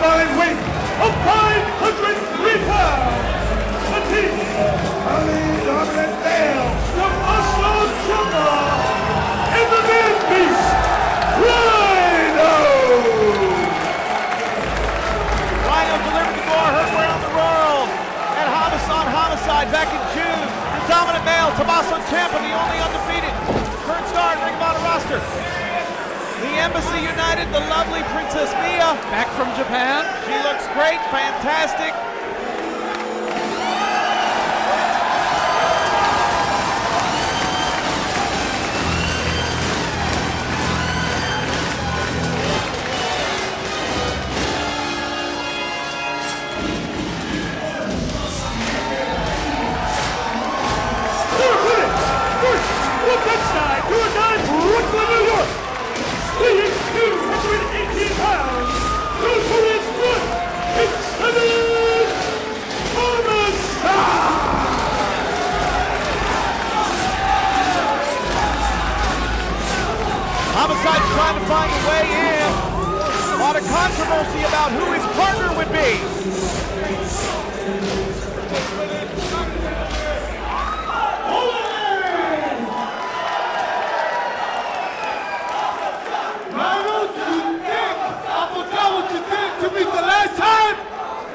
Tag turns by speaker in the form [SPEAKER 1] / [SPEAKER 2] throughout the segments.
[SPEAKER 1] combined weight of 503 pounds, the team, highly dominant male, Tommaso Ciampa, and the man beast, Rhino!
[SPEAKER 2] Rhino delivered the bar, heard around the world, and Homicide back in June. The dominant male, Tommaso Ciampa, the only undefeated current star in Ring of Honor roster. The Embassy United, the lovely Princess Mia.
[SPEAKER 3] Back from Japan.
[SPEAKER 2] She looks great, fantastic.
[SPEAKER 1] Look that side, 209, Brooklyn, New York. Weighing 218 pounds, to his foot, it's 7
[SPEAKER 2] Homicide's trying to find a way in. A lot of controversy about who his partner would be.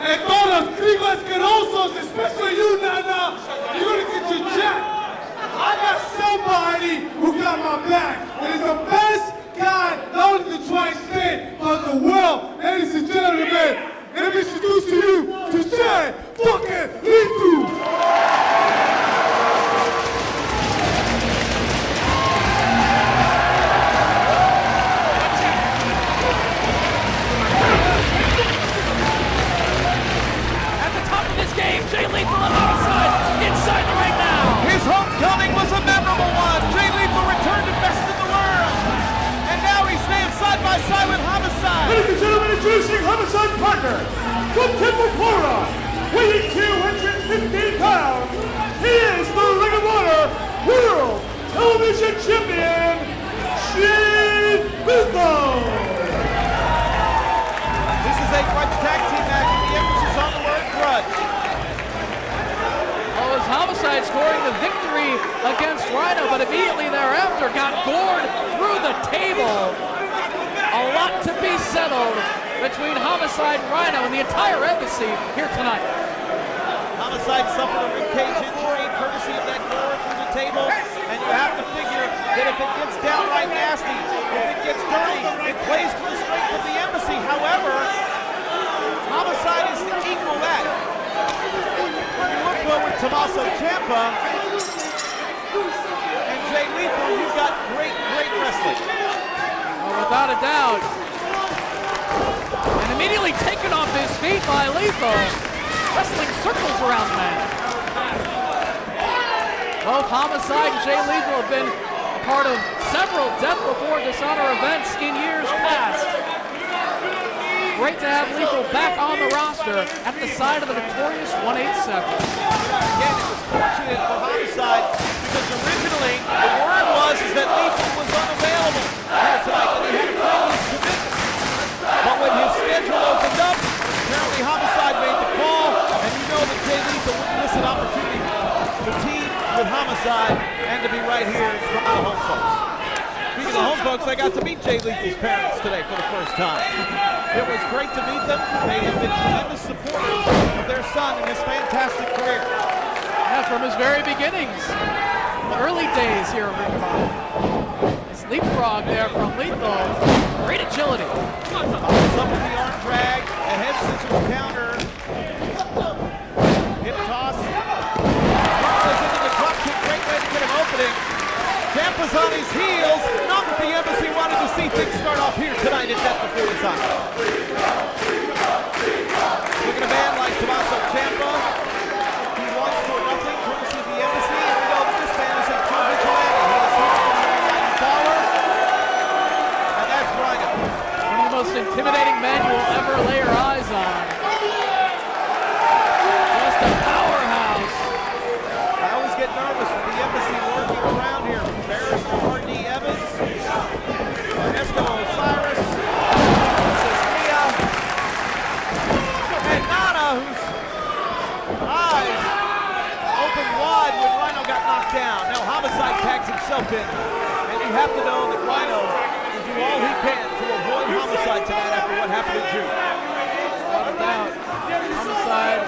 [SPEAKER 4] And todos los gringos asquerosos, especially you, Nana, you're gonna get your check. I got somebody who got my back, and he's the best guy, not only the tri-state, but the world. Ladies and gentlemen, let me introduce to you to Jay fucking Lethal.
[SPEAKER 3] Jay Lethal on the outside, inside the ring now.
[SPEAKER 2] His homecoming was a memorable one. Jay Lethal returned to best in the world. And now he stands side by side with Homicide.
[SPEAKER 1] Ladies and gentlemen, introducing Homicide's partner, from Temple, Florida, weighing 215 pounds, he is the Ring of Honor World Television Champion, Jay Lethal.
[SPEAKER 2] This is a grudge tag team match, and the emphasis on the word grudge.
[SPEAKER 3] Homicide scoring the victory against Rhino, but immediately thereafter got gored through the table. A lot to be settled between Homicide and Rhino and the entire embassy here tonight.
[SPEAKER 2] Homicide suffered a ribcage injury courtesy of that gore through the table, and you have to figure that if it gets downright nasty, if it gets dirty, it plays to the strength of the embassy. However, Homicide is to equal that. With Tommaso Ciampa and Jay Lethal, you've got great wrestling.
[SPEAKER 3] Oh, without a doubt. And immediately taken off his feet by Lethal, wrestling circles around the man. Both Homicide and Jay Lethal have been a part of several Death Before Dishonor events in years past. Great to have Lethal back on the roster at the side of the notorious 187.
[SPEAKER 2] Again, it was fortunate for Homicide because originally the word was that Lethal was unavailable here tonight, and he had a previous commitment. But when his schedule opened up, apparently Homicide made the call, and you know that Jay Lethal wouldn't miss an opportunity to team with Homicide and to be right here in front of the home folks. Speaking of home folks, I got to meet Jay Lethal's parents today for the first time. It was great to meet them. They have been tremendous supporters of their son in his fantastic career.
[SPEAKER 3] Yeah, from his very beginnings, the early days here at Ring of Honor. This leapfrog there from Lethal, great agility.
[SPEAKER 2] Up with the arm drag, a head scissors counter, hip toss. Goes into the drop kick, great way to get him opening. Ciampa's on his heels, not what the embassy wanted to see things start off here tonight at Death Before Dishonor. Look at a man like Tommaso Ciampa. He wants for nothing, courtesy of the embassy, and we know that this man is a true vigilante. He is here for the dollar, and that's Rhino.
[SPEAKER 3] One of the most intimidating men you will ever lay your eyes on. Just a powerhouse.
[SPEAKER 2] I always get nervous with the embassy working around here. Barrister R.D. Evans, Ernesto Osiris, wide when Rhino got knocked down. Now Homicide tags himself in. And you have to know that Rhino will do all he can to avoid Homicide tonight after what happened in June.
[SPEAKER 3] Without a doubt. Homicide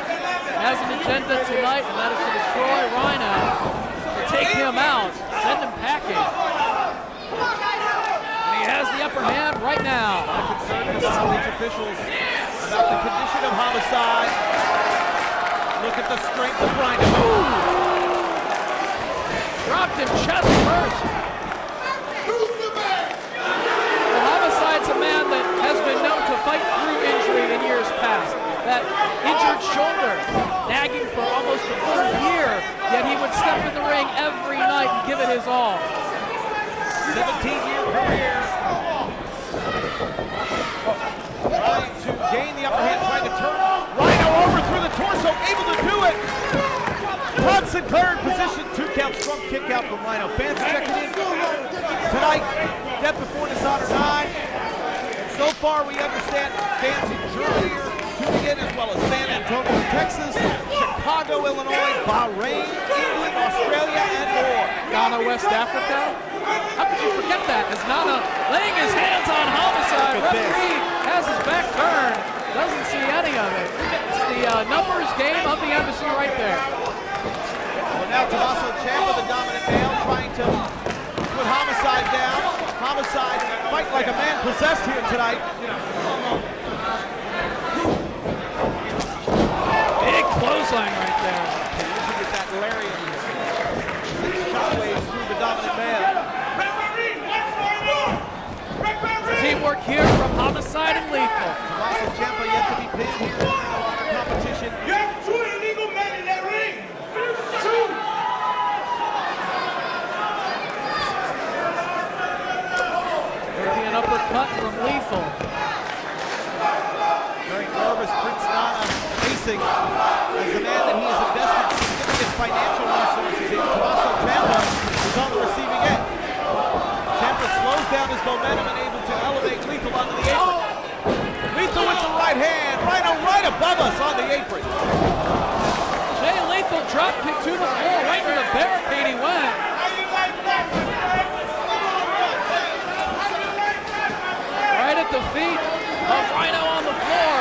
[SPEAKER 3] has an agenda tonight, and that is to destroy Rhino, to take him out, send him packing. And he has the upper hand right now.
[SPEAKER 2] Concerned with ROH officials about the condition of Homicide. Look at the strength of Rhino.
[SPEAKER 3] Dropped him chest first. Well, Homicide's a man that has been known to fight through injury in years past. That injured shoulder, nagging for almost a full year, yet he would step in the ring every night and give it his all.
[SPEAKER 2] 17-year career. Trying to gain the upper hand, trying to turn Rhino over through the torso, able to do it. Todd Sinclair in position, 2 count, strong kick out from Rhino. Fans are checking in tonight. Death Before Dishonor 9. So far, we understand fans in Germany are tuning in, as well as San Antonio, Texas, Chicago, Illinois, Bahrain, England, Australia, and more.
[SPEAKER 3] Ghana, West Africa. How could you forget that? As Nana laying his hands on Homicide. Referee has his back turned. Doesn't see any of it. It's the numbers game of the embassy right there.
[SPEAKER 2] Well, now Tommaso Ciampa, the dominant male, trying to put Homicide down. Homicide fight like a man possessed here tonight.
[SPEAKER 3] Big clothesline right there.
[SPEAKER 2] Looking at that lariat. Shockwaves through the dominant male.
[SPEAKER 3] Teamwork here from Homicide and Lethal.
[SPEAKER 2] Tommaso Ciampa yet to be pinned here in the competition.
[SPEAKER 1] You have 2 illegal men in that ring. 2.
[SPEAKER 3] There'll be an uppercut from Lethal.
[SPEAKER 2] Very nervous Prince Nana facing as the man that he has invested significant financial resources in. Tommaso Ciampa is on the receiving end. Ciampa slows down his momentum and able to elevate Lethal onto the apron. Lethal with the right hand. Rhino right above us on the apron.
[SPEAKER 3] Jay Lethal drop kick to the floor. Right to the barricade he went. Right at the feet of Rhino on the floor.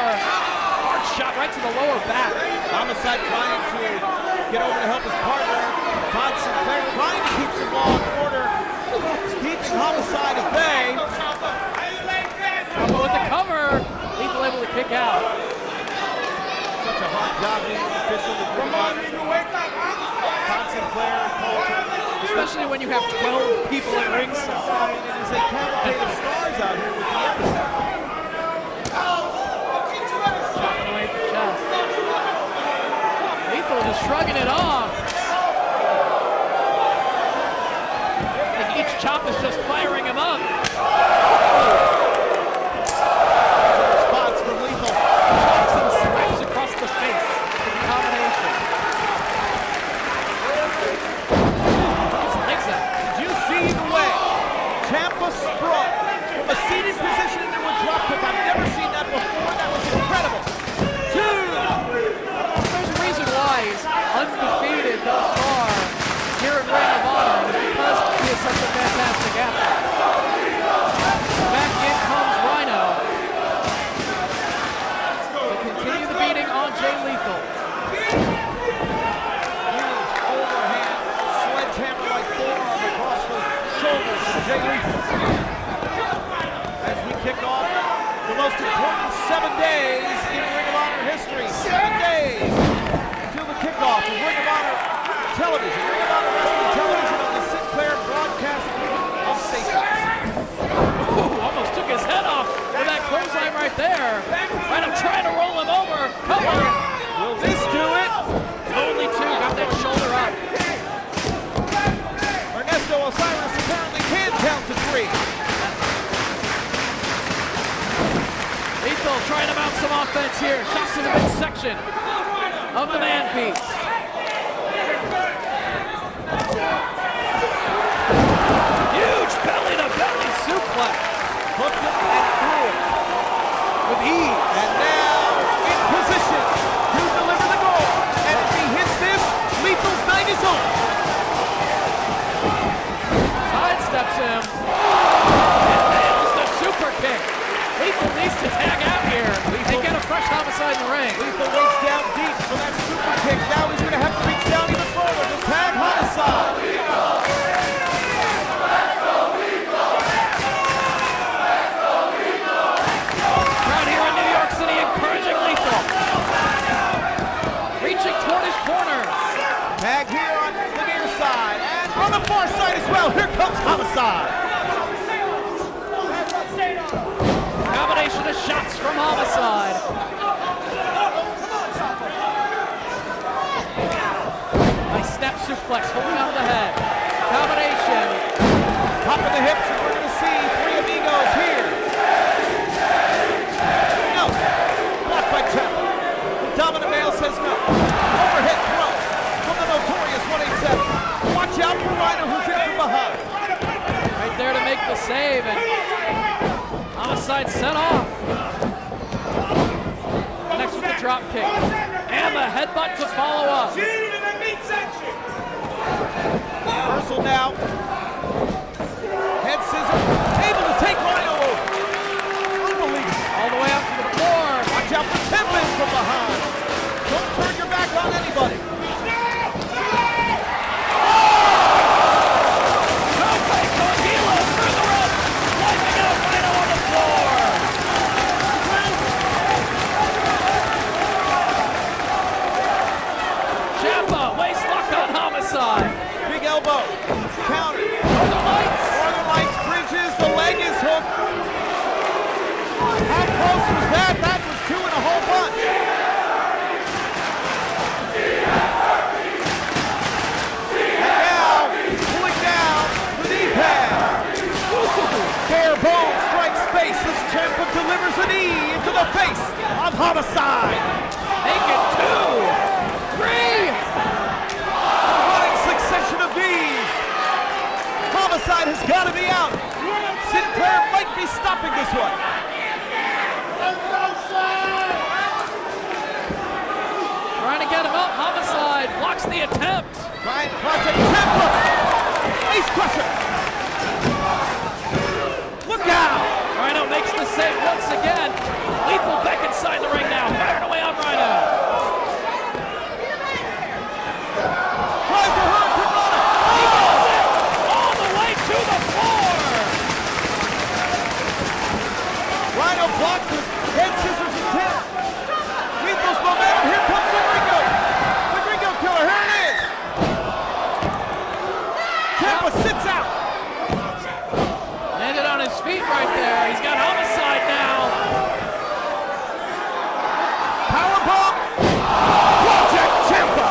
[SPEAKER 3] Hard shot right to the lower back.
[SPEAKER 2] Homicide trying to get over to help his partner. Todd Sinclair trying to keep some law and order. Keeping Homicide at bay.
[SPEAKER 3] Ciampa with the cover. Lethal able to kick out.
[SPEAKER 2] Such a hard job being an official. Todd Sinclair.
[SPEAKER 3] Especially when you have 12 people at ringside.
[SPEAKER 2] It is a cavalcade of stars out here with the episode.
[SPEAKER 3] Chopping away at the chest. Lethal just shrugging it off. I think each chop is just firing him up.
[SPEAKER 2] Spots from Lethal.
[SPEAKER 3] Chops and slaps across the face. The combination. His legs up.
[SPEAKER 2] Did you see the way Ciampa sprung from a seated position into a drop kick? I've never seen that before. That was incredible. 2.
[SPEAKER 3] There's a reason why he's undefeated thus far here in Ring of Honor, and it's because he is such a fantastic athlete. Back in comes Rhino to continue the beating on Jay Lethal.
[SPEAKER 2] Huge overhand sledgehammer-like forearm across the shoulders of Jay Lethal. As we kick off the most important 7 days in Ring of Honor history. 7 days until the kickoff of Ring of Honor Television. Ring of Honor Wrestling Television on the Sinclair broadcast of stations.
[SPEAKER 3] Ooh, almost took his head off with that clothesline right there. Rhino trying to roll him over. Come on.
[SPEAKER 2] Will this do it?
[SPEAKER 3] Only 2. Got that shoulder up.
[SPEAKER 2] Ernesto Osiris apparently can count to 3.
[SPEAKER 3] Lethal trying to mount some offense here. Shots to the midsection of the man piece. Huge belly-to-belly suplex.
[SPEAKER 2] Hooked it and threw it
[SPEAKER 3] With ease.
[SPEAKER 2] And now in position to deliver the goal. And if he hits this, Lethal's night is
[SPEAKER 3] his corner.
[SPEAKER 2] Tag here on the near side, and on the far side as well. Here comes Homicide.
[SPEAKER 3] Combination of shots from Homicide. Nice snap suplex, holding on to the head. Combination.
[SPEAKER 2] Top of the hips, and we're going to see three amigos here. No. Blocked by Ciampa. The dominant male says no. Overhead throw from the notorious 187. Watch out for Rhino, who's in from behind.
[SPEAKER 3] Right there to make the save, and Homicide set off. Next with the drop kick. And the headbutt to follow up.
[SPEAKER 2] Reversal now. Head scissor. Able to take Rhino over. Unbelievable.
[SPEAKER 3] All the way out to the floor.
[SPEAKER 2] Watch out for Ciampa from behind. Don't turn your back on anybody. Big elbow, counter, Northern Lights bridges, the leg is hooked. How close was that? That was two and a whole bunch. And now, pulling down the knee pad. Bare bone strikes face as Ciampa delivers a knee into the face of Homicide.
[SPEAKER 3] Make it 2, 3.
[SPEAKER 2] Succession of these. Homicide has got to be out. Sinclair might be stopping this one.
[SPEAKER 3] Trying to get him up. Homicide blocks the attempt.
[SPEAKER 2] Trying to project Ciampa. Ace crusher. Look out.
[SPEAKER 3] Rhino makes the save once again. Lethal back inside the ring now. Firing away on Rhino.
[SPEAKER 2] Rhino blocked with head scissors and 10. Lethal's momentum. Here comes the Gringo. The Gringo killer. Here it is. Ciampa sits out.
[SPEAKER 3] Landed on his feet right there. He's got Homicide now.
[SPEAKER 2] Powerbomb. Project Ciampa.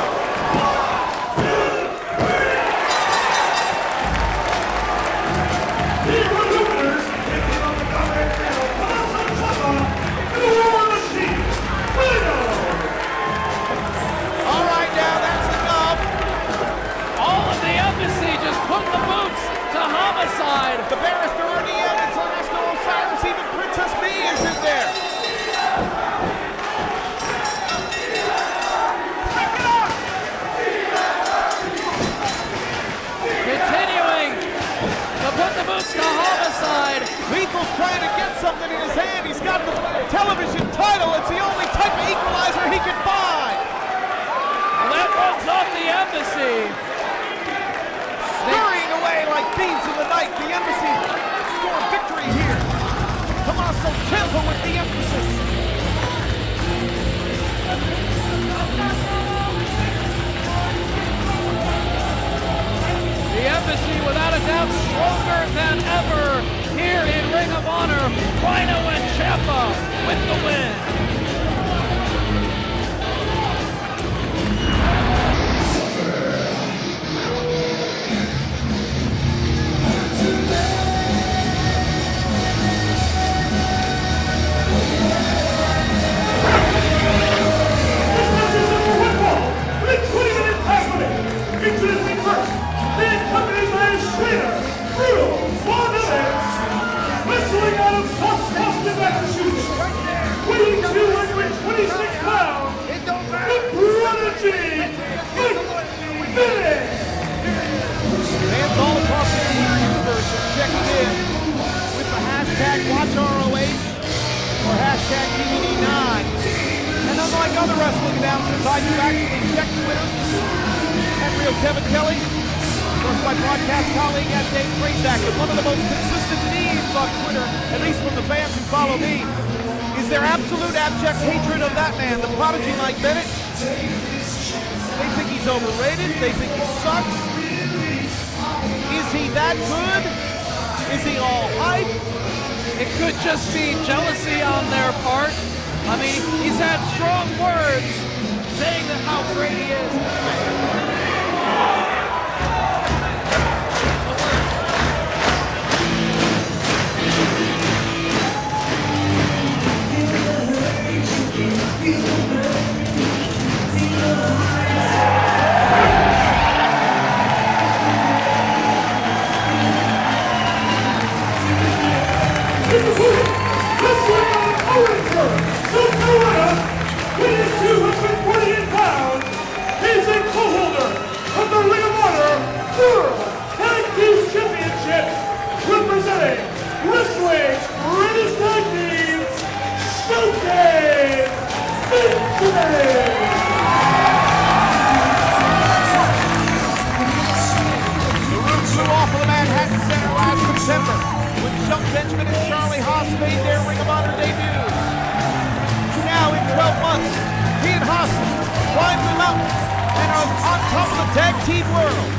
[SPEAKER 3] Homicide.
[SPEAKER 2] The barrister RDM, International Osiris, even Princess B is in there.
[SPEAKER 3] Continuing to put the boots to Homicide.
[SPEAKER 2] Lethal's trying to get something in his hand. He's got the television title. It's the only type of equalizer he can find.
[SPEAKER 3] Well, that runs off the Embassy.
[SPEAKER 2] Scurrying away like thieves in the night. The Embassy scored victory here. Tommaso Ciampa with the emphasis.
[SPEAKER 3] The Embassy, without a doubt, stronger than ever here in Ring of Honor. Rhino and Ciampa with the win.
[SPEAKER 1] Introducing first, the company's administrator, wrestling out of Boston, Massachusetts, weighing 226 pounds, the prodigy, Finish!
[SPEAKER 2] Fans all across the universe have checked in with the hashtag WatchROH or hashtag DVD9. And unlike other wrestling announcers, I do actually check Twitter. And real Kevin Kelly, of course my broadcast colleague at Dave Prazak, and one of the most consistent memes on Twitter, at least from the fans who follow me, is their absolute abject hatred of that man, the prodigy Mike Bennett. overrated. They think he sucks. Is he that good? Is he all hype?
[SPEAKER 3] It could just be jealousy on their part. I mean, he's had strong words saying that how great he is.
[SPEAKER 1] Weighing 248 pounds, he's a co-holder of the Ring of Honor World Television Championship, representing wrestling's greatest tag team, Showcase Victory!
[SPEAKER 2] The roof flew off of the Manhattan Center last September when Shelton Benjamin and Charlie Haas made their Ring of Honor debuts. Now in 12 months, he and Haas climbed the mountain and are on top of the tag team world.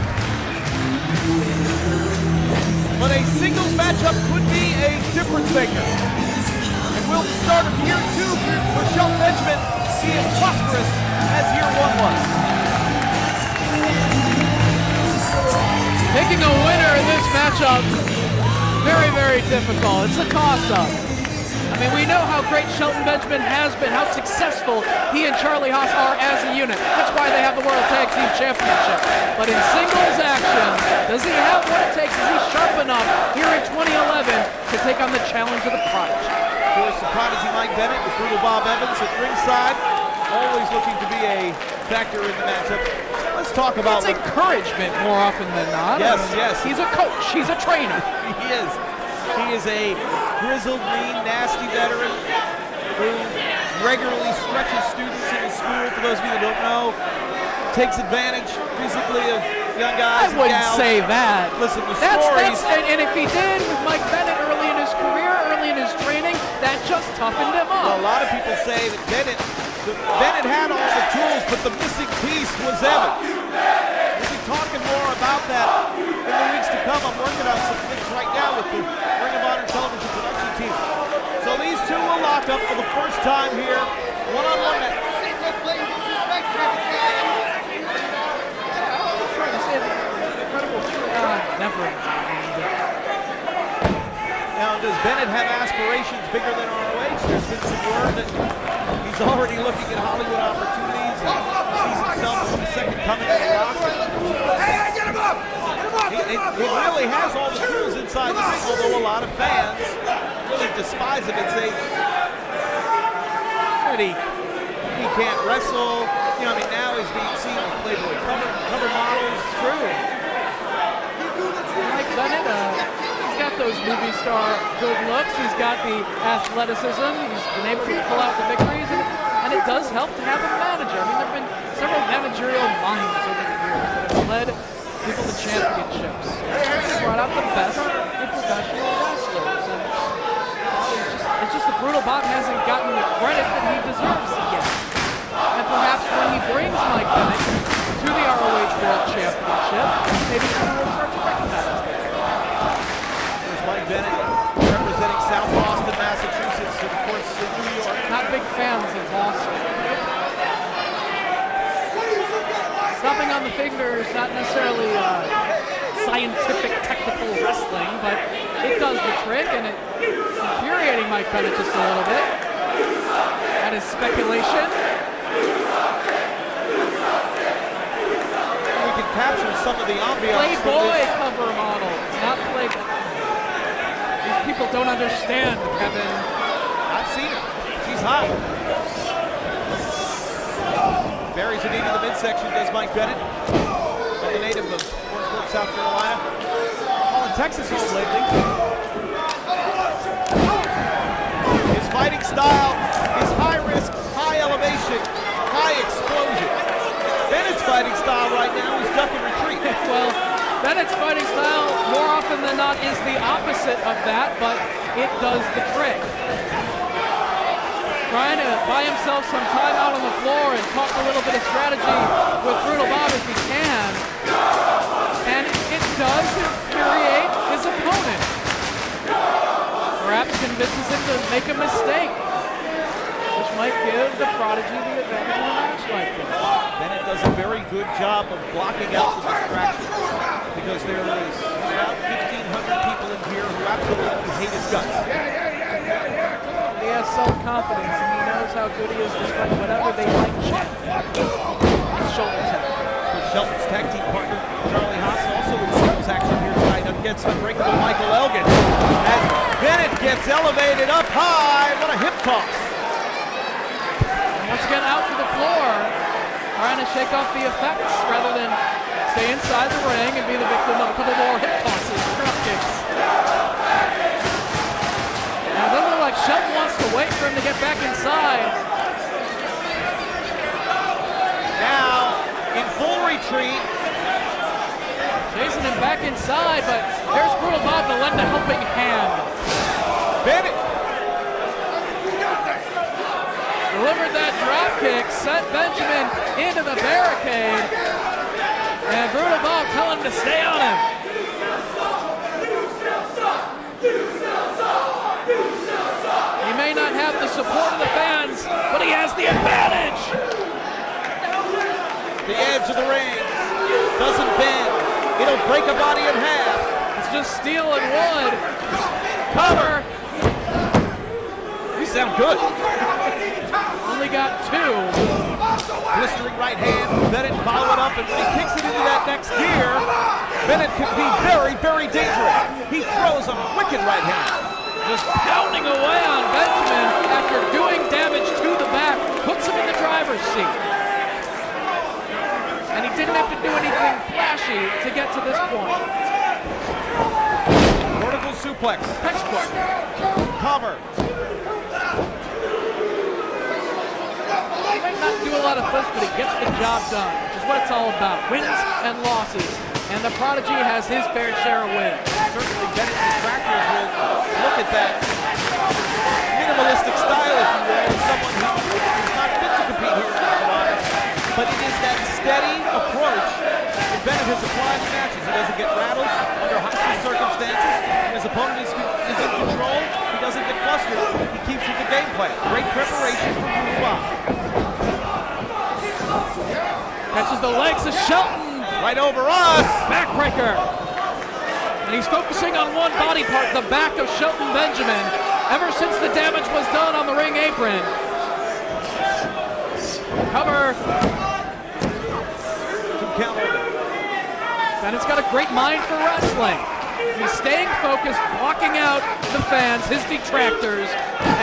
[SPEAKER 2] But a singles matchup could be a difference maker. And will the start of year 2 for Shelton Benjamin be as prosperous as year 1 was?
[SPEAKER 3] Picking a winner in this matchup, very, very difficult. It's a toss-up. I mean, we know how great Shelton Benjamin has been, how successful he and Charlie Haas are as a unit. That's why they have the World Tag Team Championship. But in singles action, does he have what it takes? Is he sharp enough here in 2011 to take on the challenge of the Prodigy?
[SPEAKER 2] Of course, the Prodigy Mike Bennett with Brutal Bob Evans at ringside, always looking to be a factor in the matchup. Let's talk about...
[SPEAKER 3] It's encouragement more often than not.
[SPEAKER 2] Yes, yes.
[SPEAKER 3] He's a coach. He's a trainer.
[SPEAKER 2] He is. He is a grizzled, mean, nasty veteran who regularly stretches students in his school. For those of you that don't know, takes advantage physically of young guys.
[SPEAKER 3] I wouldn't say that.
[SPEAKER 2] Listen, the stories.
[SPEAKER 3] And if he did with Mike Bennett early in his career, early in his training, that just toughened him up.
[SPEAKER 2] Well, a lot of people say that Bennett had all the tools, but the missing piece was Evans. We'll be talking more about that in the weeks to come. I'm working on some things right now with the Ring of Honor television production team. So these two will lock up for the first time here, one-on-one match.
[SPEAKER 3] Never.
[SPEAKER 2] Now, does Bennett have aspirations bigger than ROH? There's been some word that he's already looking at Hollywood opportunities and sees himself as the second coming of the roster.
[SPEAKER 1] Hey, get him up!
[SPEAKER 2] He really has all the tools inside the ring, although a lot of fans really despise him and say that he can't wrestle. You know, I mean, now he's being seen with Playboy cover models. It's true.
[SPEAKER 3] Mike Bennett, he's got those movie star good looks. He's got the athleticism. He's been able to pull out the victories, and it does help to have a manager. I mean, there have been several managerial minds over the years that have led people to championships. He's brought out the best in professional wrestlers, and it's just that Brutal Bob hasn't gotten the credit that he deserves yet. And perhaps when he brings Mike Bennett to the ROH World Championship, maybe people will start to recognize him.
[SPEAKER 2] There's Mike Bennett representing South Boston, Massachusetts, and of course in New York.
[SPEAKER 3] Not big fans of Boston. Stopping on the fingers, not necessarily scientific, technical wrestling, but it does the trick, and it's infuriating Mike Bennett just a little bit. That is speculation.
[SPEAKER 2] We can capture some of the ambiance.
[SPEAKER 3] Playboy cover model, not Playboy. These people don't understand, Kevin.
[SPEAKER 2] I've seen her. She's hot. Buries a knee to the midsection, does Mike Bennett. A native of Fort South Carolina. Calling Texas home lately. His fighting style is high risk, high elevation, high explosion. Bennett's fighting style right now is duck and retreat.
[SPEAKER 3] Well, Bennett's fighting style more often than not is the opposite of that, but it does the trick. Trying to buy himself some time out on the floor and talk a little bit of strategy with Brutal Bob as he forces him to make a mistake, which might give the Prodigy the advantage in a match like this.
[SPEAKER 2] Bennett does a very good job of blocking out the distractions because there is about 1,500 people in here who absolutely hate his guts.
[SPEAKER 3] He has self-confidence and he knows how good he is despite whatever they might chant. Shoulder tap.
[SPEAKER 2] Shelton's tag team partner, Charlie Haas, also in singles action here tonight against unbreakable Michael Elgin. As Bennett gets elevated up high, what a hip toss.
[SPEAKER 3] And once again out to the floor, trying to shake off the effects rather than stay inside the ring and be the victim of a couple more hip tosses, drop kicks. And it doesn't look like Shelton wants to wait for him to get back inside.
[SPEAKER 2] Now, in full retreat.
[SPEAKER 3] Chasing him back inside, but there's Brutal Bob to lend a helping hand.
[SPEAKER 2] Bennett
[SPEAKER 3] Delivered that drop kick, sent Benjamin into the barricade, and Brutal Bob telling him to stay on him. He may not have the support of the fans, but he has the advantage.
[SPEAKER 2] the edge of the ring, doesn't bend. It'll break a body in half.
[SPEAKER 3] It's just steel and wood. Cover.
[SPEAKER 2] You sound good.
[SPEAKER 3] Only got two.
[SPEAKER 2] Blistering right hand. Bennett follow it up, and when he kicks it into that next gear, Bennett can be very, very dangerous. He throws a wicked right hand.
[SPEAKER 3] Just pounding away on Benjamin after doing damage to the back. Puts him in the driver's seat. And he didn't have to do anything flashy to get to this point.
[SPEAKER 2] Vertical suplex.
[SPEAKER 3] Textbook.
[SPEAKER 2] Cover.
[SPEAKER 3] He might not do a lot of this, but he gets the job done, which is what it's all about. Wins and losses. And the Prodigy has his fair share of wins.
[SPEAKER 2] Certainly Bennett detractors will look at that minimalistic style, if you will, of someone who is not fit to compete here in Ciampa. But it is that steady approach that Bennett has applied in matches. He doesn't get rattled under hostile circumstances. When his opponent is in control, he doesn't get flustered. He keeps with the game plan. Great preparation from Brutal.
[SPEAKER 3] Catches the legs of Shelton.
[SPEAKER 2] Right over us.
[SPEAKER 3] Backbreaker. And he's focusing on one body part, the back of Shelton Benjamin, ever since the damage was done on the ring apron. Cover.
[SPEAKER 2] Count over.
[SPEAKER 3] Bennett's got a great mind for wrestling. He's staying focused, blocking out the fans, his detractors,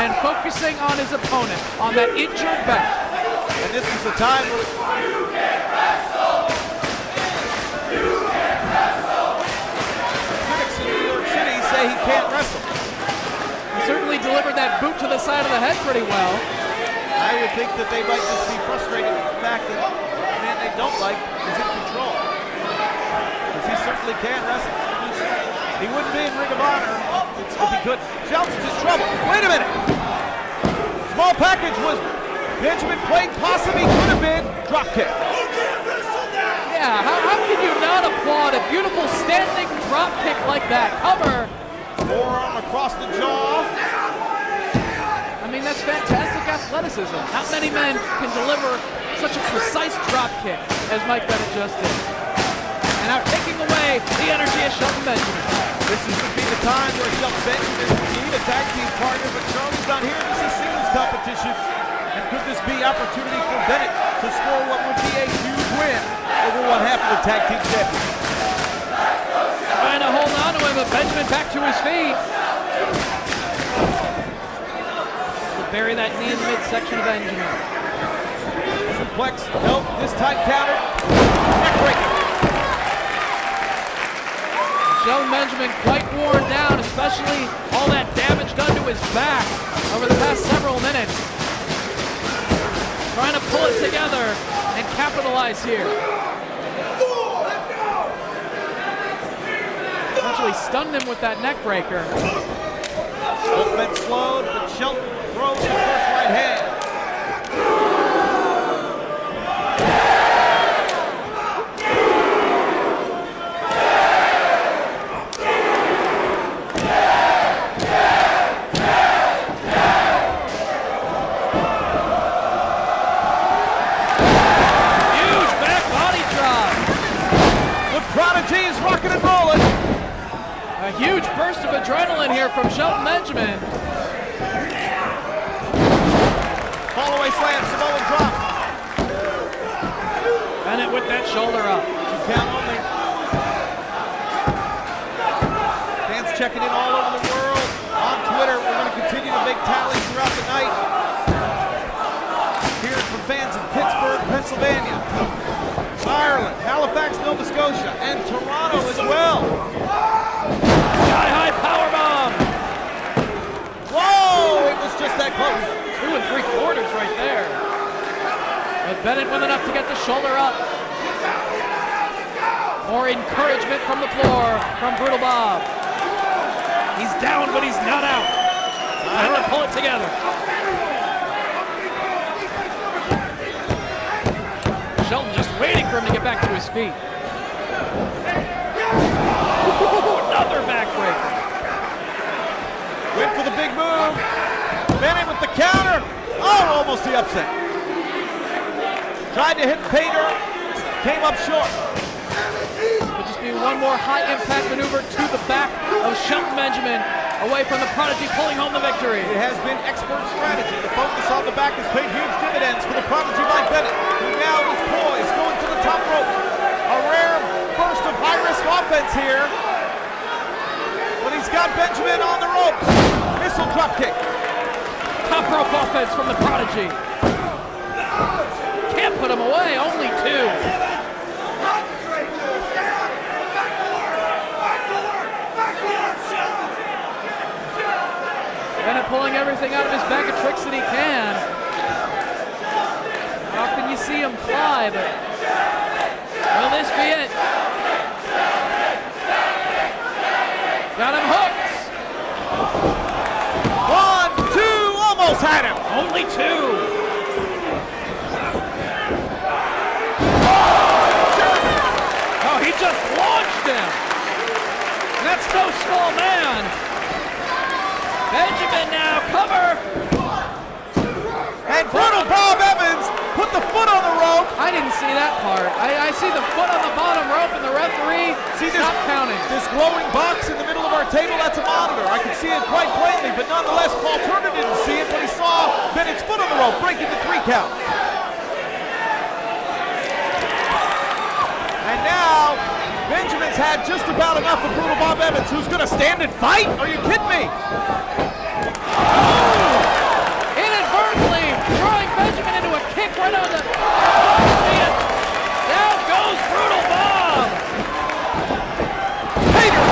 [SPEAKER 3] and focusing on his opponent, on that injured back.
[SPEAKER 2] And this is the time where critics in New York City say he can't wrestle.
[SPEAKER 3] He certainly delivered that boot to the side of the head pretty well.
[SPEAKER 2] I would think that they might just be frustrated with the fact that the man they don't like is in control. Because he certainly can wrestle. He wouldn't be in Ring of Honor if he could. Shelton's in trouble. Wait a minute. Small package was Benjamin playing possum. He could have been drop kick.
[SPEAKER 3] Yeah, how can you not applaud a beautiful standing drop kick like that? Cover.
[SPEAKER 2] Forearm across the jaw.
[SPEAKER 3] I mean, that's fantastic athleticism. Not many men can deliver such a precise drop kick as Mike Bennett just did. And now taking away the energy of Shelton Benjamin.
[SPEAKER 2] This is to be the time where Shelton Benjamin will need a tag team partner, but Charlie's not here. This is singles competition. And could this be opportunity for Bennett to score what would be a huge win over one half of the tag team championship?
[SPEAKER 3] Trying to hold on to him, but Benjamin back to his feet. Bury that knee in the midsection of Benjamin.
[SPEAKER 2] Suplex, nope, this time counter. Neckbreaker.
[SPEAKER 3] Shelton Benjamin quite worn down, especially all that damage done to his back over the past several minutes. Trying to pull it together and capitalize here. Essentially stunned him with that neckbreaker.
[SPEAKER 2] Both men slowed, but Shelton throws the first right hand.
[SPEAKER 3] huge burst of adrenaline here from Shelton Benjamin.
[SPEAKER 2] Fallaway slam, Samoan drop.
[SPEAKER 3] Bennett with that shoulder up.
[SPEAKER 2] 2 count only. Fans checking in all over the world. On Twitter, we're going to continue to make tallies throughout the night. Hearing from fans in Pittsburgh, Pennsylvania, Ireland, Halifax, Nova Scotia, and Toronto as well.
[SPEAKER 3] Sky-high powerbomb.
[SPEAKER 2] Whoa, it was just that close.
[SPEAKER 3] 2 3/4 right there. But Bennett with enough to get the shoulder up. More encouragement from the floor from Brutal Bob. He's down, but he's not out. Time to pull it together. Shelton just waiting for him to get back to his feet. Another backbreaker.
[SPEAKER 2] Went for the big move. Bennett with the counter. Oh, almost the upset. Tried to hit Pater. Came up short.
[SPEAKER 3] Could just be one more high impact maneuver to the back of Shelton Benjamin. Away from the Prodigy, pulling home the victory.
[SPEAKER 2] It has been expert strategy. The focus on the back has paid huge dividends for the Prodigy Mike Bennett, who now is poised, going to the top rope. A rare burst of high-risk offense here. But he's got Benjamin on the ropes. Missile drop kick.
[SPEAKER 3] Top rope offense from the Prodigy. Can't put him away, only 2. Bennett pulling everything out of his bag of tricks that he can. How often you see him fly, but will this be it? Got him hooked.
[SPEAKER 2] 1, 2, almost had him.
[SPEAKER 3] Only 2. Oh, he just launched him. And that's no small man. Benjamin now, cover!
[SPEAKER 2] And Brutal Bob Evans put the foot on the rope.
[SPEAKER 3] I didn't see that part. I see the foot on the bottom rope and the referee stopped counting.
[SPEAKER 2] This glowing box in the middle of our table, that's a monitor. I can see it quite plainly, but nonetheless, Paul Turner didn't see it, but he saw Bennett's foot on the rope, breaking the 3 count. And now, Benjamin's had just about enough of Brutal Bob Evans, who's going to stand and fight? Are you kidding me?
[SPEAKER 3] Oh! Inadvertently throwing Benjamin into a kick right on the... And down goes Brutal Bob!
[SPEAKER 2] Pater!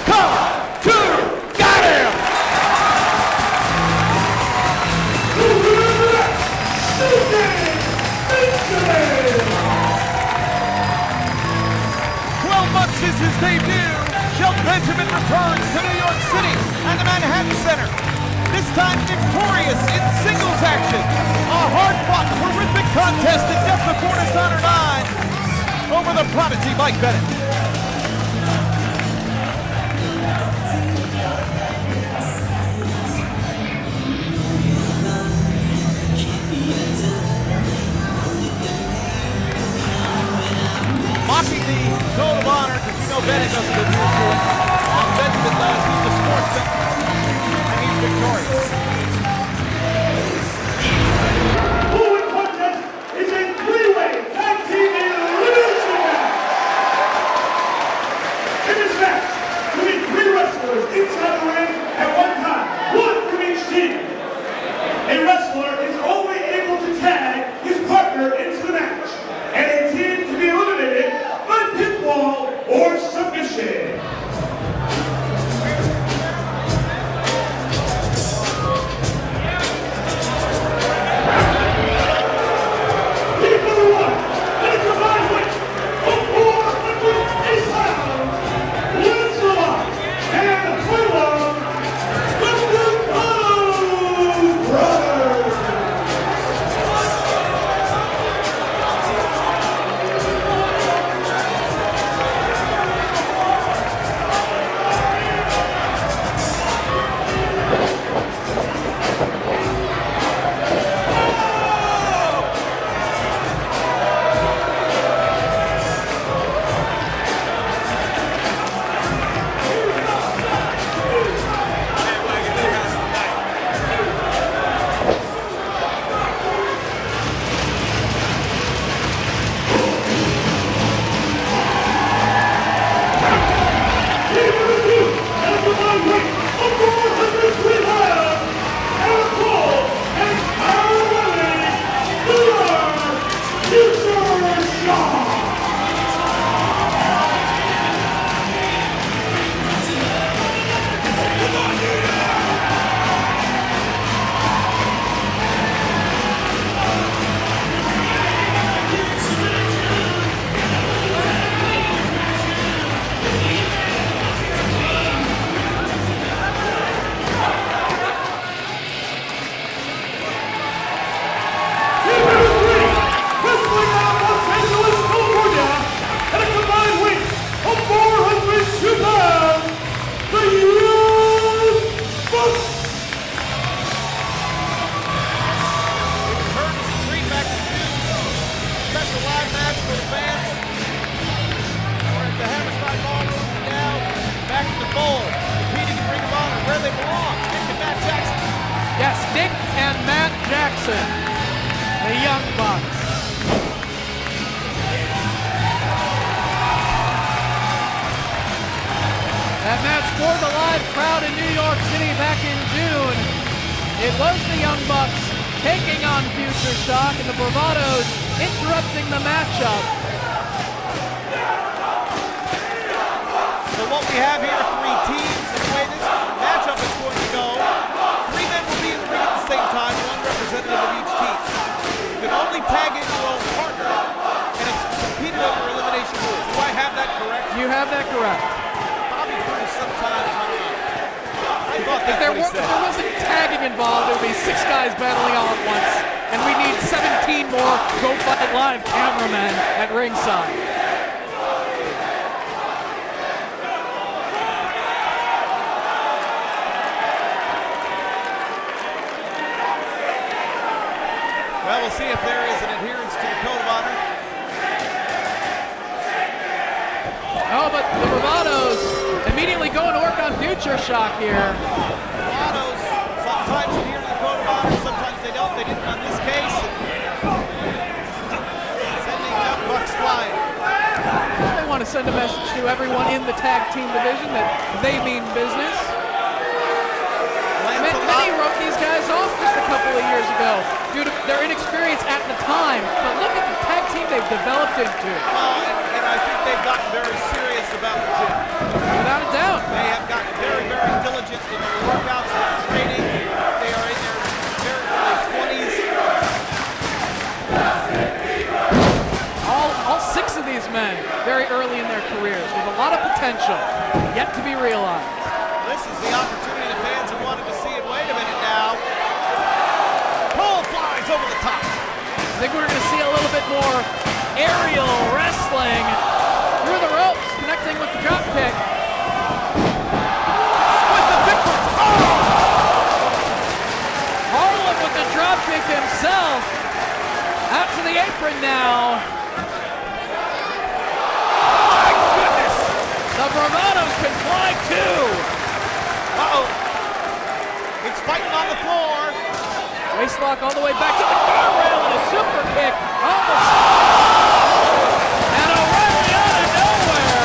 [SPEAKER 2] Come! 2! Got him! Since his debut, Shelton Benjamin returns to New York City and the Manhattan Center. This time victorious in singles action. A hard-fought, horrific contest in Death Before Dishonor 9 over the Prodigy Mike Bennett. Mocking the code of honor, because you know Bennett doesn't adhere to it. Benjamin does. He's a sportsman, and he's victorious.
[SPEAKER 1] Following contest is a 3-way tag team elimination match. In this match, there will be 3 wrestlers inside the ring at one time, 1 from each team. A wrestler is only able to tag his partner into the match, and a team can be eliminated by pinfall or submission.
[SPEAKER 2] special live match for the fans. We're at the Hammerstein Ballroom now. Back in the fold. Competing in Ring of Honor where they belong. Nick and Matt Jackson.
[SPEAKER 3] Yes, Nick and Matt Jackson, the Young Bucks. That match for the live crowd in New York City back in June. It was the Young Bucks taking on Future Shock, and the Bravados interrupting the matchup.
[SPEAKER 2] So what we have here are 3 teams, and the way this matchup is going to go, 3 men will be in the ring at the same time, 1 representative of each team. You can only tag in your own partner, and it's competed over elimination rules. Do I have that correct?
[SPEAKER 3] You have that correct.
[SPEAKER 2] Bobby Bruce sometimes, I thought
[SPEAKER 3] If
[SPEAKER 2] that's
[SPEAKER 3] there
[SPEAKER 2] what he said.
[SPEAKER 3] wasn't tagging involved, there would be 6 guys battling all at once, and we need 17 more Go Fight Live cameramen at ringside.
[SPEAKER 2] Well, we'll see if there is an adherence to the Code of Honor.
[SPEAKER 3] Oh, but the Bravados immediately going to work on Future Shock here.
[SPEAKER 2] Bravados sometimes adhere to the Code of Honor, sometimes they don't. They didn't on this case. Sending Young Bucks flying.
[SPEAKER 3] They want to send a message to everyone in the tag team division that they mean business. Many wrote these guys off just a couple of years ago due to their inexperience at the time. But look at the tag team they've developed into.
[SPEAKER 2] And I think they've gotten very serious about the gym.
[SPEAKER 3] Without a doubt.
[SPEAKER 2] They have gotten very, very diligent in their workouts and their training. They are in their very early 20s.
[SPEAKER 3] All 6 of these men very early in their careers with a lot of potential yet to be realized.
[SPEAKER 2] This is the opportunity the fans have wanted to see. And wait a minute now. Pull flies over the top.
[SPEAKER 3] I think we're going to see a little bit more aerial wrestling through the ropes, connecting with the drop kick.
[SPEAKER 2] With the victory. Oh!
[SPEAKER 3] Harlan with the drop kick himself. Out to the apron now.
[SPEAKER 2] My goodness.
[SPEAKER 3] The Bravados can fly too.
[SPEAKER 2] Uh-oh. It's fighting on the floor.
[SPEAKER 3] Waistlock all the way back to the guardrail and a super kick. Almost. And O'Reilly out of nowhere.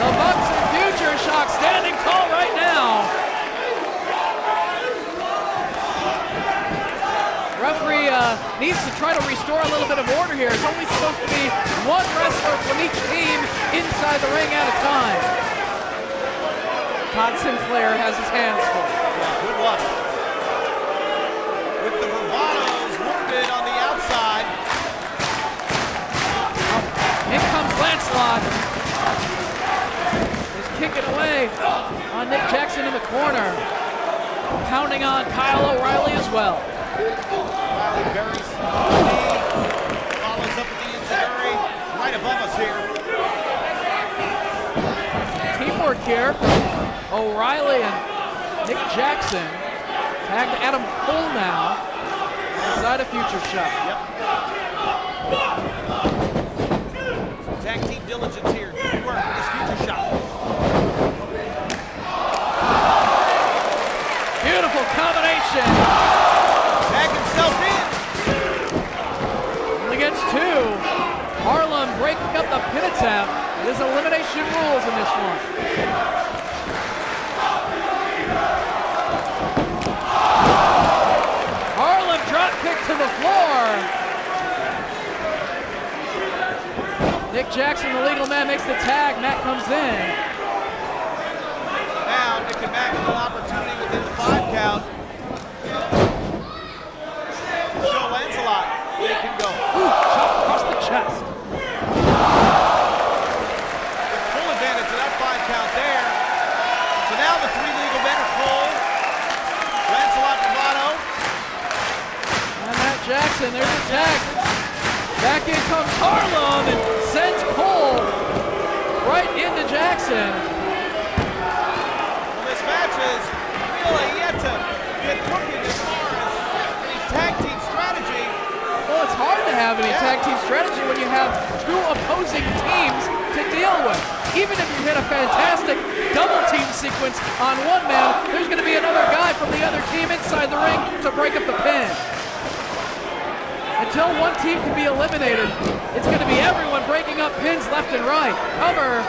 [SPEAKER 3] The Bucks and Future Shock standing tall right now. Referee needs to try to restore a little bit of order here. It's only supposed to be 1 wrestler from each team inside the ring at a time. Todd Sinclair has his hands full.
[SPEAKER 2] Yeah, good luck. With the Bravados wounded on the outside.
[SPEAKER 3] In comes Lancelot. He's kicking away on Nick Jackson in the corner. Pounding on Kyle O'Reilly as well.
[SPEAKER 2] O'Reilly buries the knee. Follows up with the enziguri right above us here.
[SPEAKER 3] Teamwork here from O'Reilly and Nick Jackson. Tagged Adam Cole now. Inside of Future Shock.
[SPEAKER 2] Yep. Tag team diligence here. Good work with this Future Shock.
[SPEAKER 3] Beautiful combination.
[SPEAKER 2] Tagged himself in.
[SPEAKER 3] Only gets 2. Harlem breaking up the pin attempt. There's elimination rules in this one. Harlem drop kick to the floor. Nick Jackson, the legal man, makes the tag. Matt comes in.
[SPEAKER 2] Now Nick and Matt with an opportunity within the 5 count. Show Lancelot they can go.
[SPEAKER 3] Ooh, chop across the chest.
[SPEAKER 2] Full advantage of that 5 count there. So now the 3 legal men are Cole, Lancelot, Tommaso.
[SPEAKER 3] And Matt Jackson, there's a tag. Back in comes Harlem and sends Cole right into Jackson.
[SPEAKER 2] Well, this match is real
[SPEAKER 3] tag team strategy when you have two opposing teams to deal with. Even if you hit a fantastic double team sequence on one man, there's going to be another guy from the other team inside the ring to break up the pin. Until one team can be eliminated, it's going to be everyone breaking up pins left and right. Cover.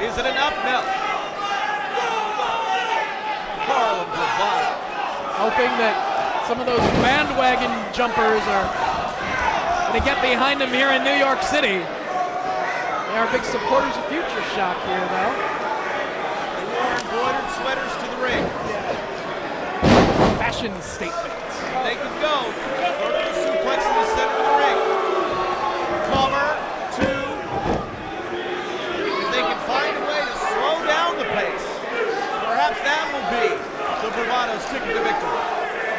[SPEAKER 2] Is it enough? No. Carl Bravado.
[SPEAKER 3] Hoping that some of those bandwagon jumpers are going to get behind him here in New York City. They are big supporters of Future Shock here, though.
[SPEAKER 2] They wore embroidered sweaters to the ring.
[SPEAKER 3] Fashion statement.
[SPEAKER 2] They can go. Vertical suplex in the center of the ring. Cover, two. If they can find a way to slow down the pace, perhaps that will be the Bravado's ticket to victory.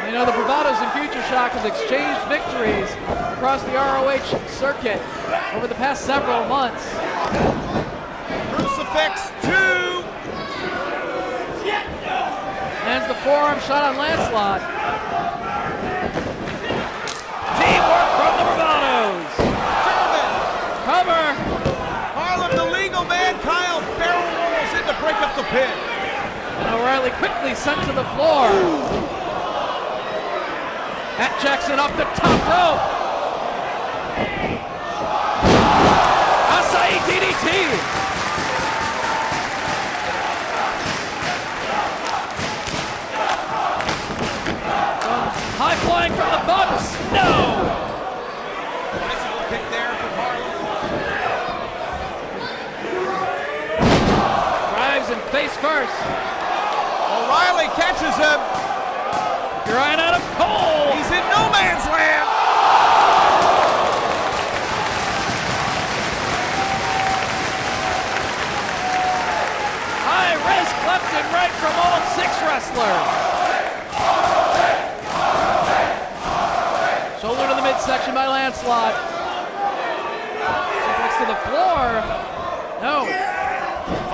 [SPEAKER 3] You know, the Bravados and Future Shock have exchanged victories across the ROH circuit over the past several months.
[SPEAKER 2] Crucifix, two.
[SPEAKER 3] Lands the forearm shot on Lancelot. Teamwork from the Bravados.
[SPEAKER 2] German.
[SPEAKER 3] Cover.
[SPEAKER 2] Harlem, the legal man. Kyle barrel rolls in to break up the pin.
[SPEAKER 3] And O'Reilly quickly sent to the floor. Matt Jackson up the top rope. Asai DDT. High flying from the Bucks. No.
[SPEAKER 2] Bicycle kick there from Harlem.
[SPEAKER 3] Drives and face first.
[SPEAKER 2] O'Reilly catches him.
[SPEAKER 3] Crying out of Cole.
[SPEAKER 2] He's in no man's land.
[SPEAKER 3] High risk left and right from all six wrestlers. Shoulder to the midsection by Lancelot. Suplex to the floor. No.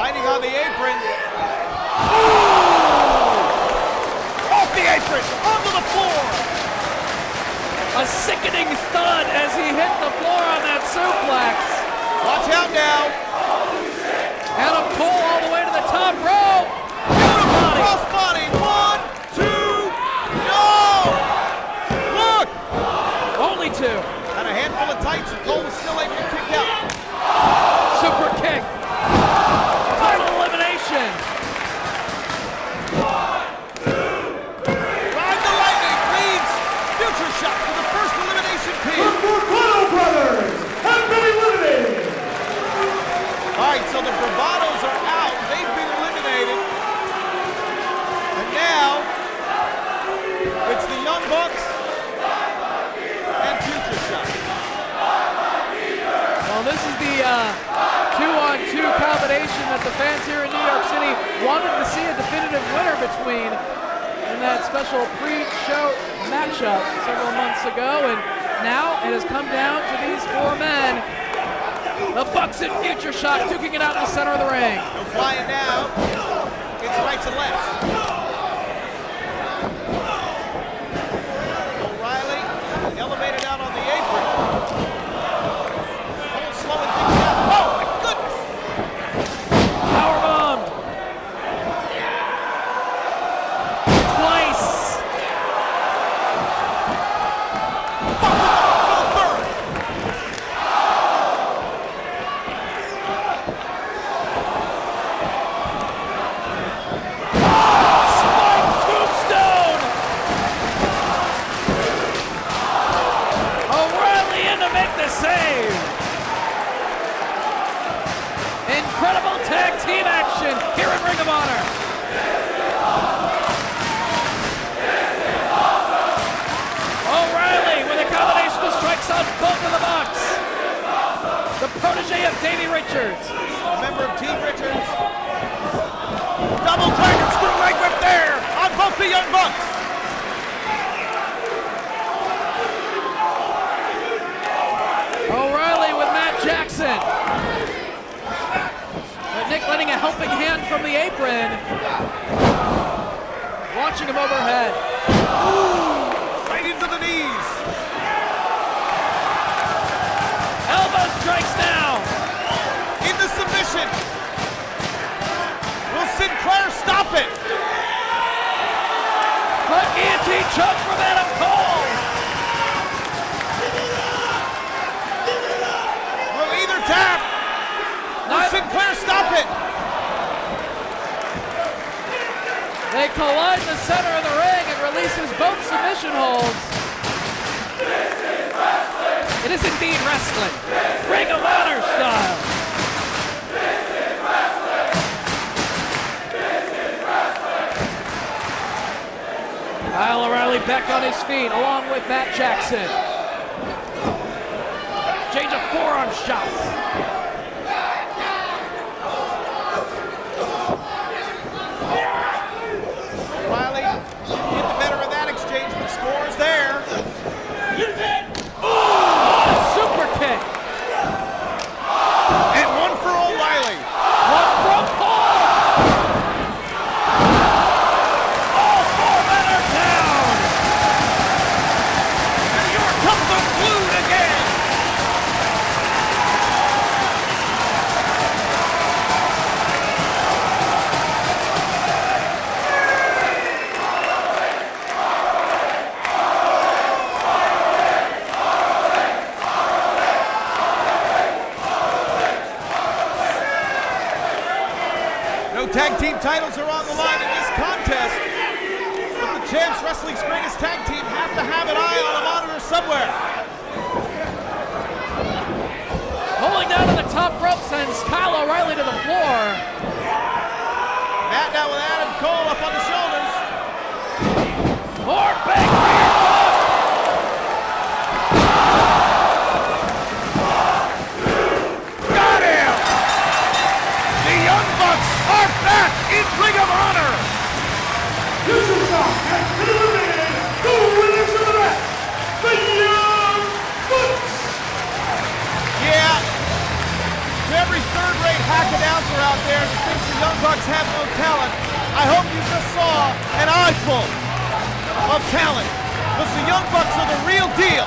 [SPEAKER 2] Fighting on the apron. Off the apron, onto the floor.
[SPEAKER 3] A sickening thud as he hit the floor on that suplex.
[SPEAKER 2] Watch out now.
[SPEAKER 3] Adam Cole all the way to the top rope.
[SPEAKER 2] Beautiful crossbody. One, two, no. Look.
[SPEAKER 3] Only two.
[SPEAKER 2] And a handful of tights, and Cole was still able to kick out.
[SPEAKER 3] Super kick. Total elimination.
[SPEAKER 2] Ride the lightning leads Future Shock to the first elimination
[SPEAKER 1] The
[SPEAKER 2] pin.
[SPEAKER 1] Bravado brothers have been eliminated.
[SPEAKER 2] All right, so the Bravados are out. They've been eliminated. And now it's the Young Bucks and Future Shock.
[SPEAKER 3] Well, this is the 2-on-2 combination that the fans here in New York City wanted to see a definitive winner between in that special pre-show matchup several months ago, and now it has come down to these four men. The Bucks and Future Shock duking it out in the center of the ring.
[SPEAKER 2] No flying now. It's rights and lefts. O'Reilly elevated out on the apron. Cole slowing things down. Oh my goodness!
[SPEAKER 3] Powerbombed. Twice. Spike tombstone. O'Reilly in to make the save. Incredible tag team action here in Ring of Honor. O'Reilly with a combination of strikes on both of the Bucks. The protege of Davey Richards.
[SPEAKER 2] A member of Team Richards. Double dragon screw leg whip there on both the Young Bucks.
[SPEAKER 3] O'Reilly with Matt Jackson. But Nick letting a helping hand from the apron. Watching him overhead.
[SPEAKER 2] Ooh, right into the knees.
[SPEAKER 3] Knee choke from Adam Cole.
[SPEAKER 2] Will either tap. Will Sinclair stop it?
[SPEAKER 3] They collide in the center of the ring and releases both submission holds. It is indeed wrestling. Ring of Honor style. Kyle O'Reilly back on his feet along with Matt Jackson. Change of forearm shots.
[SPEAKER 2] O'Reilly get the better of that exchange, but scores there.
[SPEAKER 3] Super kick.
[SPEAKER 2] And one for O'Reilly.
[SPEAKER 3] One from Paul. All four men are down.
[SPEAKER 2] And here comes the Blue again. No tag team titles are on the line in this contest, but the Champs Wrestling's greatest tag team have to have an eye on a monitor somewhere.
[SPEAKER 3] Pulling down to the top rope sends Kyle O'Reilly to the floor.
[SPEAKER 2] Matt now with Adam Cole up on the shoulders.
[SPEAKER 3] More big rear hook.
[SPEAKER 2] Got him! The Young Bucks are back in Ring of Honor.
[SPEAKER 1] This is our and eliminated the winners of the match, the Young Bucks.
[SPEAKER 2] Yeah. To every third-rate hack announcer out there that thinks the Young Bucks have no talent, I hope you just saw an eyeful of talent. Because the Young Bucks are the real deal.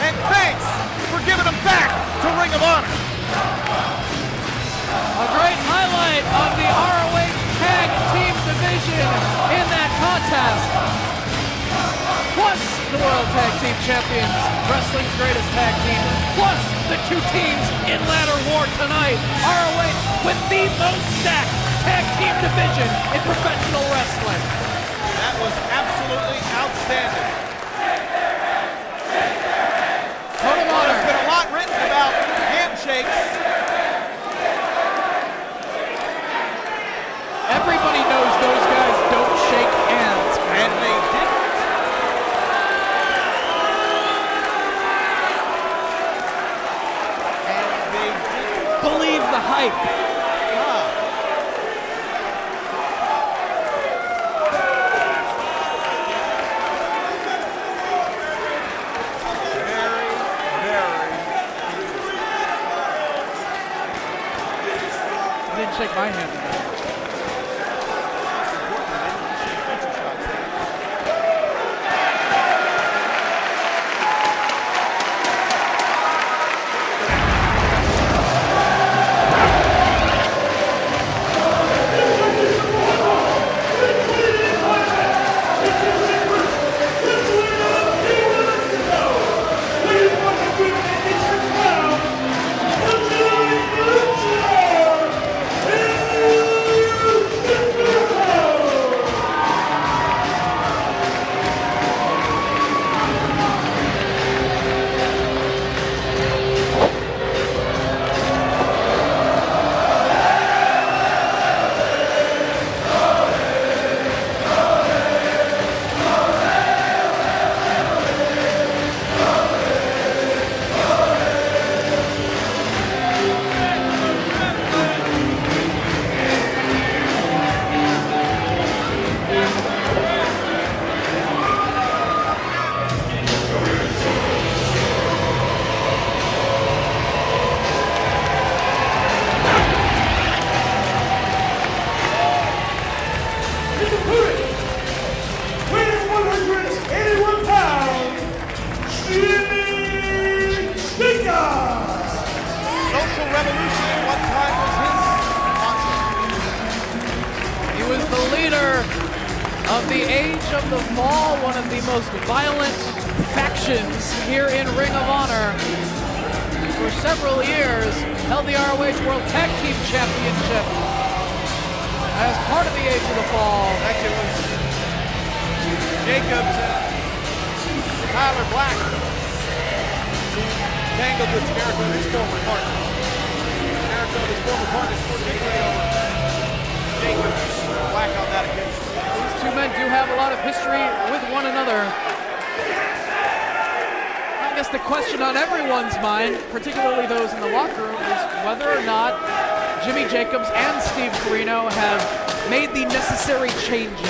[SPEAKER 2] And thanks for giving them back to Ring of Honor.
[SPEAKER 3] A great highlight of the ROH Tag Team Division in that contest. Plus the World Tag Team Champions, Wrestling's greatest tag team. Plus the two teams in ladder war tonight. ROH with the most stacked tag team division in professional wrestling.
[SPEAKER 2] That was absolutely outstanding.
[SPEAKER 3] Total honor.
[SPEAKER 2] There's been a lot written about handshakes.
[SPEAKER 3] Everybody knows those guys don't shake hands.
[SPEAKER 2] And they didn't. And they didn't.
[SPEAKER 3] Believe the hype.
[SPEAKER 2] Very, very interesting.
[SPEAKER 3] I didn't shake my hand. of the Age of the Fall, one of the most violent factions here in Ring of Honor. For several years, held the ROH World Tag Team Championship as part of the Age of the Fall.
[SPEAKER 2] Actually, it was Jacobs and Tyler Black tangled with Jericho, his former partner. Jericho, his former partner, scored victory over Jacobs. Black on that occasion.
[SPEAKER 3] These two men do have a lot of history with one another. I guess the question on everyone's mind, particularly those in the locker room, is whether or not Jimmy Jacobs and Steve Corino have made the necessary changes.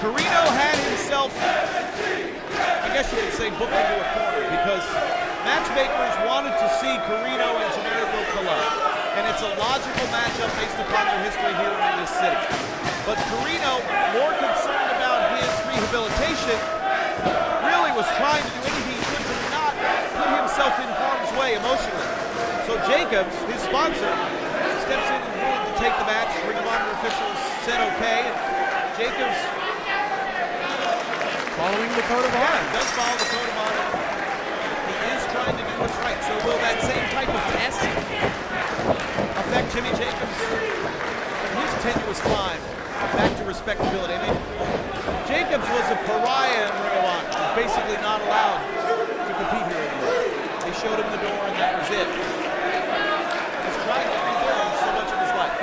[SPEAKER 2] Corino had himself, I guess you could say, booked into a corner because matchmakers wanted to see Corino and Jericho collide. And it's a logical matchup based upon their history here in this city. But Corino, more concerned about his rehabilitation, really was trying to do anything he could to not put himself in harm's way emotionally. So Jacobs, his sponsor, steps in and willing to take the match. Ring of Honor officials said okay. Jacobs,
[SPEAKER 3] Following the code of honor.
[SPEAKER 2] yeah, does follow the code of honor. He is trying to do what's right. So will that same type of test affect Jimmy Jacobs in his tenuous climb back to respectability? I mean, Jacobs was a pariah in Ring of Honor. He was basically not allowed to compete here anymore. They showed him the door and that was it. He's trying to rebuild so much of his life.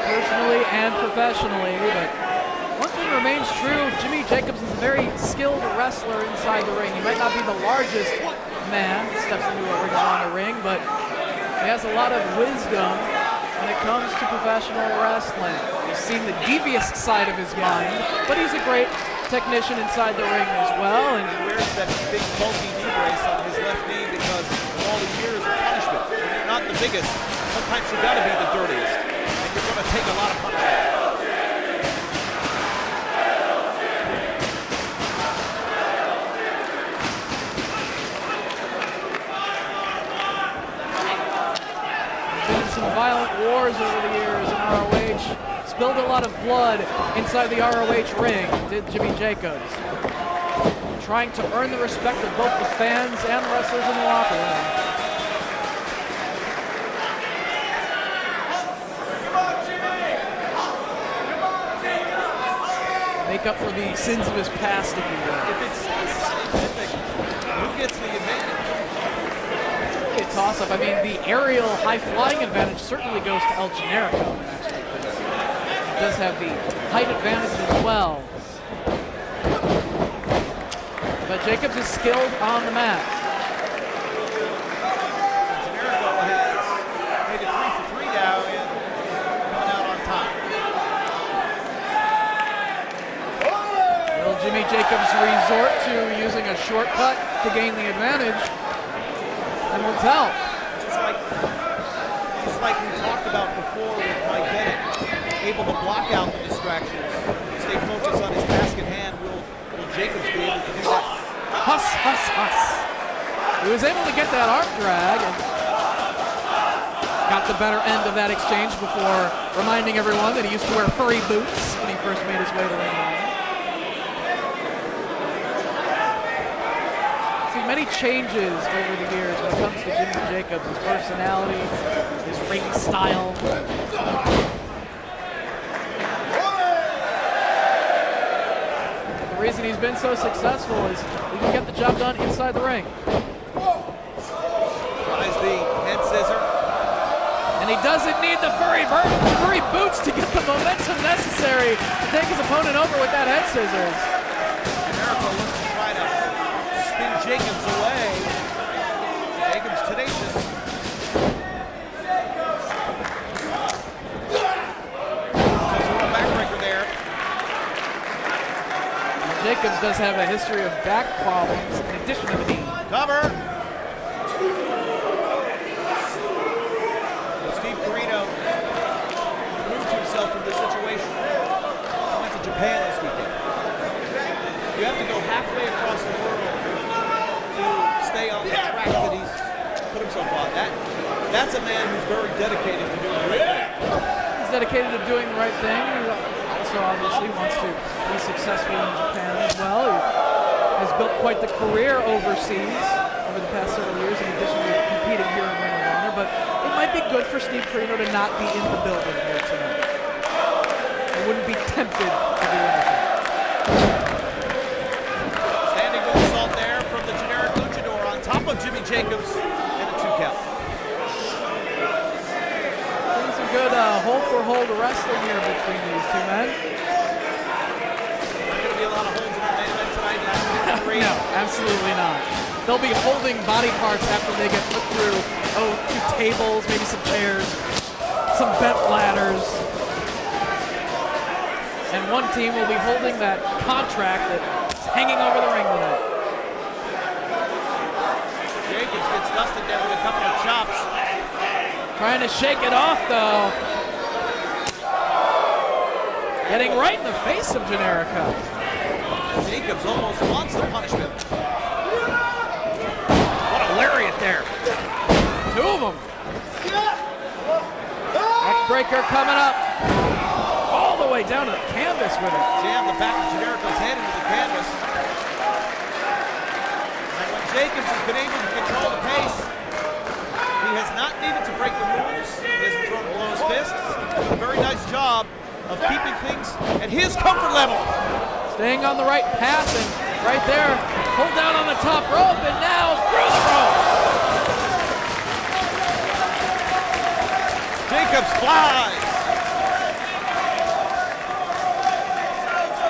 [SPEAKER 3] Personally and professionally, but one thing remains true, Jimmy Jacobs is a very skilled wrestler inside the ring. He might not be the largest man that steps into a Ring of Honor ring, but he has a lot of wisdom when it comes to professional wrestling. We've seen the devious side of his mind, but he's a great technician inside the ring as well. And
[SPEAKER 2] He wears that big bulky knee brace on his left knee because of all the years of punishment. When you're not the biggest, sometimes you gotta be the dirtiest, and you're gonna take a lot of punishment.
[SPEAKER 3] some violent wars over the years in ROH. Spilled a lot of blood inside the ROH ring, did Jimmy Jacobs. Trying to earn the respect of both the fans and the wrestlers in the locker room. Make up for the sins of his past, if you will.
[SPEAKER 2] If it's scientific, who gets the advantage?
[SPEAKER 3] A toss-up. I mean, the aerial high-flying advantage certainly goes to El Generico, actually, because he does have the height advantage as well. But Jacobs is skilled on the mat.
[SPEAKER 2] Generico has made it 3 for 3 now and coming out on top.
[SPEAKER 3] Will Jimmy Jacobs resort to using a shortcut to gain the advantage? And we'll tell.
[SPEAKER 2] Just like we talked about before with Mike Bennett, able to block out the distractions, stay focused on his task at hand. Will Jacobs be able to do that?
[SPEAKER 3] Huss, huss, huss. He was able to get that arm drag and got the better end of that exchange before reminding everyone that he used to wear furry boots when he first made his way to Ring of Honor. See many changes over the years when it comes to Jimmy Jacobs, his personality, his ring style. The reason he's been so successful is he can get the job done inside the ring.
[SPEAKER 2] Tries the head scissor.
[SPEAKER 3] And he doesn't need the furry boots to get the momentum necessary to take his opponent over with that head scissors.
[SPEAKER 2] Generico looks to try to spin Jacobs away. Jacobs tenacious. There's a backbreaker there.
[SPEAKER 3] Jacobs does have a history of back problems in addition to the knee.
[SPEAKER 2] Cover. Steve Corino proved himself in this situation. He went to Japan this weekend. You have to go halfway across the world to stay on the track that he's put himself on. That's a man who's very dedicated to doing the right thing.
[SPEAKER 3] He's dedicated to doing the right thing. He Tommaso obviously wants to be successful in Japan as well. He has built quite the career overseas over the past several years in addition to competing here in Ring of Honor, but it might be good for Steve Corino to not be in the building here tonight. I wouldn't be tempted to do anything.
[SPEAKER 2] Standing moonsault there from the generic luchador on top of Jimmy Jacobs and a 2 count.
[SPEAKER 3] Seeing some good hold-for-hold wrestling here between these two men.
[SPEAKER 2] Not going to be a lot of holds in the main event tonight.
[SPEAKER 3] No, absolutely not. They'll be holding body parts after they get put through, two tables, maybe some chairs, some bent ladders. And one team will be holding that contract that's hanging over the ring tonight.
[SPEAKER 2] Jacobs gets dusted there with a couple of chops.
[SPEAKER 3] Trying to shake it off, though. Getting right in the face of Generico.
[SPEAKER 2] Jacobs almost wants the punishment. What a lariat there.
[SPEAKER 3] 2 of them. Backbreaker coming up. All the way down to the canvas with it.
[SPEAKER 2] Jam the back of Generico's head into the canvas. And when Jacobs has been able to control the pace, he has not needed to break the rules. He hasn't thrown below his fist. He's done a very nice job of keeping things at his comfort level.
[SPEAKER 3] Staying on the right path, and right there, pulled down on the top rope, and now through the rope.
[SPEAKER 2] Jacobs flies.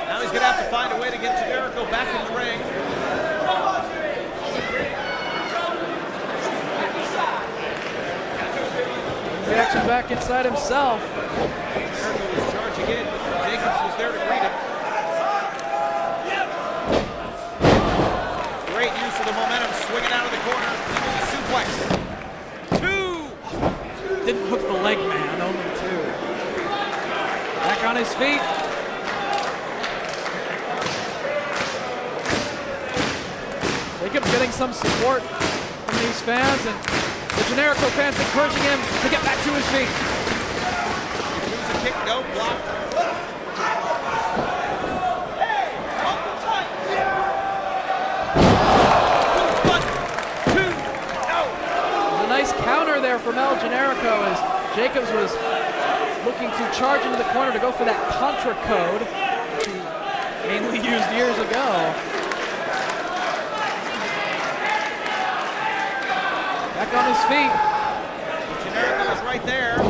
[SPEAKER 2] Now he's going to have to find a way to get Generico back in the ring.
[SPEAKER 3] Reaction back inside himself.
[SPEAKER 2] Generico was charging in. Jacobs was there to greet him. Great use of the momentum, swinging out of the corner into the suplex. 2.
[SPEAKER 3] Didn't hook the leg man, only 2. Back on his feet. Jacobs getting some support from these fans, and the Generico fans encouraging him to get back to his feet.
[SPEAKER 2] Here's a kick, no block.
[SPEAKER 3] Nice counter there from El Generico as Jacobs was looking to charge into the corner to go for that contra code, which he mainly used years ago. Back on his feet.
[SPEAKER 2] Generico is right there.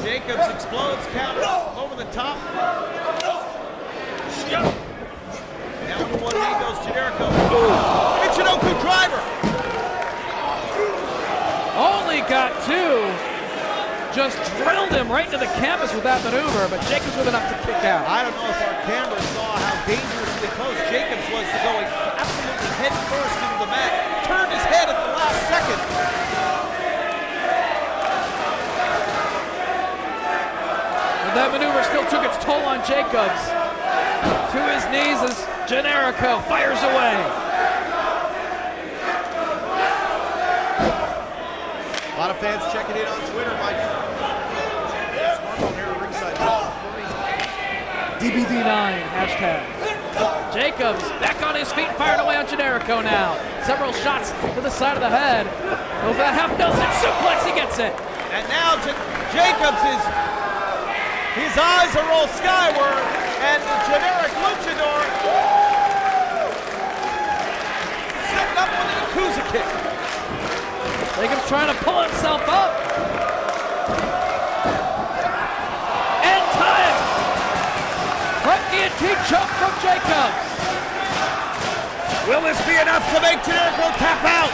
[SPEAKER 2] Jacobs explodes, counter over the top. Down to one knee goes Generico. Michinoku driver.
[SPEAKER 3] Only got 2. Just drilled him right into the canvas with that maneuver, but Jacobs with enough to kick out.
[SPEAKER 2] I don't know if our camera saw how dangerously close Jacobs was to going absolutely head first into the mat. Turned his head at the last second.
[SPEAKER 3] And that maneuver still took its toll on Jacobs. To his knees as Generico fires away.
[SPEAKER 2] A lot of fans checking in on Twitter, Mike. Smartphone here at ringside.
[SPEAKER 3] DBD9 hashtag. Jacobs back on his feet, firing away on Generico now. Several shots to the side of the head. Over that half Nelson suplex, he gets it.
[SPEAKER 2] And now Jacobs his eyes are rolled skyward, and the generic luchador setting up with a Yakuza kick.
[SPEAKER 3] Jacobs trying to pull himself up. And time. Front guillotine choke from Jacobs.
[SPEAKER 2] Will this be enough to make Generico tap out?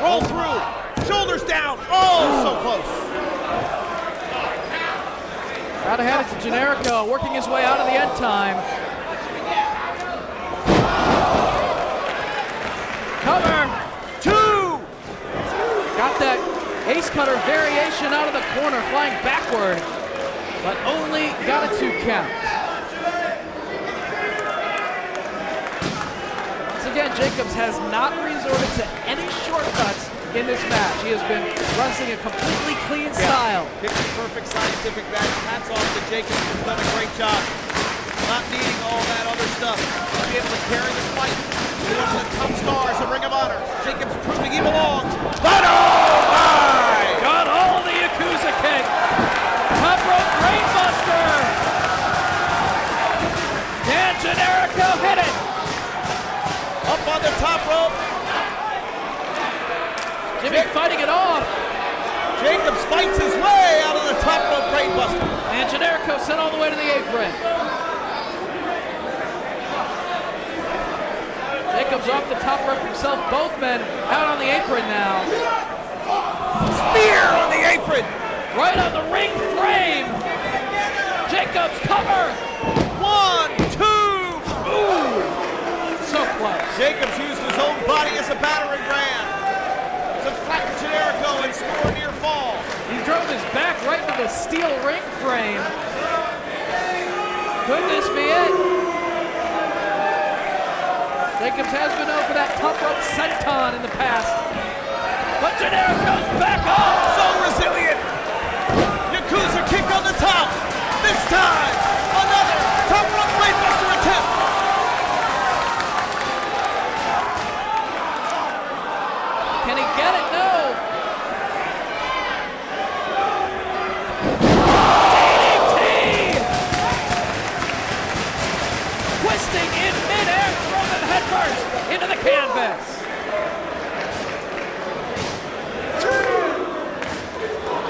[SPEAKER 2] Roll through, shoulders down, oh, so close.
[SPEAKER 3] Gotta hand it to Generico, working his way out of the end time. Cover.
[SPEAKER 2] 2.
[SPEAKER 3] Got that ace cutter variation out of the corner, flying backward, but only got a 2 count. Once again, Jacobs has not resorted to any shortcuts in this match. He has been wrestling a completely clean style.
[SPEAKER 2] Picture perfect scientific match. Hats off to Jacobs, who's done a great job. Not needing all that other stuff. To be able to carry the fight. One of the top stars of Ring of Honor. Jacobs proving he belongs. But oh my!
[SPEAKER 3] Got all the Yakuza kick. Top rope brainbuster. Dan Generico hit it.
[SPEAKER 2] Up on the top rope.
[SPEAKER 3] Jimmy fighting it off.
[SPEAKER 2] Jacobs fights his way out of the top rope brainbuster.
[SPEAKER 3] And Generico sent all the way to the apron. Jacobs off the top rope himself. Both men out on the apron now.
[SPEAKER 2] Spear on the apron.
[SPEAKER 3] Right on the ring frame. Jacobs cover.
[SPEAKER 2] 1, 2.
[SPEAKER 3] Ooh. So close.
[SPEAKER 2] Jacobs used his own body as a battering ram to flatten Generico and score a near fall.
[SPEAKER 3] He drove his back right into the steel ring frame. Could this be it? Jacobs has been known for that top rope senton in the past. But Generico's back up!
[SPEAKER 2] So resilient! Yakuza kick on the top! This time, another top rope brainbuster attempt!
[SPEAKER 3] Can he get it? No! DDT! Twisting in midair, throwing him headfirst into the canvas.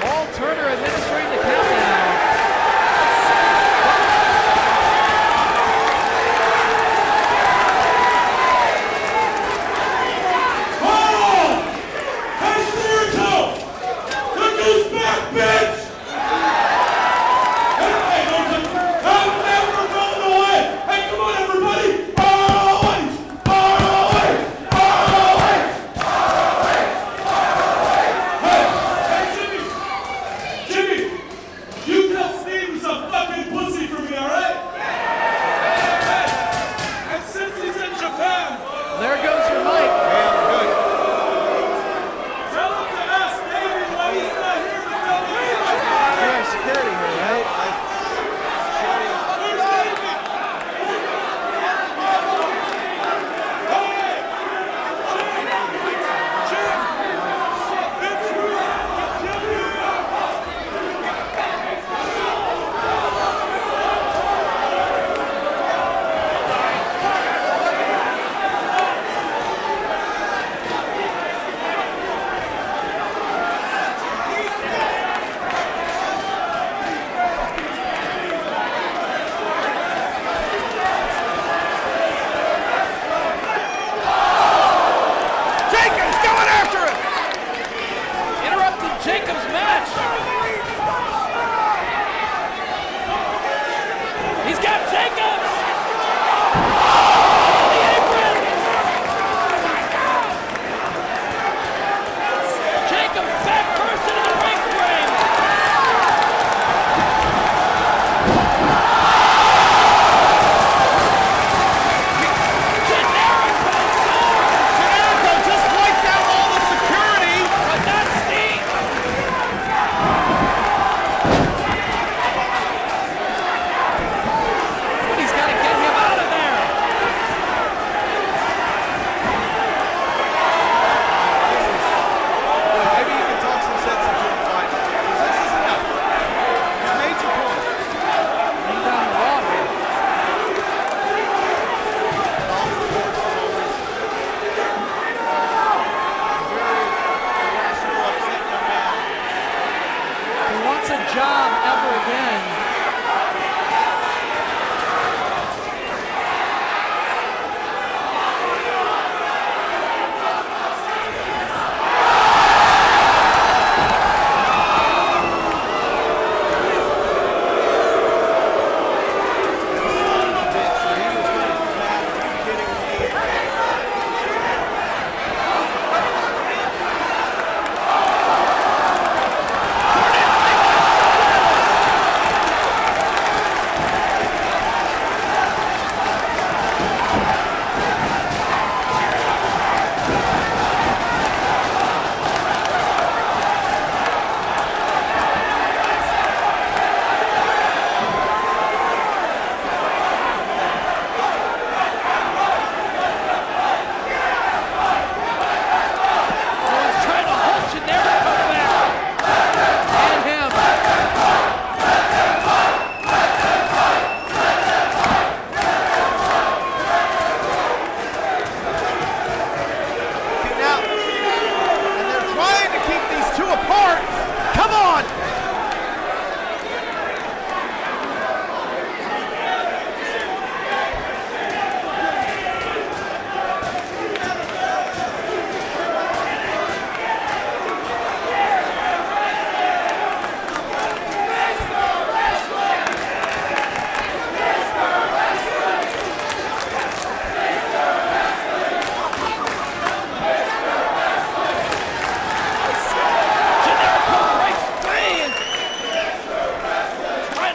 [SPEAKER 3] Paul Turner administering the countdown.
[SPEAKER 1] ROH!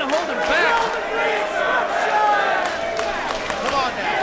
[SPEAKER 3] hold him back.
[SPEAKER 2] Come on now.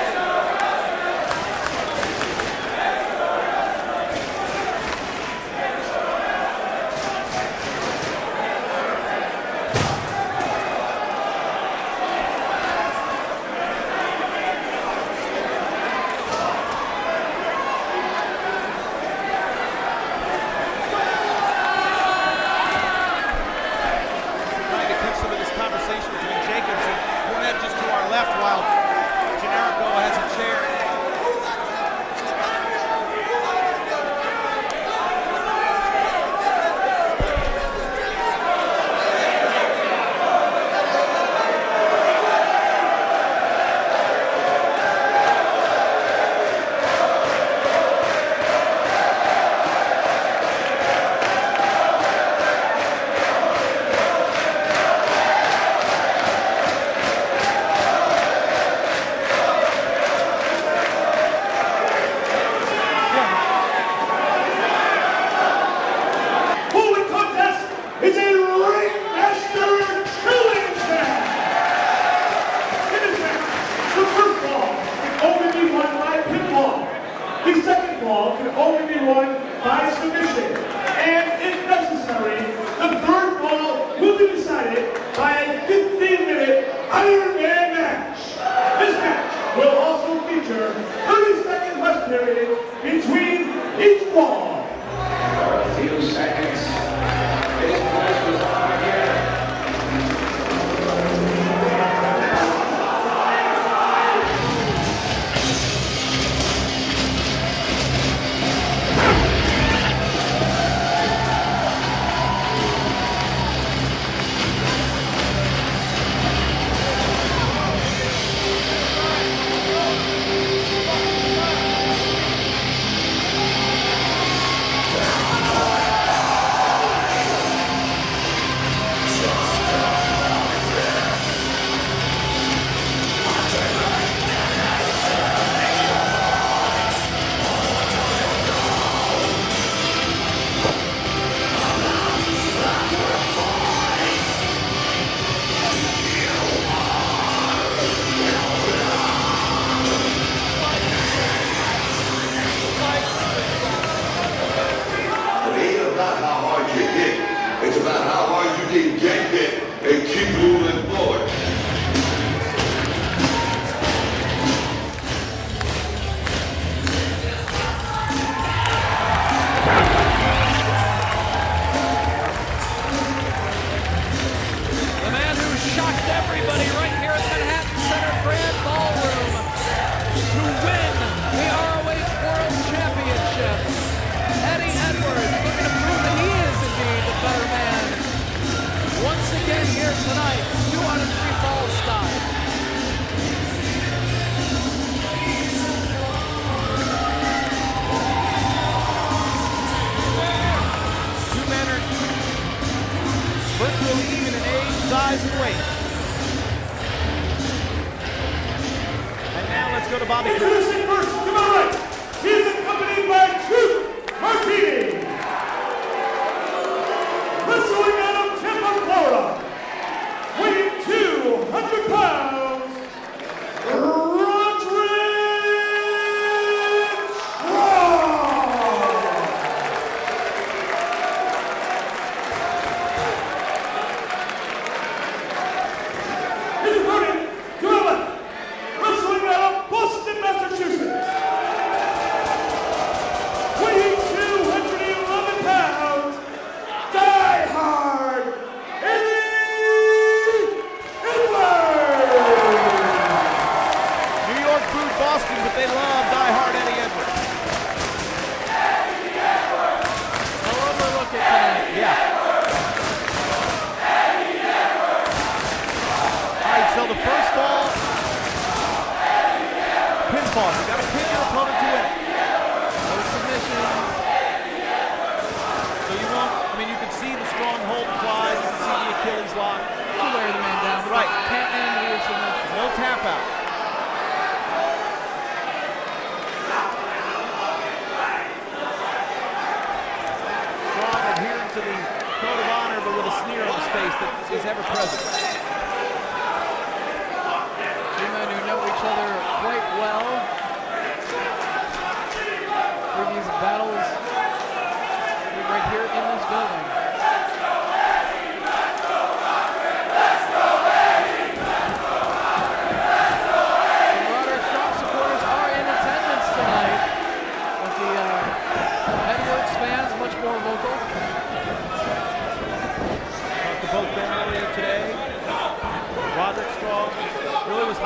[SPEAKER 1] Introducing first to my right, he is accompanied by Martini. Wrestling out of Tampa, Florida, weighing 200 pounds, his opponent to my left, wrestling out of Boston, Massachusetts, weighing 211 pounds, Die Hard, Eddie Edwards.
[SPEAKER 2] New York booed Boston, but they love Die Hard Eddie Edwards.
[SPEAKER 3] I'll overlook it tonight.
[SPEAKER 2] Yeah. All right, so the first fall, pinfall. You got to pin your opponent to win it.
[SPEAKER 3] No submission.
[SPEAKER 2] So you want, I mean, you can see the strong hold applied. You can see the Achilles lock.
[SPEAKER 3] To wear the man down.
[SPEAKER 2] Right.
[SPEAKER 3] Can't end the submission.
[SPEAKER 2] No tap out. Strong adherence to the code of honor, but with a sneer on his face that is ever present.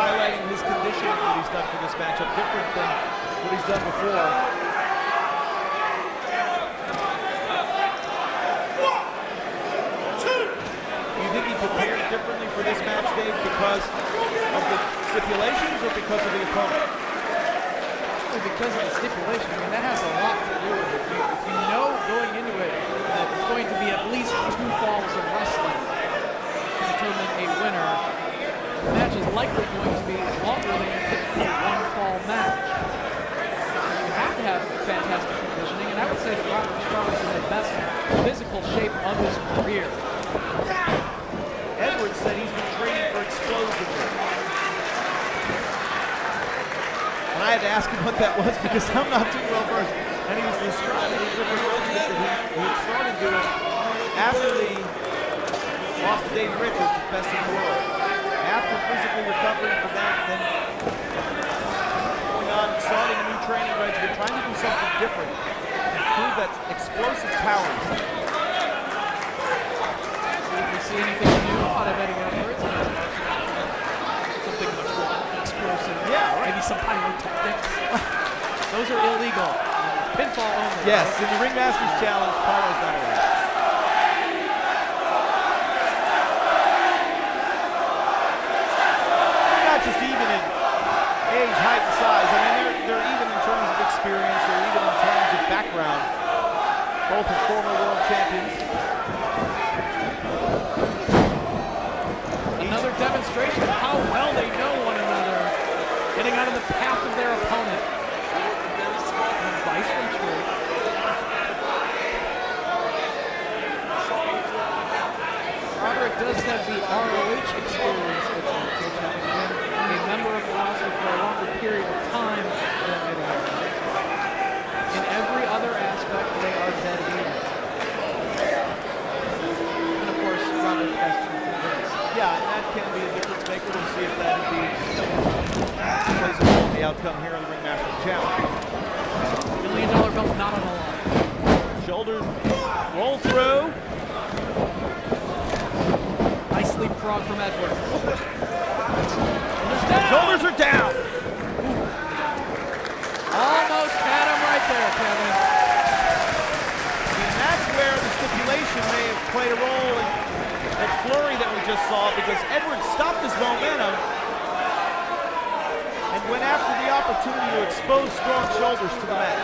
[SPEAKER 2] highlighting his conditioning that he's done for this matchup, different than what he's done before. Do you think he prepared differently for this match, Dave, because of the stipulations or because of the opponent?
[SPEAKER 3] Because of the stipulation. I mean, that has a lot to do with it. If you know going into it that it's going to be at least 2 falls of wrestling to determine a winner, the match is likely going to be longer than a typical 1-fall match. You have to have fantastic conditioning, and I would say that Robert Strong is in the best physical shape of his career.
[SPEAKER 2] Edwards said he's been training for explosiveness. And I had to ask him what that was because I'm not too well versed. And he was describing the different movement that he had started doing after the loss to Davey Richards, the best in the world. After physically recovering from that, then going on and starting a new training regimen, trying to do something different, prove that explosive powers.
[SPEAKER 3] If we see anything new out of Eddie Edwards, something much more explosive.
[SPEAKER 2] Yeah, right.
[SPEAKER 3] Maybe some pyrotechnics. Those are illegal. Pinfall only.
[SPEAKER 2] Yes, in the Ringmasters Challenge, pyro's not allowed. Not just even in age, height, and size. I mean, they're even in terms of experience, or even in terms of background. Both are former world champions.
[SPEAKER 3] Another demonstration of how well they know one another. Getting out of the path of their opponent. Advice from True. Roderick does have the ROH experience with having been a member of the roster for a longer period of time than Eddie Edwards. In every other aspect, they are dead even. And of course, Roderick has True for this.
[SPEAKER 2] Yeah, and that can be a difference maker. We'll see if that indeed plays a role in the outcome here in the Ringmaster Challenge.
[SPEAKER 3] $1 million belt not on the line.
[SPEAKER 2] Shoulders roll through.
[SPEAKER 3] Nice leapfrog from Edwards.
[SPEAKER 2] Shoulders are down.
[SPEAKER 3] Almost had him right there, Kevin.
[SPEAKER 2] And that's where the stipulation may have played a role in that flurry that we just saw, because Edwards stopped his momentum and went after the opportunity to expose strong shoulders to the mat.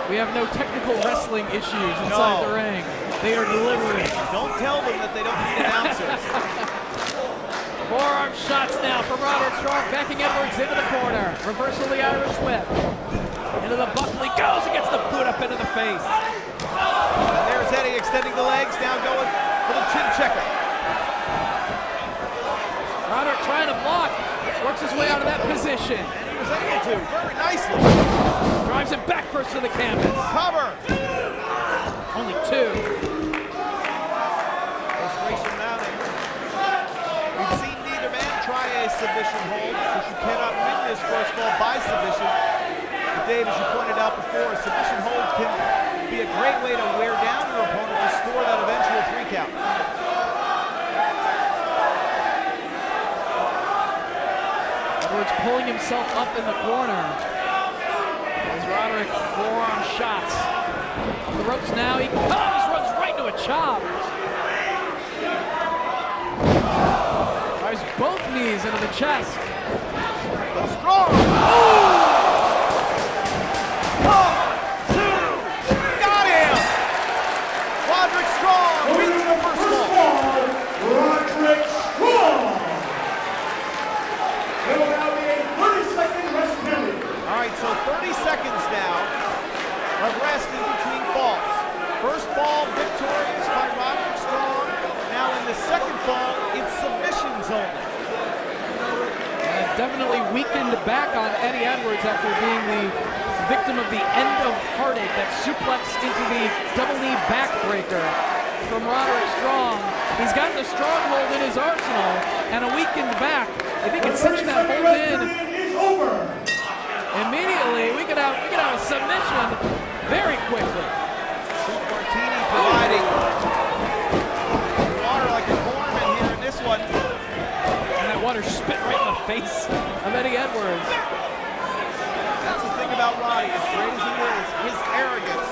[SPEAKER 3] We have no technical wrestling issues inside the ring. They are delivering.
[SPEAKER 2] Don't tell them that they don't need announcers.
[SPEAKER 3] Forearm shots now from Roderick Strong, backing Edwards into the corner. Reversal of the Irish whip. Into the buckle he goes and gets the boot up into the face.
[SPEAKER 2] And there's Eddie extending the legs, now going for the chin checker.
[SPEAKER 3] Roderick trying to block, works his way out of that position.
[SPEAKER 2] And he was able to, very nicely.
[SPEAKER 3] Drives him back first to the canvas.
[SPEAKER 2] Cover.
[SPEAKER 3] Only two.
[SPEAKER 2] Frustration mounting. We've seen neither man try a submission hold, because you cannot win this first fall by submission. But Dave, as you pointed out before, a submission hold can be a great way to wear down your opponent to score that eventual 3 count.
[SPEAKER 3] Edwards pulling himself up in the corner. As Roderick forearm shots. The ropes now, he comes, runs right into a chop. Drives both knees into the chest.
[SPEAKER 2] Strong! Got him! Roderick Strong wins the first fall.
[SPEAKER 1] Roderick Strong! There will now be a 30-second rest period.
[SPEAKER 2] All right, so 30 seconds now of rest in between falls. First fall victorious by Roderick Strong. Now in the second fall, it's submissions only.
[SPEAKER 3] And definitely weakened back on Eddie Edwards after being the victim of the end of heartache, that suplex into the double knee backbreaker from Roderick Strong. He's got the stronghold in his arsenal and a weakened back. If he can cinch that hold in immediately, we could have a submission very quickly.
[SPEAKER 2] Martini providing water like a cornman here in this one.
[SPEAKER 3] And that water spit right in the face of Eddie Edwards.
[SPEAKER 2] That's the thing about Roddy, as great as he is, his arrogance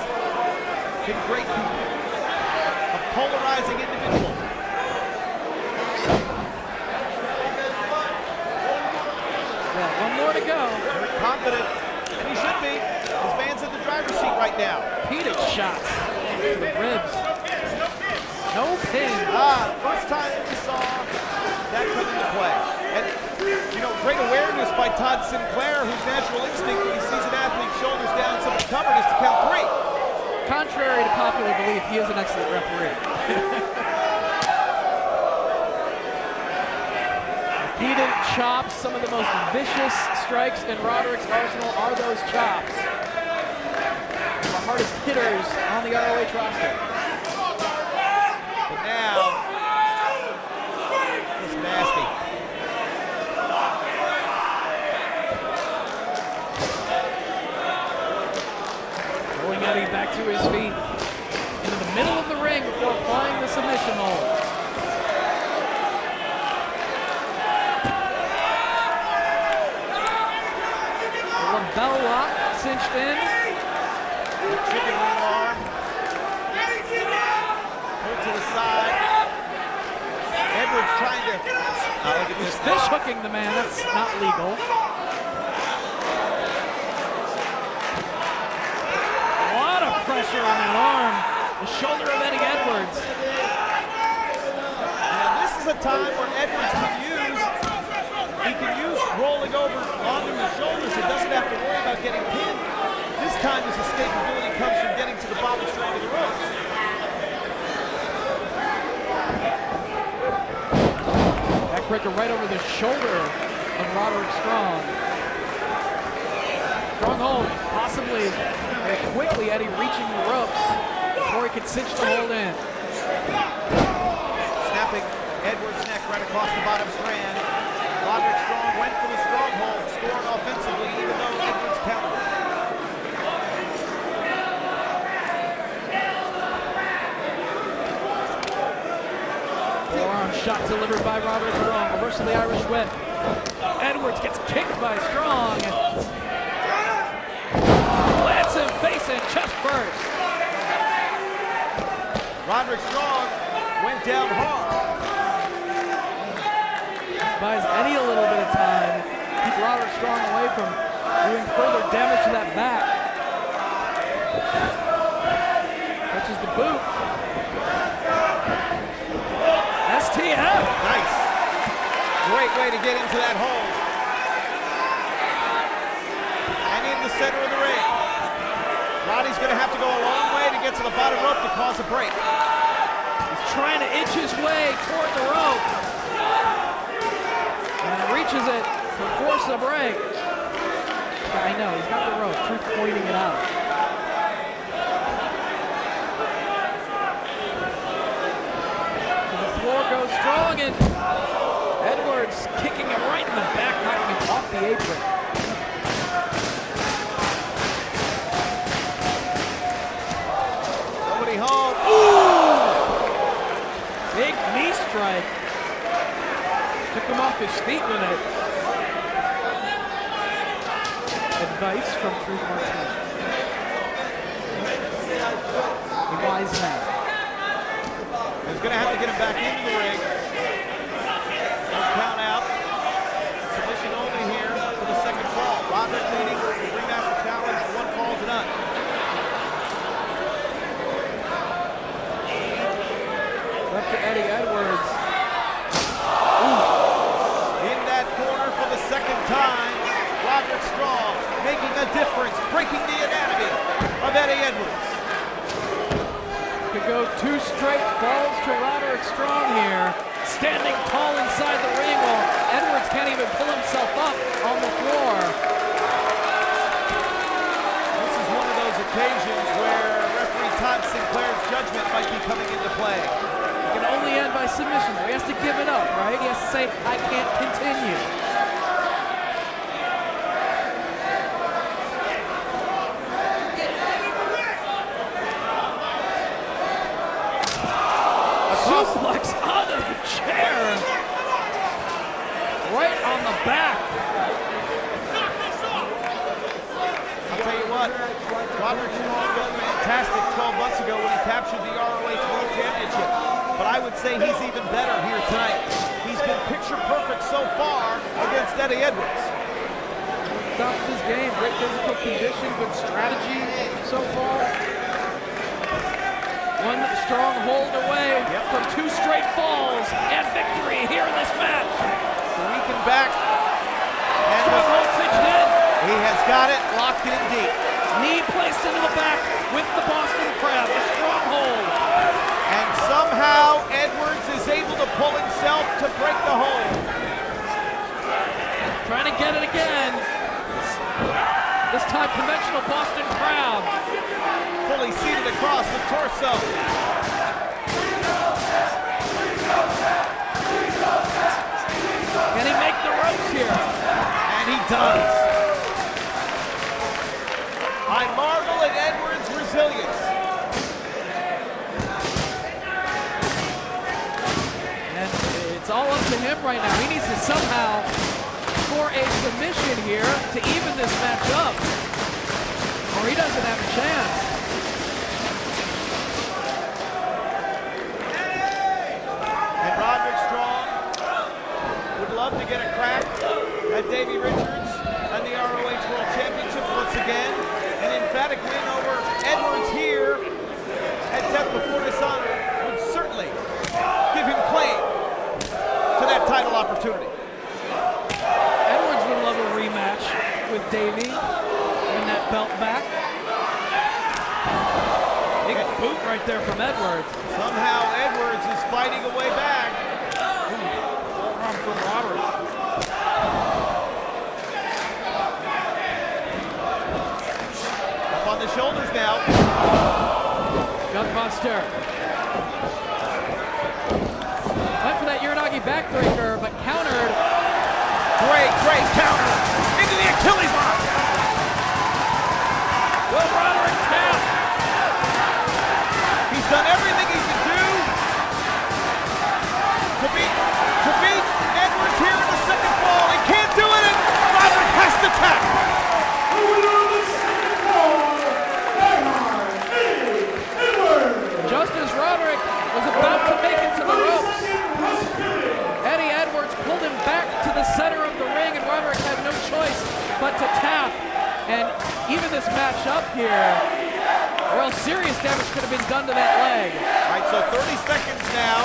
[SPEAKER 2] can grate people. A polarizing individual.
[SPEAKER 3] Yeah, one more to go.
[SPEAKER 2] Very confident, and he should be. His man's in the driver's seat right now.
[SPEAKER 3] Repeated shots to the ribs. No pain.
[SPEAKER 2] First time we saw that come into play. And, you know, great awareness by Todd Sinclair, whose natural instinct when he sees an athlete's shoulders down, someone covered, is to count 3.
[SPEAKER 3] Contrary to popular belief, he is an excellent referee. Repeated chops, some of the most vicious strikes in Roderick's arsenal are those chops. The hardest hitters on the ROH roster.
[SPEAKER 2] But now, it's nasty.
[SPEAKER 3] Rolling Eddie back to his feet. Into the middle of the ring before applying the submission hold. Bell lock cinched in.
[SPEAKER 2] Chicken wing arm. Pulled to the side. Edwards trying to. Look at this.
[SPEAKER 3] Fish hooking the man. That's not legal. A lot of pressure on that arm. The shoulder of Eddie Edwards.
[SPEAKER 2] Now this is a time where Edwards can use rolling over onto his shoulders. He doesn't have to worry about getting pinned. This time his escapability comes from getting to the bottom straight of the ropes.
[SPEAKER 3] Backbreaker right over the shoulder of Roderick Strong. Stronghold, possibly very quickly, Eddie reaching the ropes before he could cinch the hold in.
[SPEAKER 2] Snapping Edwards' neck right across the bottom strand. Roderick Strong went for the stronghold, scoring offensively, even though Edwards countered.
[SPEAKER 3] Forearm shot delivered by Roderick Strong. Reverse of the Irish whip. Edwards gets kicked by Strong. Lands him face and chest first.
[SPEAKER 2] Roderick Strong went down hard.
[SPEAKER 3] Buys Eddie a little bit of time. Keep Roderick Strong away from doing further damage to that back. Catches the boot. STF.
[SPEAKER 2] Nice. Great way to get into that hole. And in the center of the ring. Roddy's going to have to go a long way to get to the bottom rope to cause a break.
[SPEAKER 3] He's trying to inch his way toward the rope. And reaches it to force a break. I know, he's got the rope. Truth pointing it out. So the floor goes strong, and Edwards kicking him right in the back, knocking him off the apron.
[SPEAKER 2] Nobody home. Ooh!
[SPEAKER 3] Big knee strike. Took him off his feet with it. Advice from Truth Martinez. A wise man.
[SPEAKER 2] He's going to have to get him back into the ring. No count out. Submission only here for the second fall. Roderick leading the rematch challenge. 1 fall to none.
[SPEAKER 3] Up to Eddie Edwards.
[SPEAKER 2] In that corner for the second time. Roderick Strong making a difference, breaking the anatomy of Eddie Edwards.
[SPEAKER 3] Could go 2 straight falls to Roderick Strong here. Standing tall inside the ring while Edwards can't even pull himself up on the floor.
[SPEAKER 2] This is one of those occasions where referee Todd Sinclair's judgment might be coming into play.
[SPEAKER 3] It can only end by submission. He has to give it up, right? He has to say, I can't continue. Suplex onto the chair. Right on the back.
[SPEAKER 2] I'll tell you what, Roderick Strong was fantastic 12 months ago when he captured the ROH World Championship. But I would say he's even better here tonight. He's been picture perfect so far against Eddie Edwards.
[SPEAKER 3] Top of his game, great physical condition, good strategy so far. One strong hold away from 2 straight falls and victory here in this match.
[SPEAKER 2] Weakened back. And
[SPEAKER 3] Stronghold cinched in.
[SPEAKER 2] he has got it locked in deep.
[SPEAKER 3] Knee placed into the back with the Boston Crab, a stronghold.
[SPEAKER 2] And somehow Edwards is able to pull himself to break the hold.
[SPEAKER 3] Trying to get it again. This time conventional Boston Crab.
[SPEAKER 2] Fully seated across the torso.
[SPEAKER 3] Can he make the ropes here?
[SPEAKER 2] And he does. I marvel at Edwards' resilience.
[SPEAKER 3] And it's all up to him right now. He needs to somehow score a submission here to even this match up, or he doesn't have a chance.
[SPEAKER 2] And Roderick Strong would love to get a crack at Davey Richards and the ROH World Championship once again. An emphatic win over Edwards here at Death Before Dishonor would certainly give him claim to that title opportunity.
[SPEAKER 3] Edwards would love a rematch with Davey and that belt back. Big boot right there from Edwards.
[SPEAKER 2] Somehow Edwards is fighting a way back.
[SPEAKER 3] Forearm from Roderick.
[SPEAKER 2] Up on the shoulders now.
[SPEAKER 3] Gutbuster. Went for that Uranagi backbreaker, but countered.
[SPEAKER 2] Great counter into the Achilles lock.
[SPEAKER 3] Will Roderick tap?
[SPEAKER 2] He's done everything he can do to beat Edwards here in the second fall. He can't do it, and Roderick has to tap.
[SPEAKER 1] The winner of the second fall, Edwards.
[SPEAKER 3] Just as Roderick was about to make it to the ropes, Eddie Edwards pulled him back to the center of the ring, and Roderick had no serious damage could have been done to that leg.
[SPEAKER 2] All right, so 30 seconds now.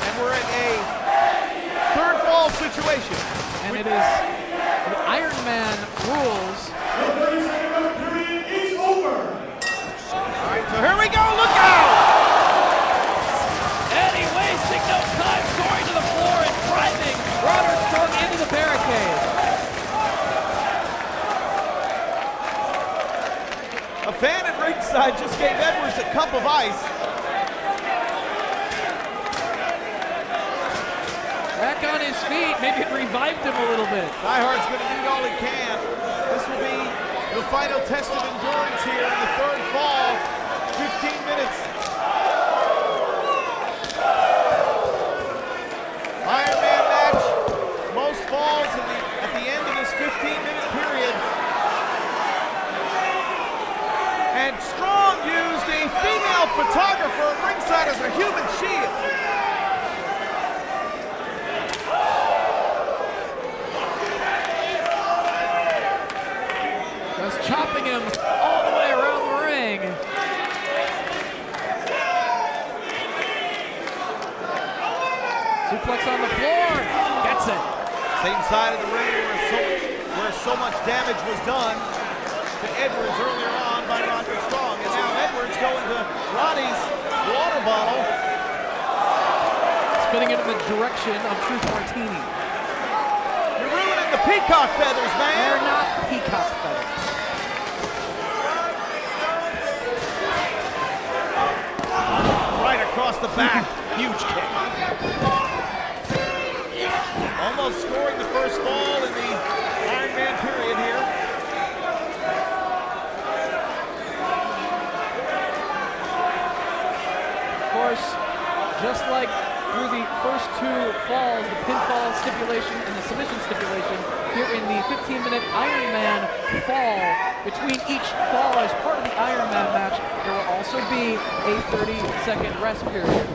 [SPEAKER 2] And we're in a third fall situation.
[SPEAKER 3] And it is the Iron Man rules.
[SPEAKER 1] The 30-second period is over.
[SPEAKER 2] All right, so here we go, look out!
[SPEAKER 3] Eddie wasting no time, soaring to the floor and driving Roderick Strong into the barricade.
[SPEAKER 2] A fan at ringside just gave Edwards a cup of ice.
[SPEAKER 3] Back on his feet, maybe it revived him a little bit.
[SPEAKER 2] Neidhart's going to do all he can. This will be the final test of endurance here in the third fall. 15 minutes. Iron Man match. Most falls at the end of this 15-minute period. And Strong used a female photographer at ringside as a human shield.
[SPEAKER 3] Just chopping him all the way around the ring. Suplex on the floor, gets it.
[SPEAKER 2] Same side of the ring where so much damage was done to Edwards earlier on by Roderick Strong. And now Edwards going to Roddy's water bottle.
[SPEAKER 3] Spinning it in the direction of Truth Martini.
[SPEAKER 2] You're ruining the peacock feathers, man.
[SPEAKER 3] They're not peacock feathers.
[SPEAKER 2] Right across the back. Huge kick. Almost scoring the first fall in the Iron Man period here.
[SPEAKER 3] Of course, just like through the first two falls, the pinfall stipulation and the submission stipulation, here in the 15-minute Iron Man fall, between each fall as part of the Iron Man match, there will also be a 30-second rest period.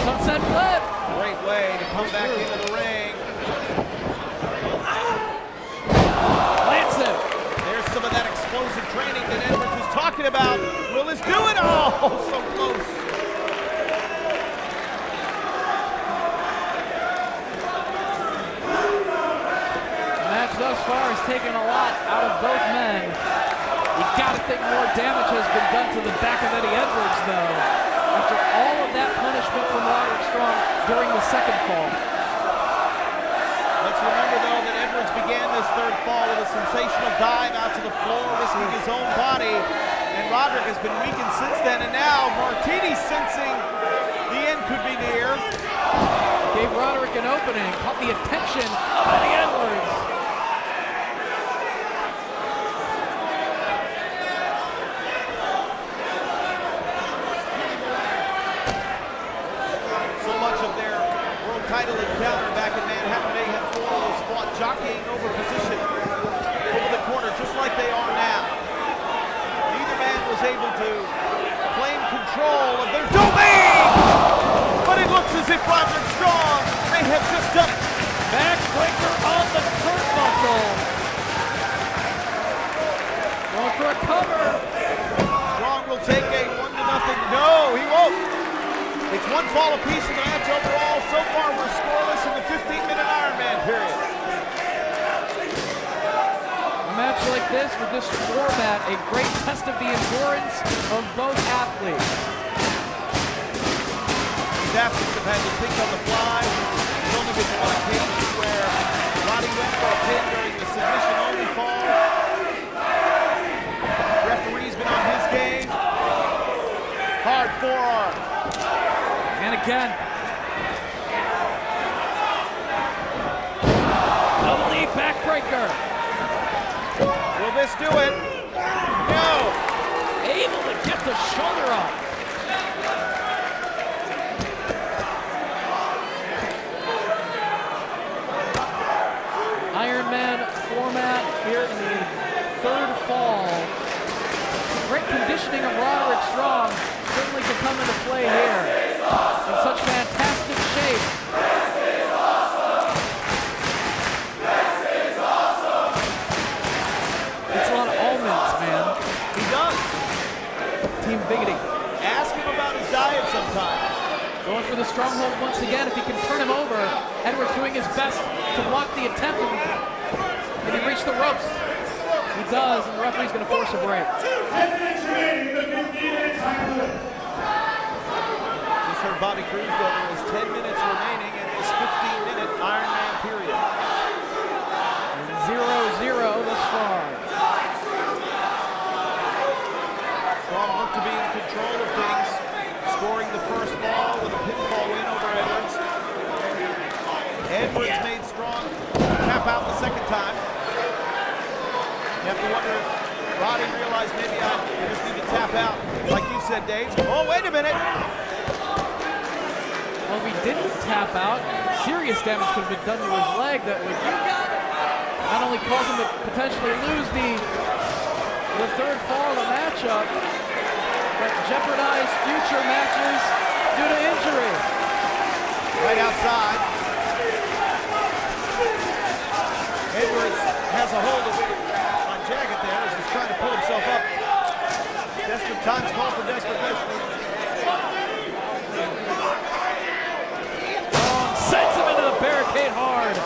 [SPEAKER 3] Sunset flip!
[SPEAKER 2] Great way to come back into the ring.
[SPEAKER 3] Lands it!
[SPEAKER 2] There's some of that explosive training that Edwards was talking about. Will this do it? Oh, so close.
[SPEAKER 3] The match thus far has taken a lot out of both men. You gotta think more damage has been done to the back of Eddie Edwards, though, after all of that punishment from Roderick Strong during the second fall.
[SPEAKER 2] Let's remember, though, that Edwards began this third fall with a sensational dive out to the floor, risking his own body. And Roderick has been weakened since then. And now Martini, sensing the end could be near,
[SPEAKER 3] Gave Roderick an opening, caught the attention of Eddie Edwards.
[SPEAKER 2] so much of their world title encounter back in Manhattan Mayhem 4 was fought jockeying over position over the corner, just like they are now. Neither man was able to claim control of their domain, but it looks as if Roderick Strong may have just done it.
[SPEAKER 3] Backbreaker on the turnbuckle. Going for a cover.
[SPEAKER 2] Strong will take a 1-0. No, he won't. It's one fall apiece in the match overall. So far, we're scoreless in the 15-minute Iron Man period.
[SPEAKER 3] A match like this, with this format, a great test of the endurance of both athletes.
[SPEAKER 2] These athletes have had to think on the fly. There's only been one occasion where Roddy went for a pin during the submission-only fall. Referee's been on his game. Hard forearm.
[SPEAKER 3] And again. Double knee backbreaker.
[SPEAKER 2] Will this do it? No.
[SPEAKER 3] Able to get the shoulder up. Iron Man format here in the third fall. Great conditioning of Roderick Strong certainly could come into play here. In such fantastic shape.
[SPEAKER 1] This is awesome! This is awesome!
[SPEAKER 3] It's a lot of almonds. Team Biggity.
[SPEAKER 2] Ask him about his diet sometime.
[SPEAKER 3] Going for the stronghold once again. If he can turn him over, Edwards doing his best to block the attempt. And he reached the ropes. He does, and the referee's going to force a break.
[SPEAKER 1] 10 minutes remaining, the 15-minute time limit.
[SPEAKER 2] Just heard Bobby Cruz go over his 10 minutes remaining in this 15-minute Iron Man period.
[SPEAKER 3] 0-0 thus far.
[SPEAKER 2] Strong looked to be in control of things, scoring the first ball with a pinfall win over Edwards. Edwards made Strong tap out the second time. You have to wonder if Roddy realized maybe I just need to tap out, like you said, Dave. Oh, wait a minute.
[SPEAKER 3] Well, if he didn't tap out, serious damage could have been done to his leg that would not only cause him to potentially lose the third fall of the matchup, but jeopardize future matches due to injury.
[SPEAKER 2] Right outside. Edwards has a hold of on Jagged there as he's trying to pull himself up. Desperate times call for desperate measures.
[SPEAKER 3] Sends him into the barricade hard.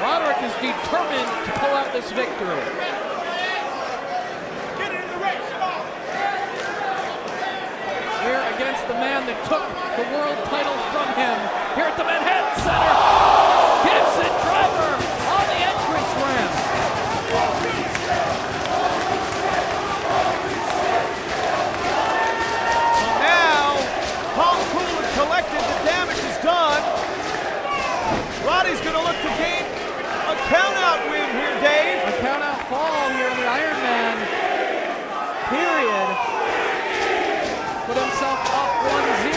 [SPEAKER 3] Roderick is determined to pull out this victory. Here against the man that took the world title from him. Here at the Manhattan Center. Gibson driver on the entrance ramp.
[SPEAKER 2] So now, calm, cool, and collected. The damage is done. Roddy's going to look to gain a count-out win here, Dave.
[SPEAKER 3] A count-out fall here in the Iron Man period. Put himself up 1-0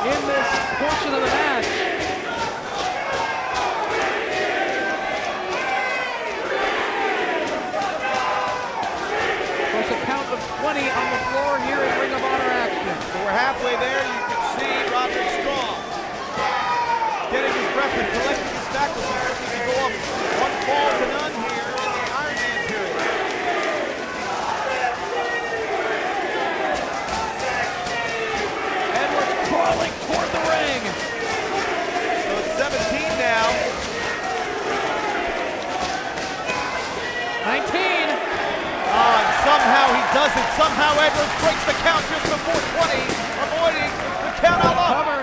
[SPEAKER 3] in this portion of the match. There's a count of 20 on the floor here in Ring of Honor action.
[SPEAKER 2] So we're halfway there. You can see Roderick Strong getting his breath and collecting his faculties. He can go up 1 fall to none here in the Iron Man period.
[SPEAKER 3] Edwards crawling toward the ring.
[SPEAKER 2] So it's 17 now.
[SPEAKER 3] 19.
[SPEAKER 2] And somehow he does it. Somehow Edwards breaks the count just before 20, avoiding the count out lock.
[SPEAKER 3] Cover.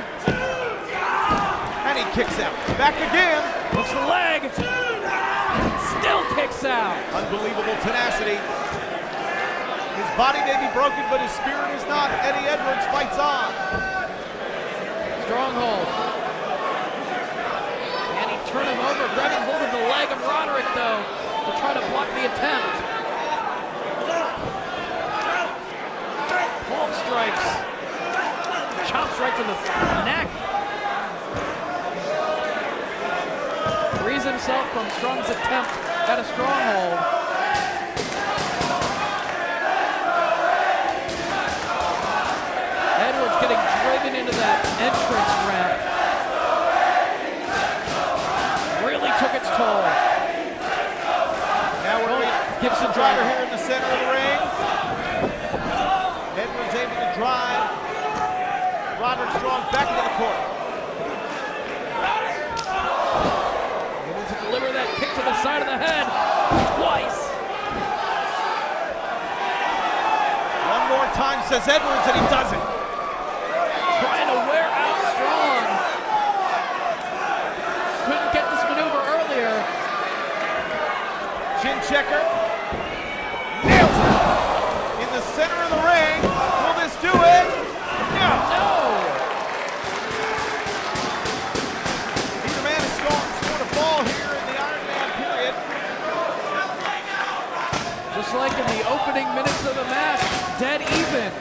[SPEAKER 2] And he kicks out. Back again.
[SPEAKER 3] Hooks the leg. Still kicks out.
[SPEAKER 2] Unbelievable tenacity. His body may be broken, but his spirit is not. Eddie Edwards fights on.
[SPEAKER 3] Stronghold. Can he turn him over? Grabbing hold of the leg of Roderick, though, to try to block the attempt. Palm strikes. Chop strike to the neck. Frees himself from Strong's attempt at a stronghold. Edwards getting driven into that entrance ramp. Really took its toll.
[SPEAKER 2] Now we're Gibson driver here in the center of the ring. Edwards able to drive Roderick Strong back into the court.
[SPEAKER 3] Able to deliver that kick to the side of the head twice.
[SPEAKER 2] One more time, says Edwards, and he does it.
[SPEAKER 3] Trying to wear out Strong. Couldn't get this maneuver earlier.
[SPEAKER 2] Chin checker. Nails it. In the center of the ring. Will this do it? No.
[SPEAKER 3] No.
[SPEAKER 2] Neither man has scored a fall here in the Iron Man period.
[SPEAKER 3] Just like in the opening minutes of the match, dead even.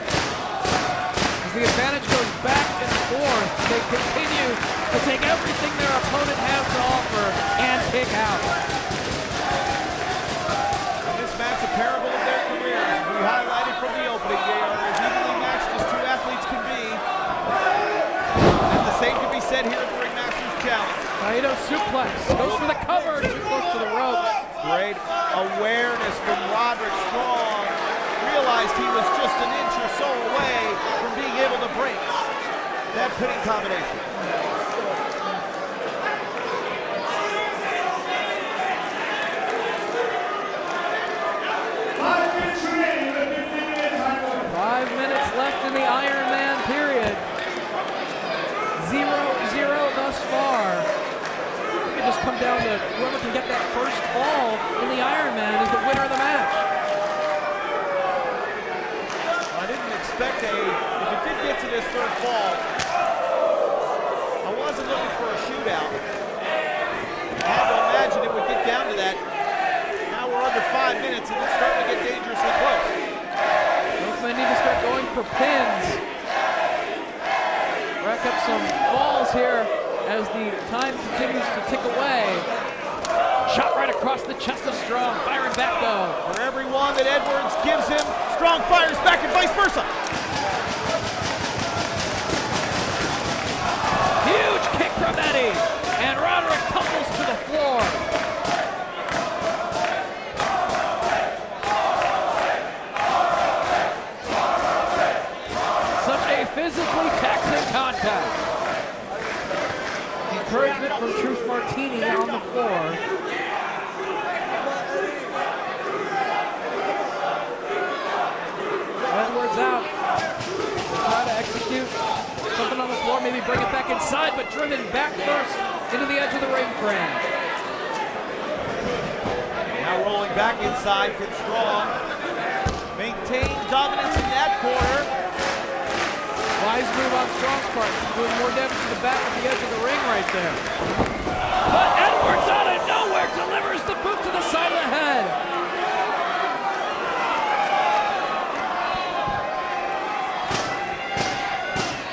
[SPEAKER 3] As the advantage goes back and forth, they continue to take everything their opponent has to offer and kick out.
[SPEAKER 2] This match a parable of their careers. We highlighted from the opening. They are as evenly matched as two athletes can be. And the same can be said here at the Ringmasters Challenge.
[SPEAKER 3] Naito suplex, goes for the cover, too close to the ropes.
[SPEAKER 2] Great awareness from Roderick Strong. Realized realized he was just an inch or so away from being able to break that pinning combination.
[SPEAKER 3] Left in the Iron Man period. 0-0 thus far. It could just come down to whoever can get that first fall in the Iron Man is the winner of the match.
[SPEAKER 2] I didn't expect if it did get to this third fall, I wasn't looking for a shootout. I had to imagine it would get down to that. Now we're under 5 minutes and it's starting to get dangerously close.
[SPEAKER 3] They need to start going for pins. Rack up some falls here as the time continues to tick away. Shot right across the chest of Strong, firing back though.
[SPEAKER 2] For every one that Edwards gives him, Strong fires back and vice versa.
[SPEAKER 3] Huge kick from Eddie, and Roderick tumbles to the floor. Physically taxing contact. Encouragement from Truth Martini on the floor. Edwards out. Try to execute something on the floor, maybe bring it back inside, but driven back first into the edge of the ring frame.
[SPEAKER 2] Now rolling back inside, can Strong maintain dominance in that corner.
[SPEAKER 3] Wise move on Strong's part. Doing more damage to the back at the edge of the ring right there. But Edwards out of nowhere delivers the boot to the side of the head.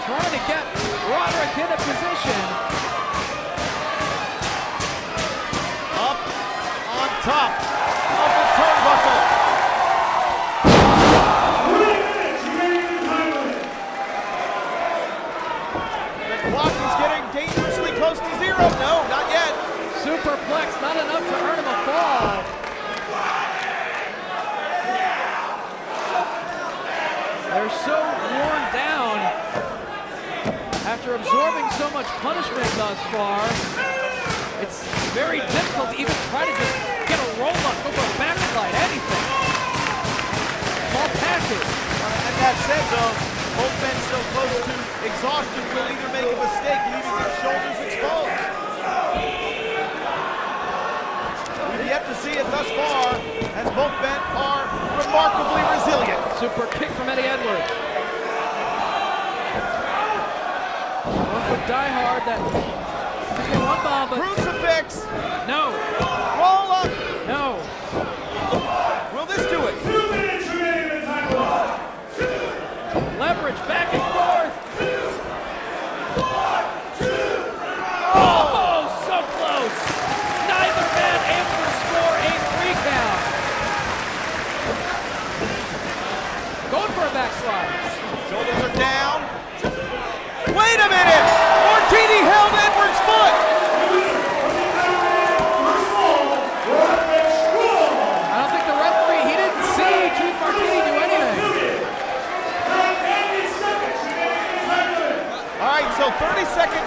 [SPEAKER 3] Trying to get Roderick in a position.
[SPEAKER 2] Up on top of the turnbuckle. Close to 0. No, not yet.
[SPEAKER 3] Superplex, not enough to earn him a fall. They're so worn down after absorbing so much punishment thus far. It's very difficult to even try to just get a roll up, go for a backslide, anything. Small package.
[SPEAKER 2] And that said, though, both men so close to exhaustion will either make a mistake, leaving their shoulders exposed. We've yet to see it thus far, as both men are remarkably resilient.
[SPEAKER 3] Super kick from Eddie Edwards. One foot die hard, that one bomb, but
[SPEAKER 2] crucifix.
[SPEAKER 3] No.
[SPEAKER 2] Roll up.
[SPEAKER 3] No.
[SPEAKER 2] Will this do it?
[SPEAKER 1] 2 minutes remaining in the time clock.
[SPEAKER 3] Leverage back and forth.
[SPEAKER 1] 1, 2, 3.
[SPEAKER 3] Oh, so close. Neither man able to score a 3 count. Going for a backslide.
[SPEAKER 2] Shoulders are down. Wait a minute. Martini held Edwards' foot.
[SPEAKER 3] I don't think the referee, he didn't see Truth Martini do anything.
[SPEAKER 2] All right, so 30-second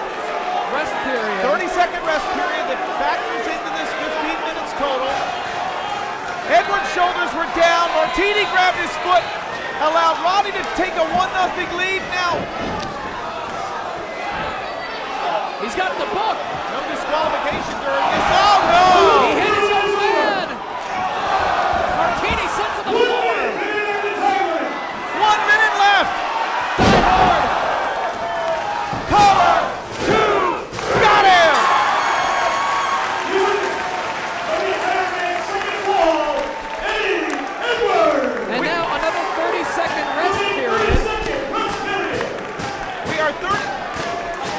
[SPEAKER 3] Rest period.
[SPEAKER 2] 30-second rest period that factors into this 15 minutes total. Edwards' shoulders were down. Martini grabbed his foot, allowed Roddy to take a 1-0 lead. Now,
[SPEAKER 3] he's got the book.
[SPEAKER 2] no disqualification during this. Oh, no!
[SPEAKER 3] He hit his own man. Martini sent to the floor.
[SPEAKER 2] 1 minute left.
[SPEAKER 3] Die hard.
[SPEAKER 2] Cover. 2. Got him.
[SPEAKER 3] And now another 30-second rest period.
[SPEAKER 2] We are 30.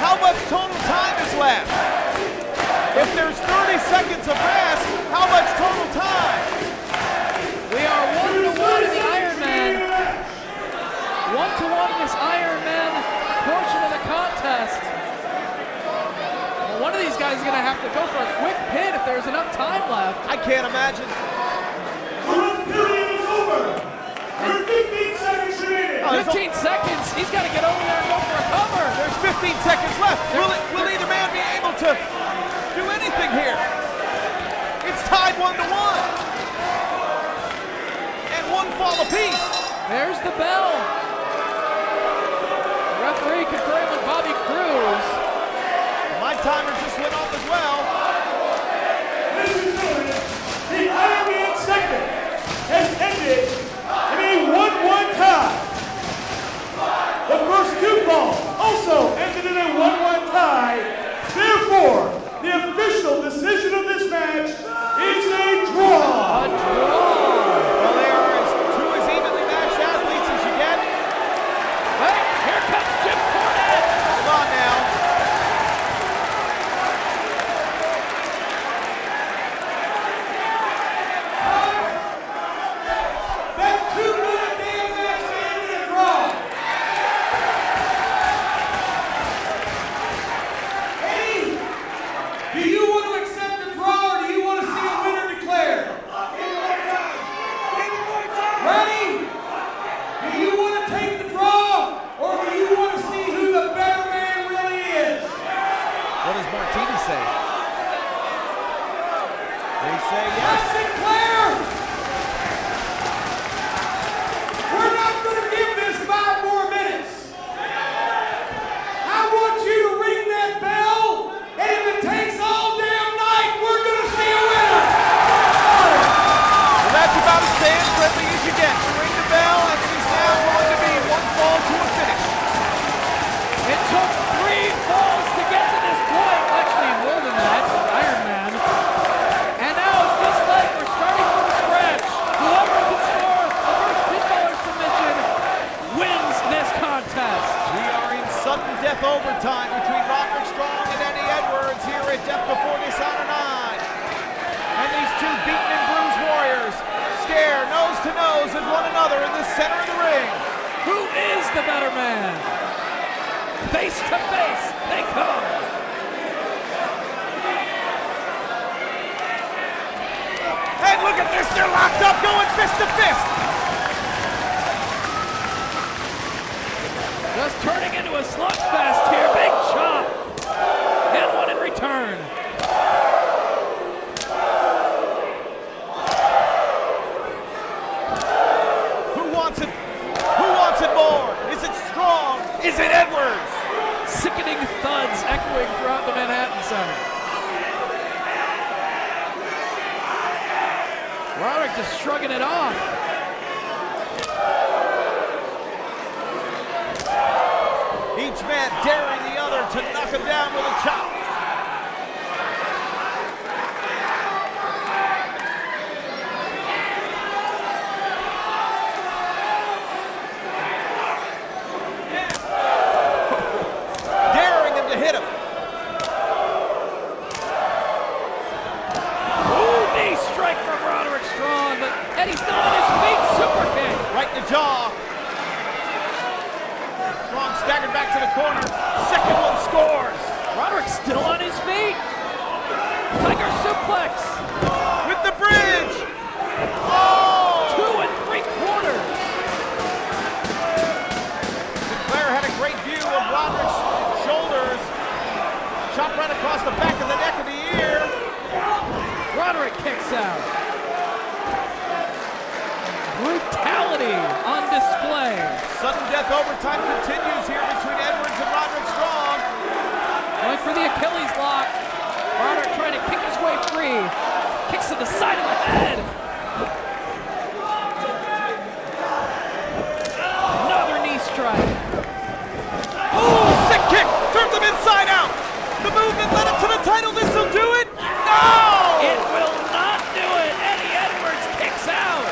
[SPEAKER 2] How much total time is left? If there's 30 seconds of rest, how much total time?
[SPEAKER 3] We are 1-1 in the Ironman. 1-1 in this Ironman portion of the contest. Well, one of these guys is going to have to go for a quick pin if there's enough time left.
[SPEAKER 2] I can't imagine.
[SPEAKER 1] The period is over. Your 15
[SPEAKER 3] 15 seconds. He's got to get over there and go for a cover.
[SPEAKER 2] There's 15 seconds left. Will either man be able to do anything here? It's tied 1-1. And one fall apiece.
[SPEAKER 3] There's the bell. The referee conferring with Bobby Cruz.
[SPEAKER 2] My timer just went off as well.
[SPEAKER 1] The Iron Man segment has ended in a 1-1 tie. The first two falls also ended in a 1-1 tie. Therefore, the official decision of this match is a draw.
[SPEAKER 3] A draw.
[SPEAKER 2] Well, they are as evenly matched athletes as you get.
[SPEAKER 3] Hey, here comes Jim Cornette.
[SPEAKER 2] Hold on now.
[SPEAKER 4] That's too good a damn match to end in a draw. Eddie, do you want to accept the draw or do you want to see a winner declared? Ready? Do you want to take the draw or do you want to see who the better man really is?
[SPEAKER 2] What does Martini say? They say yes.
[SPEAKER 4] Sinclair! We're not going to give this 5 more minutes. I want you to ring that bell, and if it takes all damn night, we're going to see a winner.
[SPEAKER 2] Well, that's about as fan-friendly as you get. Ring the bell, and it is now going to be one fall to a finish.
[SPEAKER 3] It took 3 falls to get to this point. Actually, more than that, Iron Man. And now it's just like we're starting from scratch. Whoever can score the first $10 submission wins this contest.
[SPEAKER 2] We are in sudden death overtime between Roderick Strong and Eddie Edwards here at Death Before Dishonor 9. And these two beaten and bruised warriors stare nose to nose at one another in the center of the ring.
[SPEAKER 3] Who is the better man? Face to face, they come.
[SPEAKER 2] And look at this, they're locked up, going fist to fist.
[SPEAKER 3] Just turning into a slugfest here. Big chop. And one in return.
[SPEAKER 2] Who wants it? Who wants it more? Is it Strong? Is it Edwards?
[SPEAKER 3] Sickening thuds echoing throughout the Manhattan Center. Roderick just shrugging it off.
[SPEAKER 2] Each man daring the other to knock him down with a chop. Daring him to hit him.
[SPEAKER 3] Ooh, knee strike from Roderick Strong, but Eddie's not on his feet. Super kick.
[SPEAKER 2] Right in the jaw. Strong staggered back to the corner. Second one scores.
[SPEAKER 3] Roderick's still on his feet. Tiger suplex.
[SPEAKER 2] With the bridge. Oh!
[SPEAKER 3] 2 3/4.
[SPEAKER 2] Sinclair had a great view of Roderick's shoulders. Chop right across the back of the neck of the ear.
[SPEAKER 3] Roderick kicks out. Brutality on display.
[SPEAKER 2] Sudden death overtime continues here between Edwards and Roderick Strong.
[SPEAKER 3] Going for the Achilles lock. Roderick trying to kick his way free. Kicks to the side of the head. Another knee strike.
[SPEAKER 2] Ooh, sick kick! Turns him inside out! The movement led him to the title. This will do it! No!
[SPEAKER 3] It will not do it. Eddie Edwards kicks out.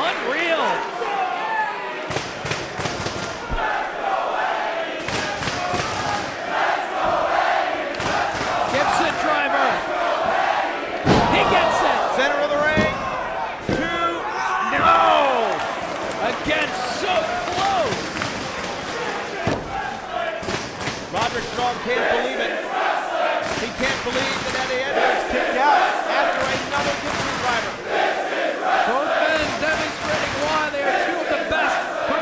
[SPEAKER 3] Unreal. Gibson driver. He gets it.
[SPEAKER 2] Center of the ring. 2. No!
[SPEAKER 3] Again, so close.
[SPEAKER 2] Roderick Strong can't believe it. He can't believe that Eddie Edwards kicked out after another Gibson driver.
[SPEAKER 3] Both men demonstrating why they are two of the best pro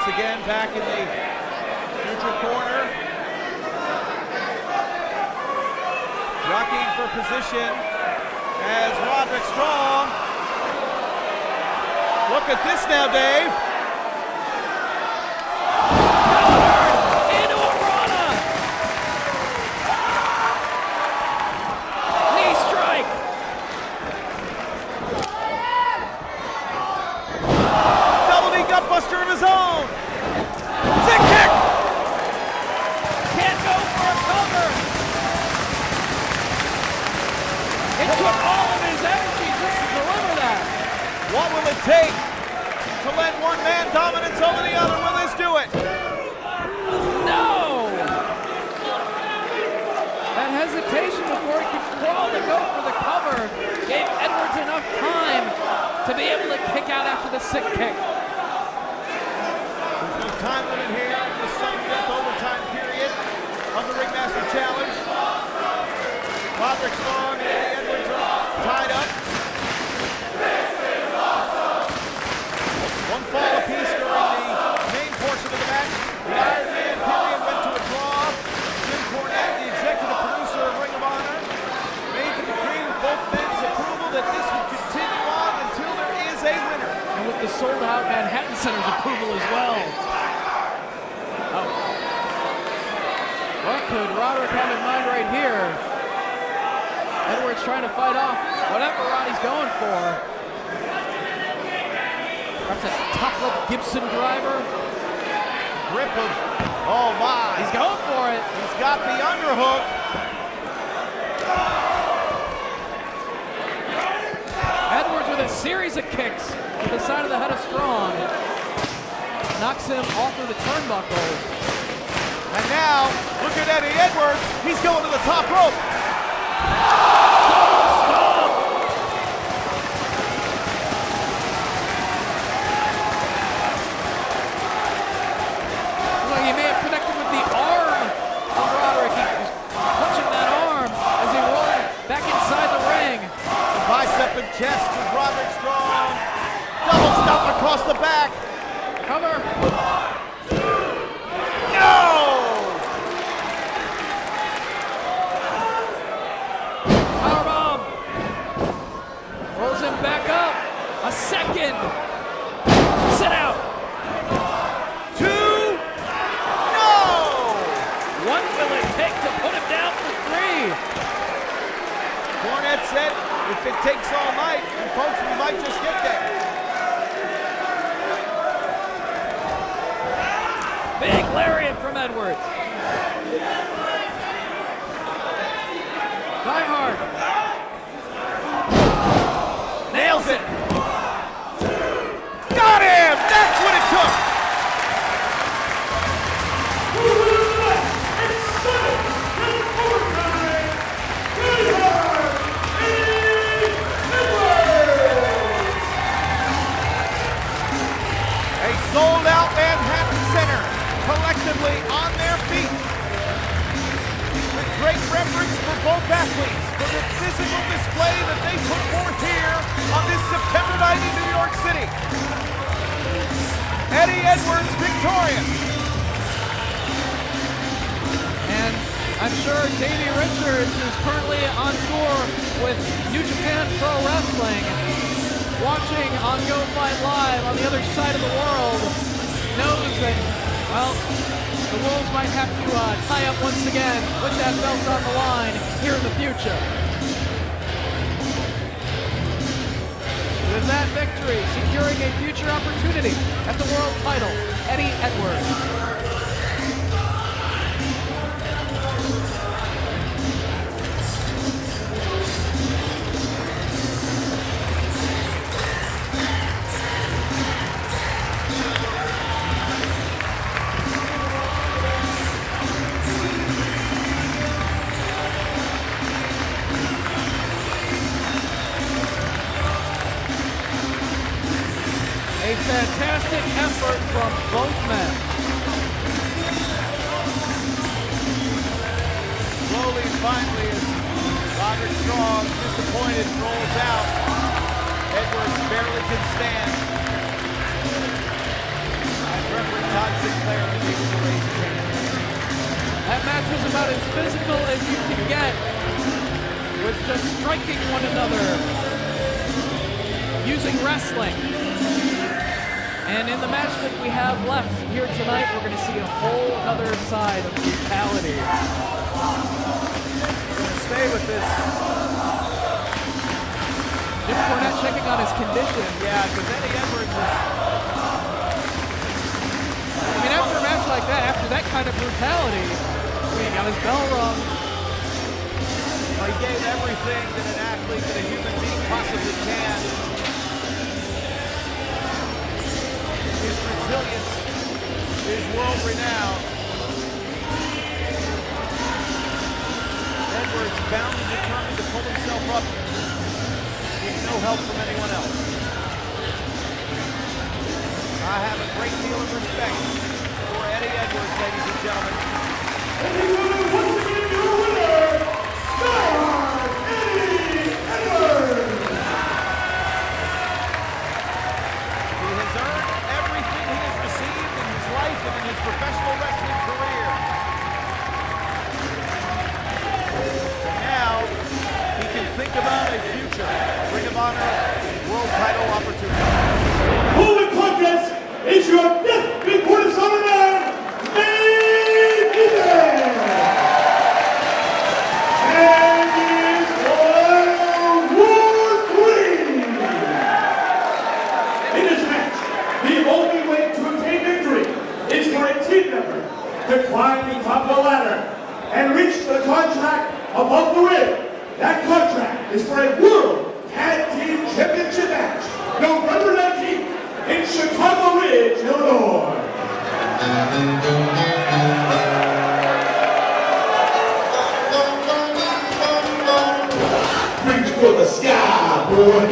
[SPEAKER 2] once again back in the neutral corner. Jockeying for position as Roderick Strong. Look at this now, Dave.
[SPEAKER 3] Into a Rana. Knee strike.
[SPEAKER 2] Double knee gutbuster of his own. Sick kick.
[SPEAKER 3] Can't go for a cover. It took all of his energy just to deliver that.
[SPEAKER 2] What will it take to lend one man dominance over the other? Will this do it?
[SPEAKER 3] No! That hesitation before he could crawl to go for the cover gave Edwards enough time to be able to kick out after the sick kick.
[SPEAKER 2] There's no time limit here in the sudden death overtime period of the Ringmaster Challenge. Roderick Strong and Eddie Edwards are tied up. One fall apiece during the main portion of the match. The Iron Man period went to a draw. Jim Cornette, the executive producer of Ring of Honor, made the decree with both men's approval that this would continue on until there is a winner.
[SPEAKER 3] And with the sold-out Manhattan Center's approval as well. Oh. What could Roderick have in mind right here? Edwards trying to fight off whatever Roddy's going for. Perhaps a top rope Gibson driver.
[SPEAKER 2] Grip of, oh my.
[SPEAKER 3] He's going for it.
[SPEAKER 2] He's got the underhook.
[SPEAKER 3] Edwards with a series of kicks to the side of the head of Strong. Knocks him off of the turnbuckle.
[SPEAKER 2] And now, look at Eddie Edwards. He's going to the top rope.
[SPEAKER 3] He may have connected with the arm of Roderick. He was punching that arm as he rolled back inside the ring.
[SPEAKER 2] The bicep and chest with Roderick Strong. Double stomp across the back.
[SPEAKER 3] Cover.
[SPEAKER 2] No!
[SPEAKER 3] Powerbomb. Rolls him back up. A second. Sit out. What will it take to put him down for 3?
[SPEAKER 2] Cornette said, if it takes all night, and folks, we might just get there.
[SPEAKER 3] Big lariat from Edwards. Die hard. Nails it.
[SPEAKER 2] Got him! That's what it took! Sold-out Manhattan Center, collectively on their feet. With great reverence for both athletes, for the physical display that they put forth here on this September night in New York City. Eddie Edwards victorious.
[SPEAKER 3] And I'm sure Davey Richards is currently on tour with New Japan Pro Wrestling, watching on Go Fight Live on the other side of the world, knows that, well, the Wolves might have to tie up once again with that belt on the line here in the future. With that victory, securing a future opportunity at the world title, Eddie Edwards. Fantastic effort from both men.
[SPEAKER 2] Slowly and finally, as Roderick Strong, disappointed, rolls out, Edwards barely can stand. As referee
[SPEAKER 3] match was about as physical as you can get, with just striking one another, using wrestling. And in the match that we have left here tonight, we're going to see a whole other side of brutality.
[SPEAKER 2] Stay with this.
[SPEAKER 3] Jim Cornette checking on his condition.
[SPEAKER 2] Yeah, because Eddie Edwards is...
[SPEAKER 3] I mean, after a match like that, after that kind of brutality, he got his bell rung.
[SPEAKER 2] Well, he gave everything that an athlete, that a human being possibly can. His resilience is world-renowned. Edwards bound and determined to pull himself up with no help from anyone else. I have a great deal of respect for Eddie Edwards, ladies and gentlemen.
[SPEAKER 1] Once again, your winner, Eddie Edwards.
[SPEAKER 2] He has earned everything he has received in his life and in his professional wrestling career. And now, he can think about a future Ring of Honor World title opportunity.
[SPEAKER 1] Moving contest is your death before the summer man, main event. And it's World War III. In this match, the only way to obtain victory is for a team member to climb the top of the ladder and reach the contract above the ring. That contract is for a World Tag Team Championship match, November 19th in Chicago Ridge, Illinois. Reach for the sky, boy.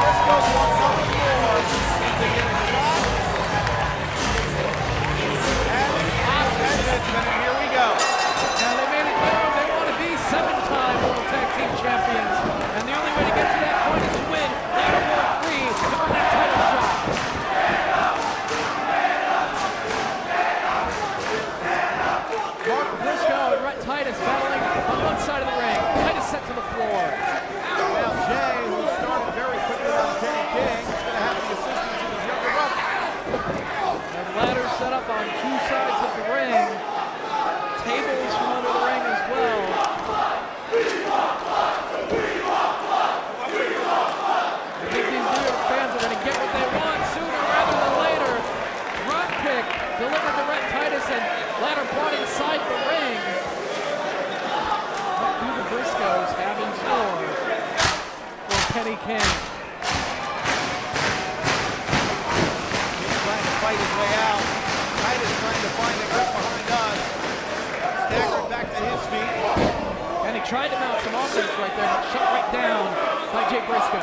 [SPEAKER 2] Briscoes wants nothing more
[SPEAKER 3] King.
[SPEAKER 2] He's trying to fight his way out. Titus trying to find a grip behind us. Staggered back to his feet.
[SPEAKER 3] And he tried to mount some offense right there, but shut right down by Jay Briscoe.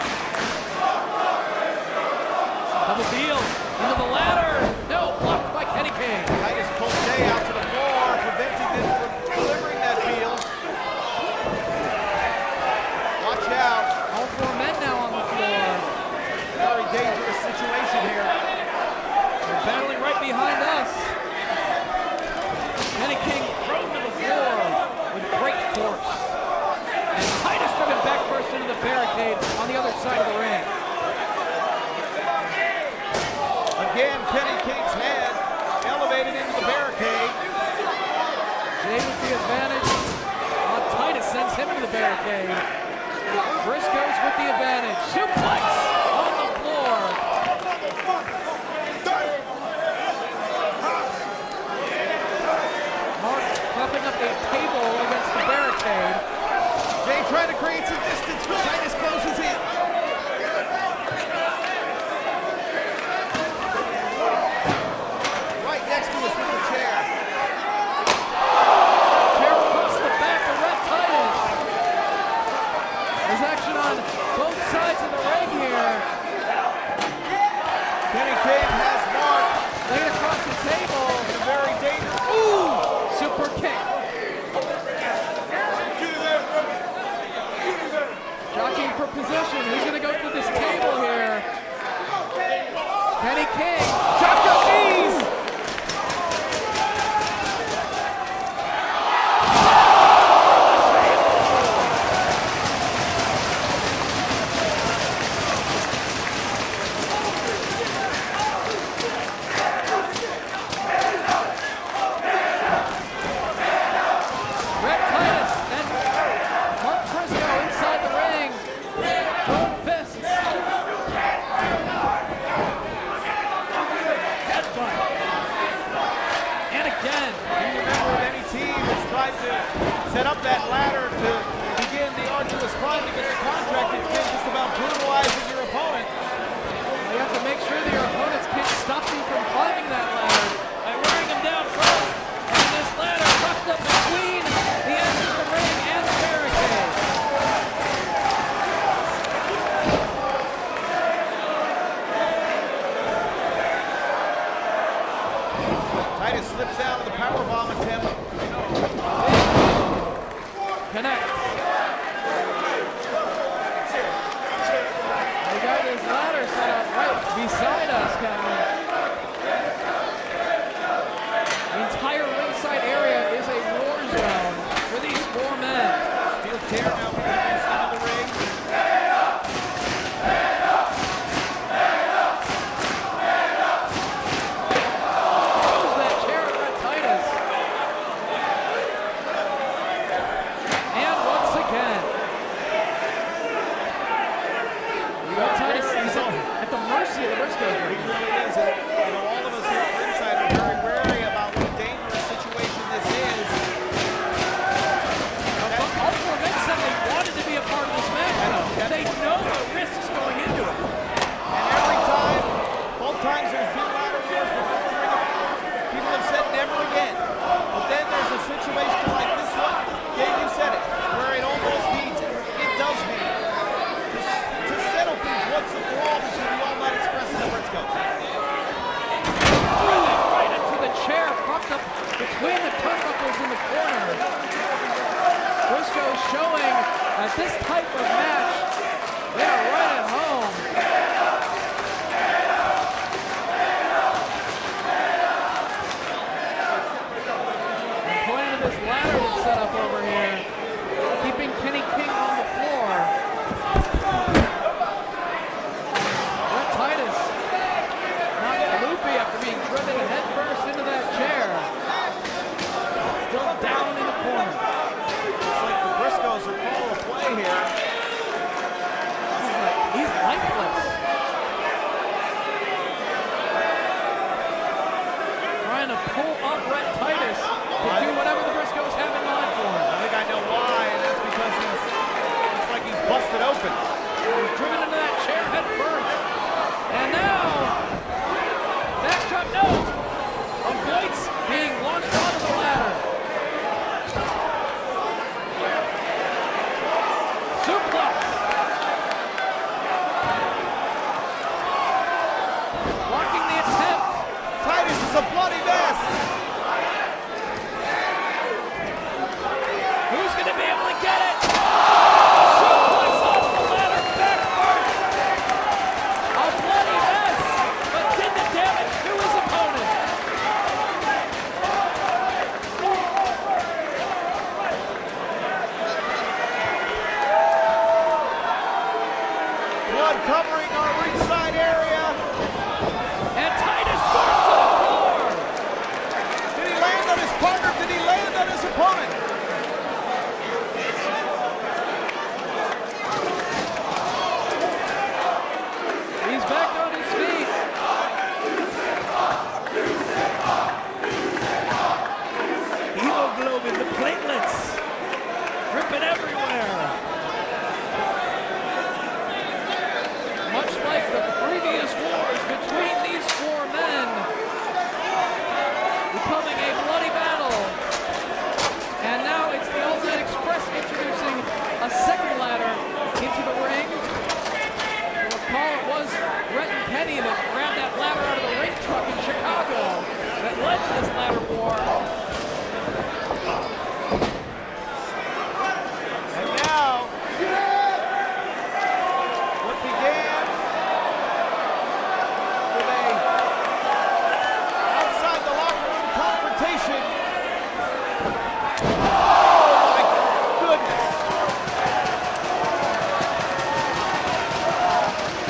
[SPEAKER 3] Double deal into the ladder. No, blocked by Kenny King.
[SPEAKER 2] Titus pulled Jay out to the floor, preventing him from delivering that field. Watch out.
[SPEAKER 3] All four men now on the floor.
[SPEAKER 2] Very dangerous situation here.
[SPEAKER 3] They're battling right behind us. Kenny King thrown to the floor with great force. And Titus driven back first into the barricade on the other side of the ring.
[SPEAKER 2] Again, Kenny King's head elevated into the barricade.
[SPEAKER 3] Jay with the advantage. Titus sends him into the barricade. Briscoes with the advantage. Suplex on the floor. Mark propping up a table against the barricade.
[SPEAKER 2] Jay trying to create some distance, but Titus closes in. Right next to us with the chair.
[SPEAKER 3] Chair across the back of Red Titus. There's action on both sides of the ring here.
[SPEAKER 2] Kenny King has Mark
[SPEAKER 3] Laid across the table.
[SPEAKER 2] in a very dangerous.
[SPEAKER 3] Ooh! Super kick. Jockeying for position. Who's going to go through this table here? Kenny King. Chopped up knees. Red Titus and Mark Briscoe inside the ring. Throwing fists. Headbutt. And again.
[SPEAKER 2] You remember if any team has tried to set up that ladder to begin the arduous climb to get the contract, it's been just about brutalizing your opponent.
[SPEAKER 3] You have to make sure that your opponents can't stop you from climbing that ladder by wearing them down first. And this ladder tucked up between the ends of the ring and the barricade.
[SPEAKER 2] Titus slips out of the powerbomb attempt.
[SPEAKER 3] Connects. They got this ladder set up right beside us, Kevin. The entire ringside area is a war zone for these four men.
[SPEAKER 2] Steel chair now introduced into the ring.
[SPEAKER 3] Throws that chair at Red Titus. And once again, Red Titus is at the mercy of the Briscoes.
[SPEAKER 2] He really is. And, all of us here at ringside are very wary about what a dangerous situation this is.
[SPEAKER 3] All four men said they wanted to be a part of this match, though. They know the risks going into it.
[SPEAKER 2] And every time, both times there's been ladder wars before the Ring of Honor, people have said never again. But then there's a situation like this one, Dave, you said it, where it almost needs, it does need, to settle things once and for all between the All-Night Express and the Briscoes.
[SPEAKER 3] Right into the chair, propped up between the turnbuckles in the corner. Briscoe showing that this type of match
[SPEAKER 2] crowd covering our ringside area.
[SPEAKER 3] And Titus soars to the floor.
[SPEAKER 2] Did he land on his partner? Did he land on his opponent?
[SPEAKER 3] He's back on his feet. Hemoglobin, the platelets, dripping everywhere. Much like the previous wars between these four men, becoming a bloody battle. And now it's the Ultimate Express introducing a second ladder into the ring. You'll recall it was Brett and Kenny that grabbed that ladder out of the ring truck in Chicago that led to this ladder war.
[SPEAKER 2] And now, what began with a outside the locker room confrontation. Oh my goodness.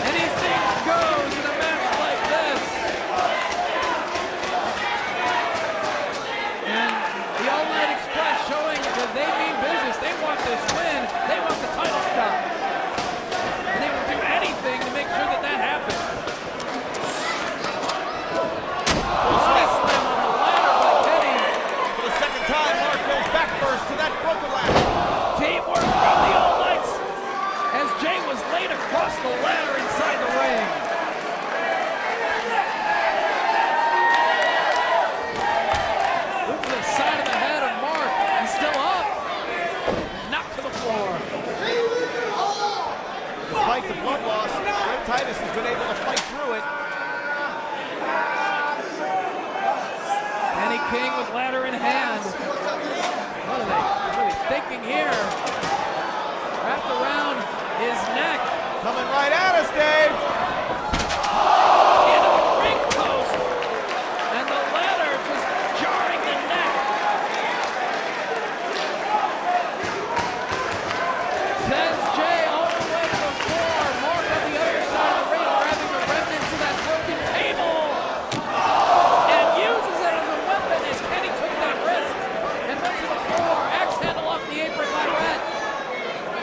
[SPEAKER 3] Anything goes in a match like this. And the Ultimate Express showing that they mean business. They want this win. They want the title shot. And they will do anything to make sure that that happens. Body slam on the ladder by Kenny.
[SPEAKER 2] For the second time, Mark goes back first to that broken ladder.
[SPEAKER 3] Teamwork from the All Knights as Jay was laid across the ladder inside the ring. Look to the side of the head of Mark. He's still up. Knocked to the floor.
[SPEAKER 2] Despite the blood loss, Red Titus has been able to fight through it.
[SPEAKER 3] Kenny King with ladder in hand. What are they thinking here? Wrapped around his neck.
[SPEAKER 2] Coming right at us, Dave.
[SPEAKER 3] Into the ring post. And the ladder just jarring the neck. Sends Jay all the way to the floor. Mark on the other side of the ring, grabbing the remnants of that broken table. And uses it as a weapon as Kenny took that wrist and went to the floor. Axe handle off the apron by Red.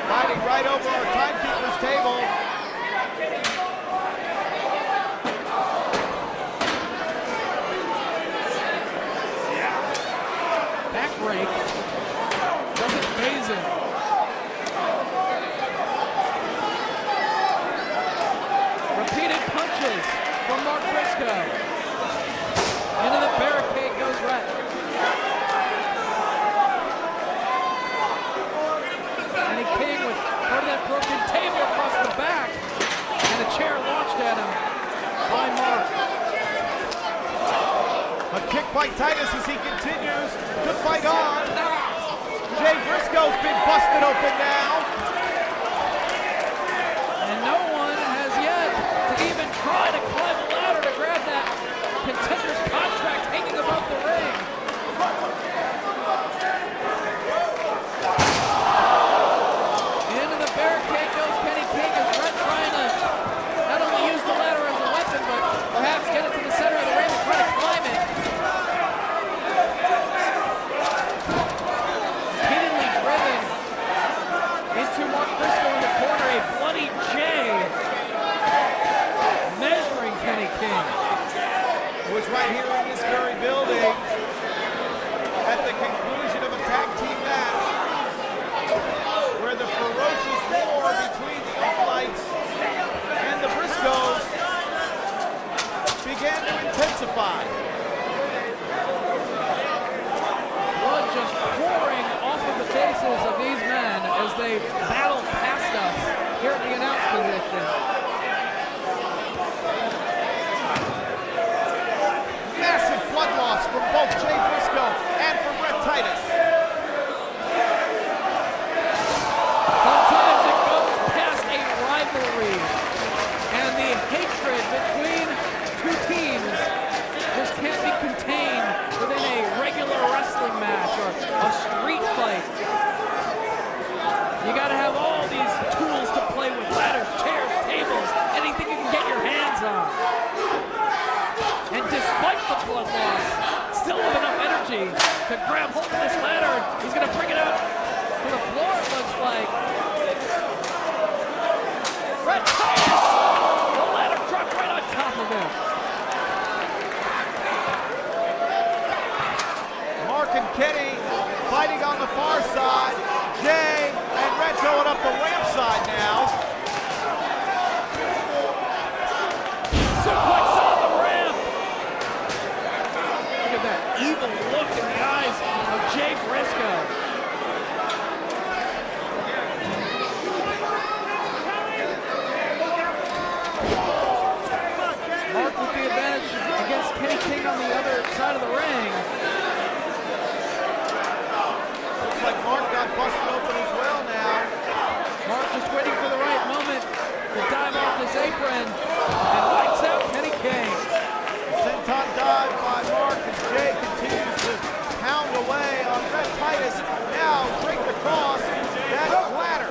[SPEAKER 2] Fighting right over our timekeeper's table.
[SPEAKER 3] Back rake. Doesn't phase him. Repeated punches from Mark Briscoe. Into the barricade goes Rhett. Kenny King with part of that broken table across the back. And a chair launched at him by Mark.
[SPEAKER 2] A kick by Titus as he continues to fight on. Jay Briscoe's been busted open now.
[SPEAKER 3] And no one has yet to even try to climb a ladder to grab that contender's contract hanging above the ring. Into the barricade goes Kenny King as Brett trying to not only use the ladder as a weapon, but perhaps get it to the center of the ring and try to climb it. Repeatedly driven into Mark Briscoe in the corner, a bloody Jay measuring Kenny King.
[SPEAKER 2] It was right here in this very building at the conclusion of a tag team match where the ferocious war between the All Knights and the Briscoes began to intensify.
[SPEAKER 3] Blood just pouring off of the faces of these men as they battle past us here at the announce position.
[SPEAKER 2] Massive blood loss from both Jay Briscoe and from Red Titus.
[SPEAKER 3] a hold of this ladder. He's going to bring it out to the floor, it looks like. Red Titus! The ladder dropped right on top of him.
[SPEAKER 2] Mark and Kenny fighting on the far side. Jay and Red going up the ramp side now.
[SPEAKER 3] Suplex on the ramp. Look at that evil look in the eyes of Jay Briscoe. Mark with the advantage against Kenny King on the other side of the ring.
[SPEAKER 2] Looks like Mark got busted open as well now.
[SPEAKER 3] Mark just waiting for the right moment to dive off his apron and lights out Kenny King.
[SPEAKER 2] Senton dive by Mark, and Jay continues to pound away on Red Titus. Now draped across that ladder.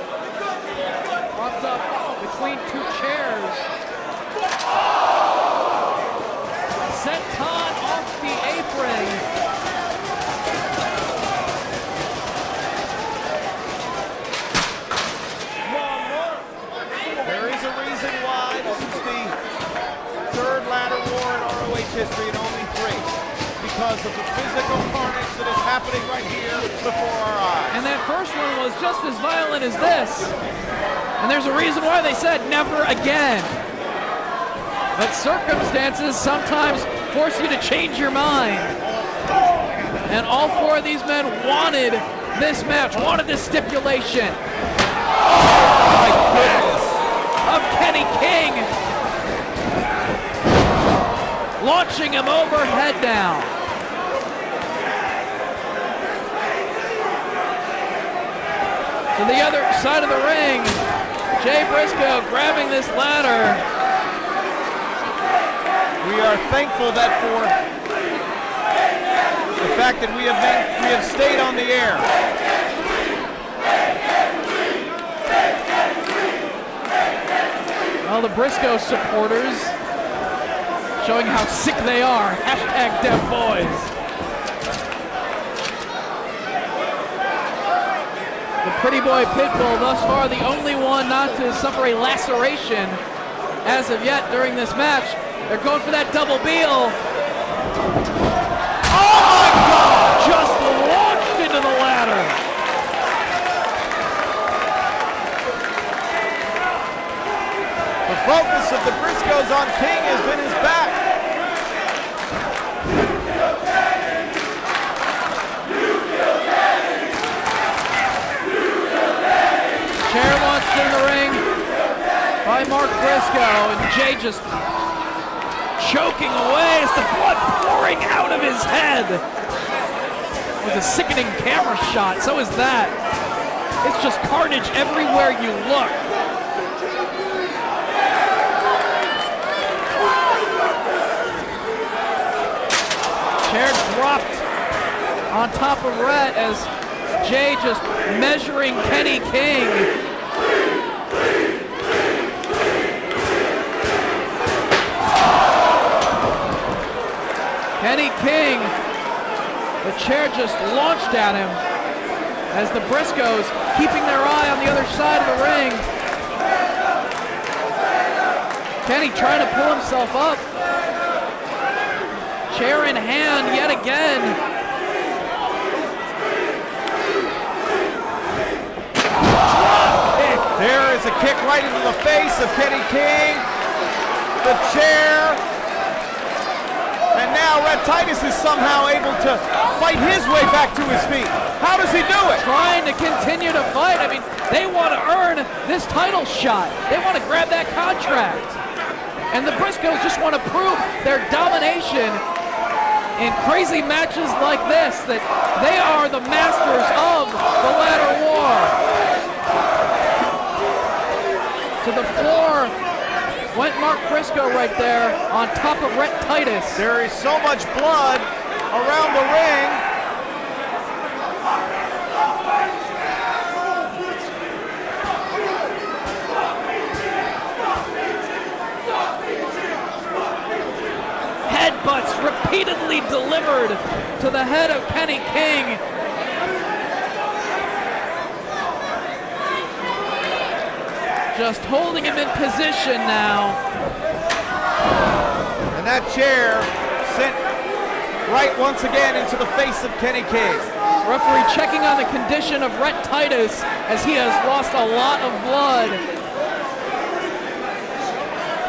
[SPEAKER 3] Propped up between two chairs. Senton off the apron.
[SPEAKER 2] There is a reason why this is the third ladder war in ROH history and only 3. Because of the physical carnage that is happening right here before our eyes.
[SPEAKER 3] And that first one was just as violent as this. And there's a reason why they said never again. But circumstances sometimes force you to change your mind. And all 4 of these men wanted this match, wanted this stipulation.
[SPEAKER 2] Oh my goodness.
[SPEAKER 3] Of Kenny King. Launching him over, head down. To the other side of the ring, Jay Briscoe grabbing this ladder.
[SPEAKER 2] We are thankful that for the fact that we have stayed on the air.
[SPEAKER 3] Well, the Briscoe supporters showing how sick they are. Hashtag Dev Boys. The Pretty Boy Pitbull, thus far the only one not to suffer a laceration as of yet during this match. They're going for that double heel. Oh my God! Just launched into the ladder.
[SPEAKER 2] The focus of the Briscoes on King has been his back.
[SPEAKER 3] Chair launched in the ring by Mark Briscoe, and Jay just choking away as the blood pouring out of his head. It was a sickening camera shot, so is that. It's just carnage everywhere you look. Chair dropped on top of Rhett as Jay just measuring Kenny King. Kenny King, the chair just launched at him as the Briscoes keeping their eye on the other side of the ring. Kenny trying to pull himself up. Chair in hand yet again.
[SPEAKER 2] There is a kick right into the face of Kenny King. The chair. And now Red Titus is somehow able to fight his way back to his feet. How does he do it?
[SPEAKER 3] Trying to continue to fight. I mean, they want to earn this title shot. They want to grab that contract. And the Briscoes just want to prove their domination in crazy matches like this, that they are the masters of the ladder war. To the floor went Mark Briscoe right there on top of Red Titus.
[SPEAKER 2] There is so much blood around the ring.
[SPEAKER 3] Headbutts repeatedly delivered to the head of Kenny King just holding him in position now.
[SPEAKER 2] And that chair sent right once again into the face of Kenny King.
[SPEAKER 3] Referee checking on the condition of Rhett Titus as he has lost a lot of blood.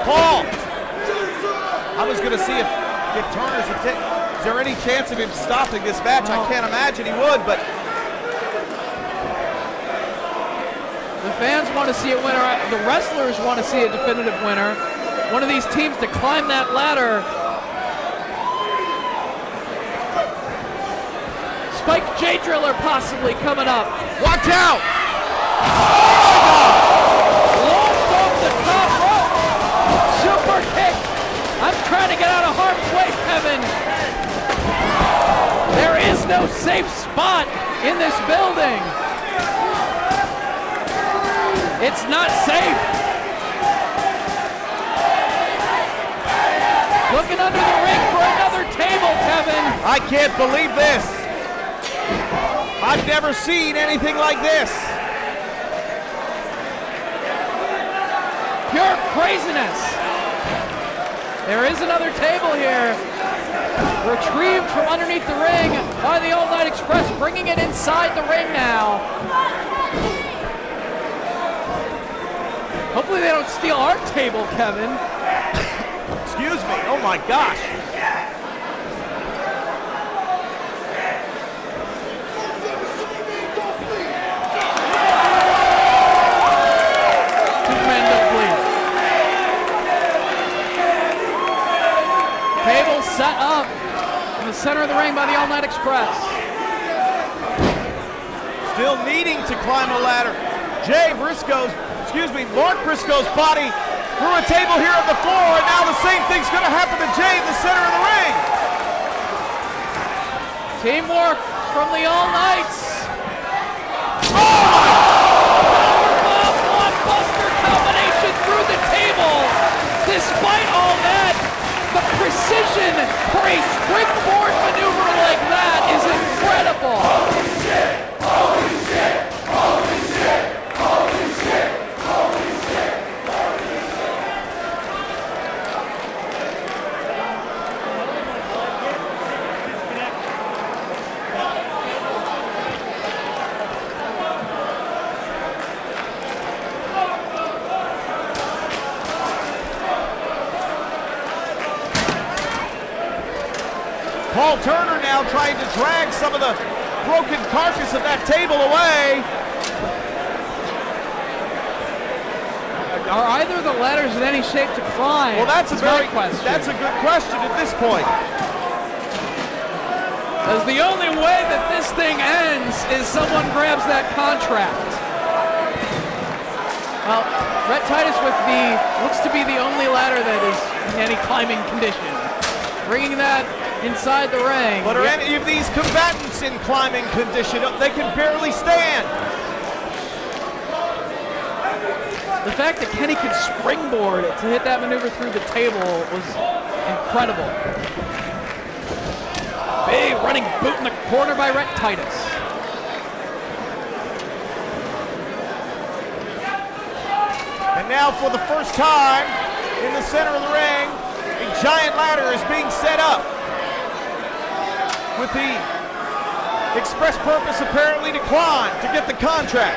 [SPEAKER 2] Paul, I was going to see if Turner's is there any chance of him stopping this match?
[SPEAKER 3] No.
[SPEAKER 2] I can't imagine he would, but
[SPEAKER 3] the fans want to see a winner. The wrestlers want to see a definitive winner. One of these teams to climb that ladder. Spike J Driller possibly coming up.
[SPEAKER 2] watch out!
[SPEAKER 3] Launched off the top rope. Super kick. I'm trying to get out of harm's way, Kevin. There is no safe spot in this building. It's not safe. Looking under the ring for another table, Kevin.
[SPEAKER 2] I can't believe this. I've never seen anything like this.
[SPEAKER 3] Pure craziness. There is another table here. Retrieved from underneath the ring by the All Night Express, bringing it inside the ring now. Hopefully they don't steal our table, Kevin.
[SPEAKER 2] Excuse me, oh my gosh.
[SPEAKER 3] Table set up in the center of the ring by the All Night Express.
[SPEAKER 2] Still needing to climb a ladder. Mark Briscoes' body through a table here on the floor, and now the same thing's going to happen to Jay in the center of the ring.
[SPEAKER 3] Teamwork from the All Knights. Powerbomb blockbuster combination through the table. Despite all that, the precision for a springboard maneuver like that is incredible. Holy shit! Holy shit! Holy shit! Holy shit! Holy shit!
[SPEAKER 2] Paul Turner now trying to drag some of the broken carcass of that table away.
[SPEAKER 3] Are either of the ladders in any shape to climb?
[SPEAKER 2] Well, that's a good question at this point.
[SPEAKER 3] Because the only way that this thing ends is someone grabs that contract. Well, Rhett Titus with looks to be the only ladder that is in any climbing condition. Bringing that inside the ring.
[SPEAKER 2] But are any of these combatants in climbing condition? They can barely stand.
[SPEAKER 3] The fact that Kenny could springboard to hit that maneuver through the table was incredible. Big running boot in the corner by Rhett Titus.
[SPEAKER 2] And now for the first time in the center of the ring, a giant ladder is being set up with the express purpose apparently to climb to get the contract.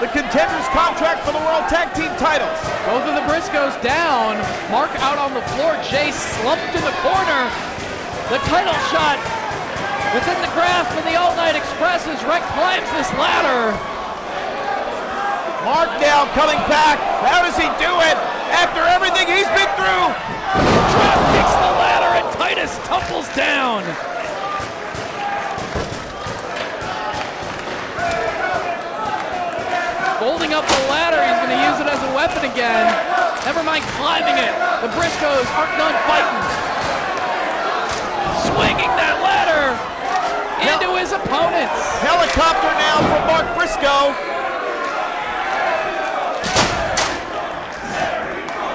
[SPEAKER 2] The Contenders contract for the World Tag Team titles.
[SPEAKER 3] Both of the Briscoes down. Mark out on the floor. Jay slumped in the corner. The title shot within the grasp of the All Night Express as Rhett climbs this ladder.
[SPEAKER 2] Mark now coming back. How does he do it after everything he's been through?
[SPEAKER 3] Drop kicks the ladder and Titus tumbles down. Folding up the ladder, he's going to use it as a weapon again. Never mind climbing it. The Briscoes aren't done fighting. Swinging that ladder into his opponents.
[SPEAKER 2] Helicopter now from Mark Briscoe.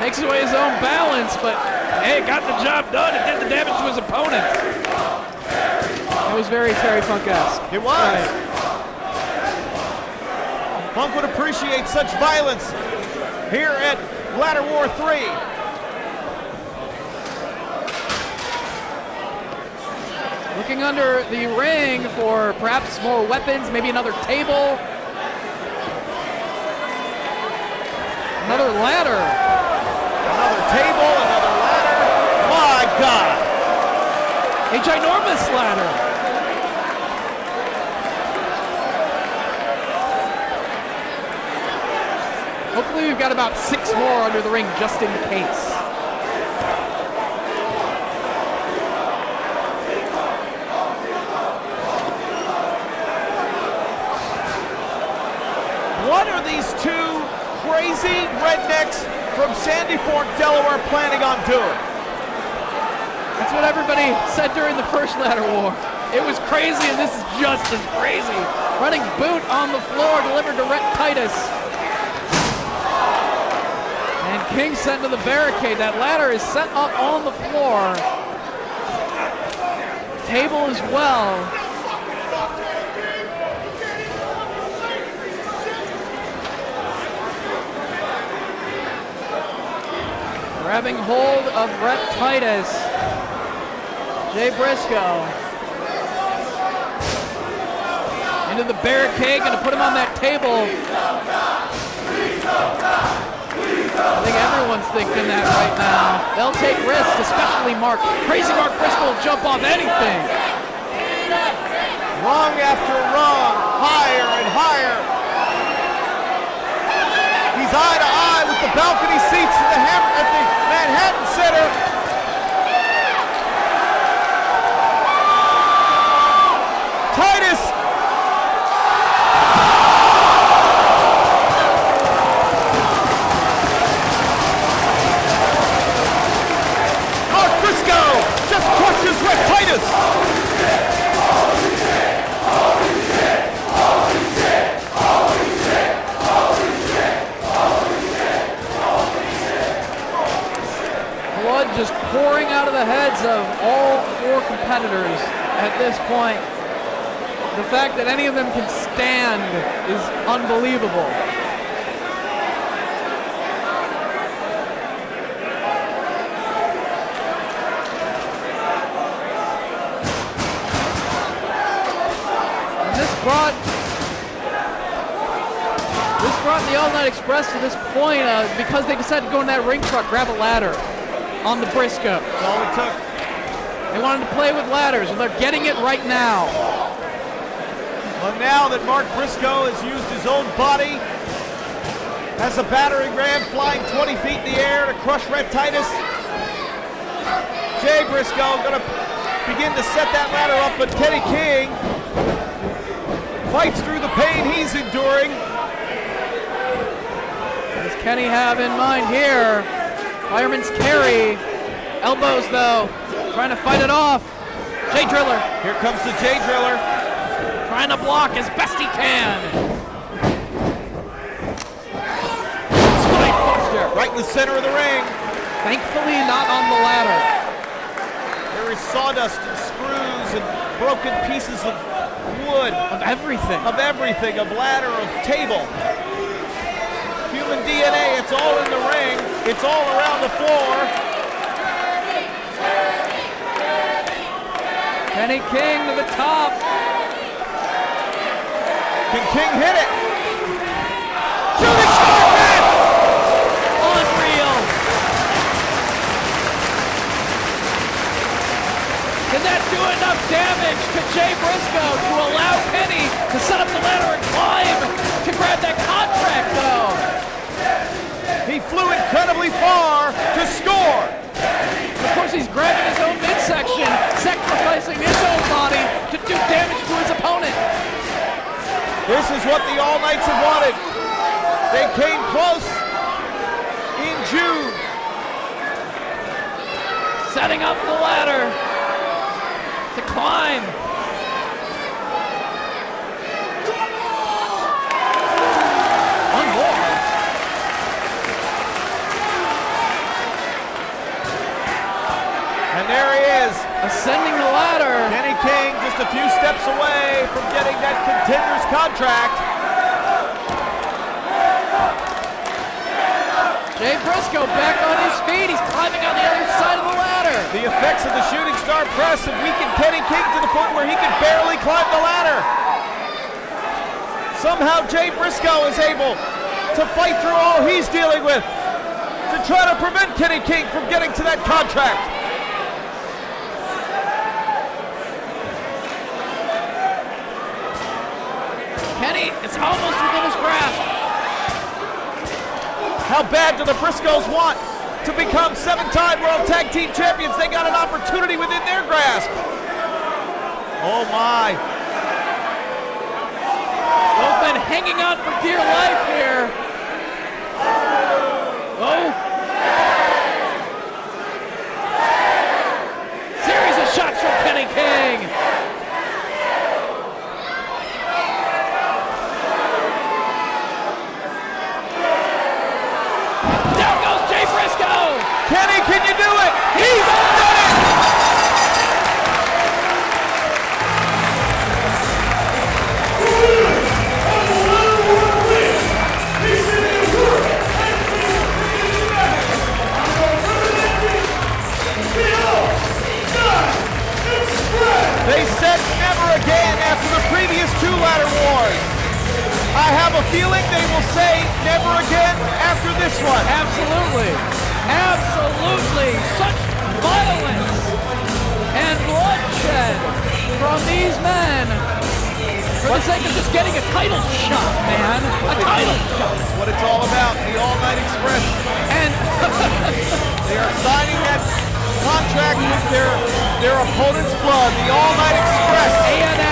[SPEAKER 3] Takes away his own balance, but hey, got the job done. It did the damage to his opponent. It was very Terry Funk-esque.
[SPEAKER 2] It was. Right. Funk would appreciate such violence here at Ladder War 3.
[SPEAKER 3] Looking under the ring for perhaps more weapons, maybe another table. Another ladder.
[SPEAKER 2] Another table, another ladder. My God.
[SPEAKER 3] A ginormous ladder. Hopefully we've got about 6 more under the ring just in case.
[SPEAKER 2] What are these two crazy rednecks from Sandy Fork, Delaware planning on doing?
[SPEAKER 3] That's what everybody said during the first ladder war. It was crazy, and this is just as crazy. Running boot on the floor, delivered to Rhett Titus. And King sent to the barricade. That ladder is set up on the floor. Table as well. Grabbing hold of Rhett Titus. Jay Briscoe. Into the barricade, gonna put him on that table. I think everyone's thinking that right now. They'll take risks, especially Mark. Crazy Mark Briscoe will jump off anything.
[SPEAKER 2] Rung after rung, higher and higher. He's eye to eye with the balcony seats at the Manhattan Center. Titus. Mark Briscoe just crushes Rhett Titus.
[SPEAKER 3] Blood just pouring out of the heads of all 4 competitors at this point. The fact that any of them can stand is unbelievable. And this brought the All Night Express to this point because they decided to go in that ring truck, grab a ladder on the Briscoe.
[SPEAKER 2] That's all it took.
[SPEAKER 3] They wanted to play with ladders, and they're getting it right now.
[SPEAKER 2] Well, now that Mark Briscoe has used his own body, has a battering ram flying 20 feet in the air to crush Rhett Titus, Jay Briscoe going to begin to set that ladder up, but Kenny King fights through the pain he's enduring.
[SPEAKER 3] What does Kenny have in mind here? Fireman's carry. Elbows, though. Trying to fight it off. Jay Driller.
[SPEAKER 2] Here comes the Jay Driller.
[SPEAKER 3] Trying to block as best he can. Spine buster.
[SPEAKER 2] Right in the center of the ring.
[SPEAKER 3] Thankfully not on the ladder.
[SPEAKER 2] There is sawdust and screws and broken pieces of wood.
[SPEAKER 3] Of everything.
[SPEAKER 2] Of everything. Of ladder, of table. Human DNA, it's all in the ring. It's all around the floor.
[SPEAKER 3] Kenny King to the top.
[SPEAKER 2] Can King hit it? Shooting star match!
[SPEAKER 3] Unreal. Did that do enough damage to Jay Briscoe to allow Kenny to set up the ladder and climb to grab that contract, though?
[SPEAKER 2] He flew incredibly far to score.
[SPEAKER 3] Of course, he's grabbing his own midsection, sacrificing his own body to do damage to his opponent.
[SPEAKER 2] This is what the All Knights have wanted. They came close in June.
[SPEAKER 3] Setting up the ladder to climb. One more.
[SPEAKER 2] And there he is.
[SPEAKER 3] Ascending the ladder.
[SPEAKER 2] Kenny King just a few steps away from getting that contender's contract.
[SPEAKER 3] Jay Briscoe back on his feet. He's climbing on the other side of the ladder.
[SPEAKER 2] The effects of the shooting star press have weakened Kenny King to the point where he can barely climb the ladder. Somehow Jay Briscoe is able to fight through all he's dealing with to try to prevent Kenny King from getting to that contract.
[SPEAKER 3] Kenny, it's almost within his grasp.
[SPEAKER 2] How bad do the Briscoes want to become 7-time World Tag Team Champions? They got an opportunity within their grasp. Oh my.
[SPEAKER 3] Both men hanging on for dear life here. Oh. Series of shots from Kenny King.
[SPEAKER 2] Kenny, can you do it? He's done it! They said never again after the previous 2 ladder wars. I have a feeling they will say never again after this one.
[SPEAKER 3] Absolutely. Absolutely. Such violence and bloodshed from these men for the sake of just getting a title shot, man. A title shot.
[SPEAKER 2] That's what it's all about, the All-Night Express.
[SPEAKER 3] And
[SPEAKER 2] they are signing that contract with their opponent's blood, the All-Night Express.
[SPEAKER 3] A&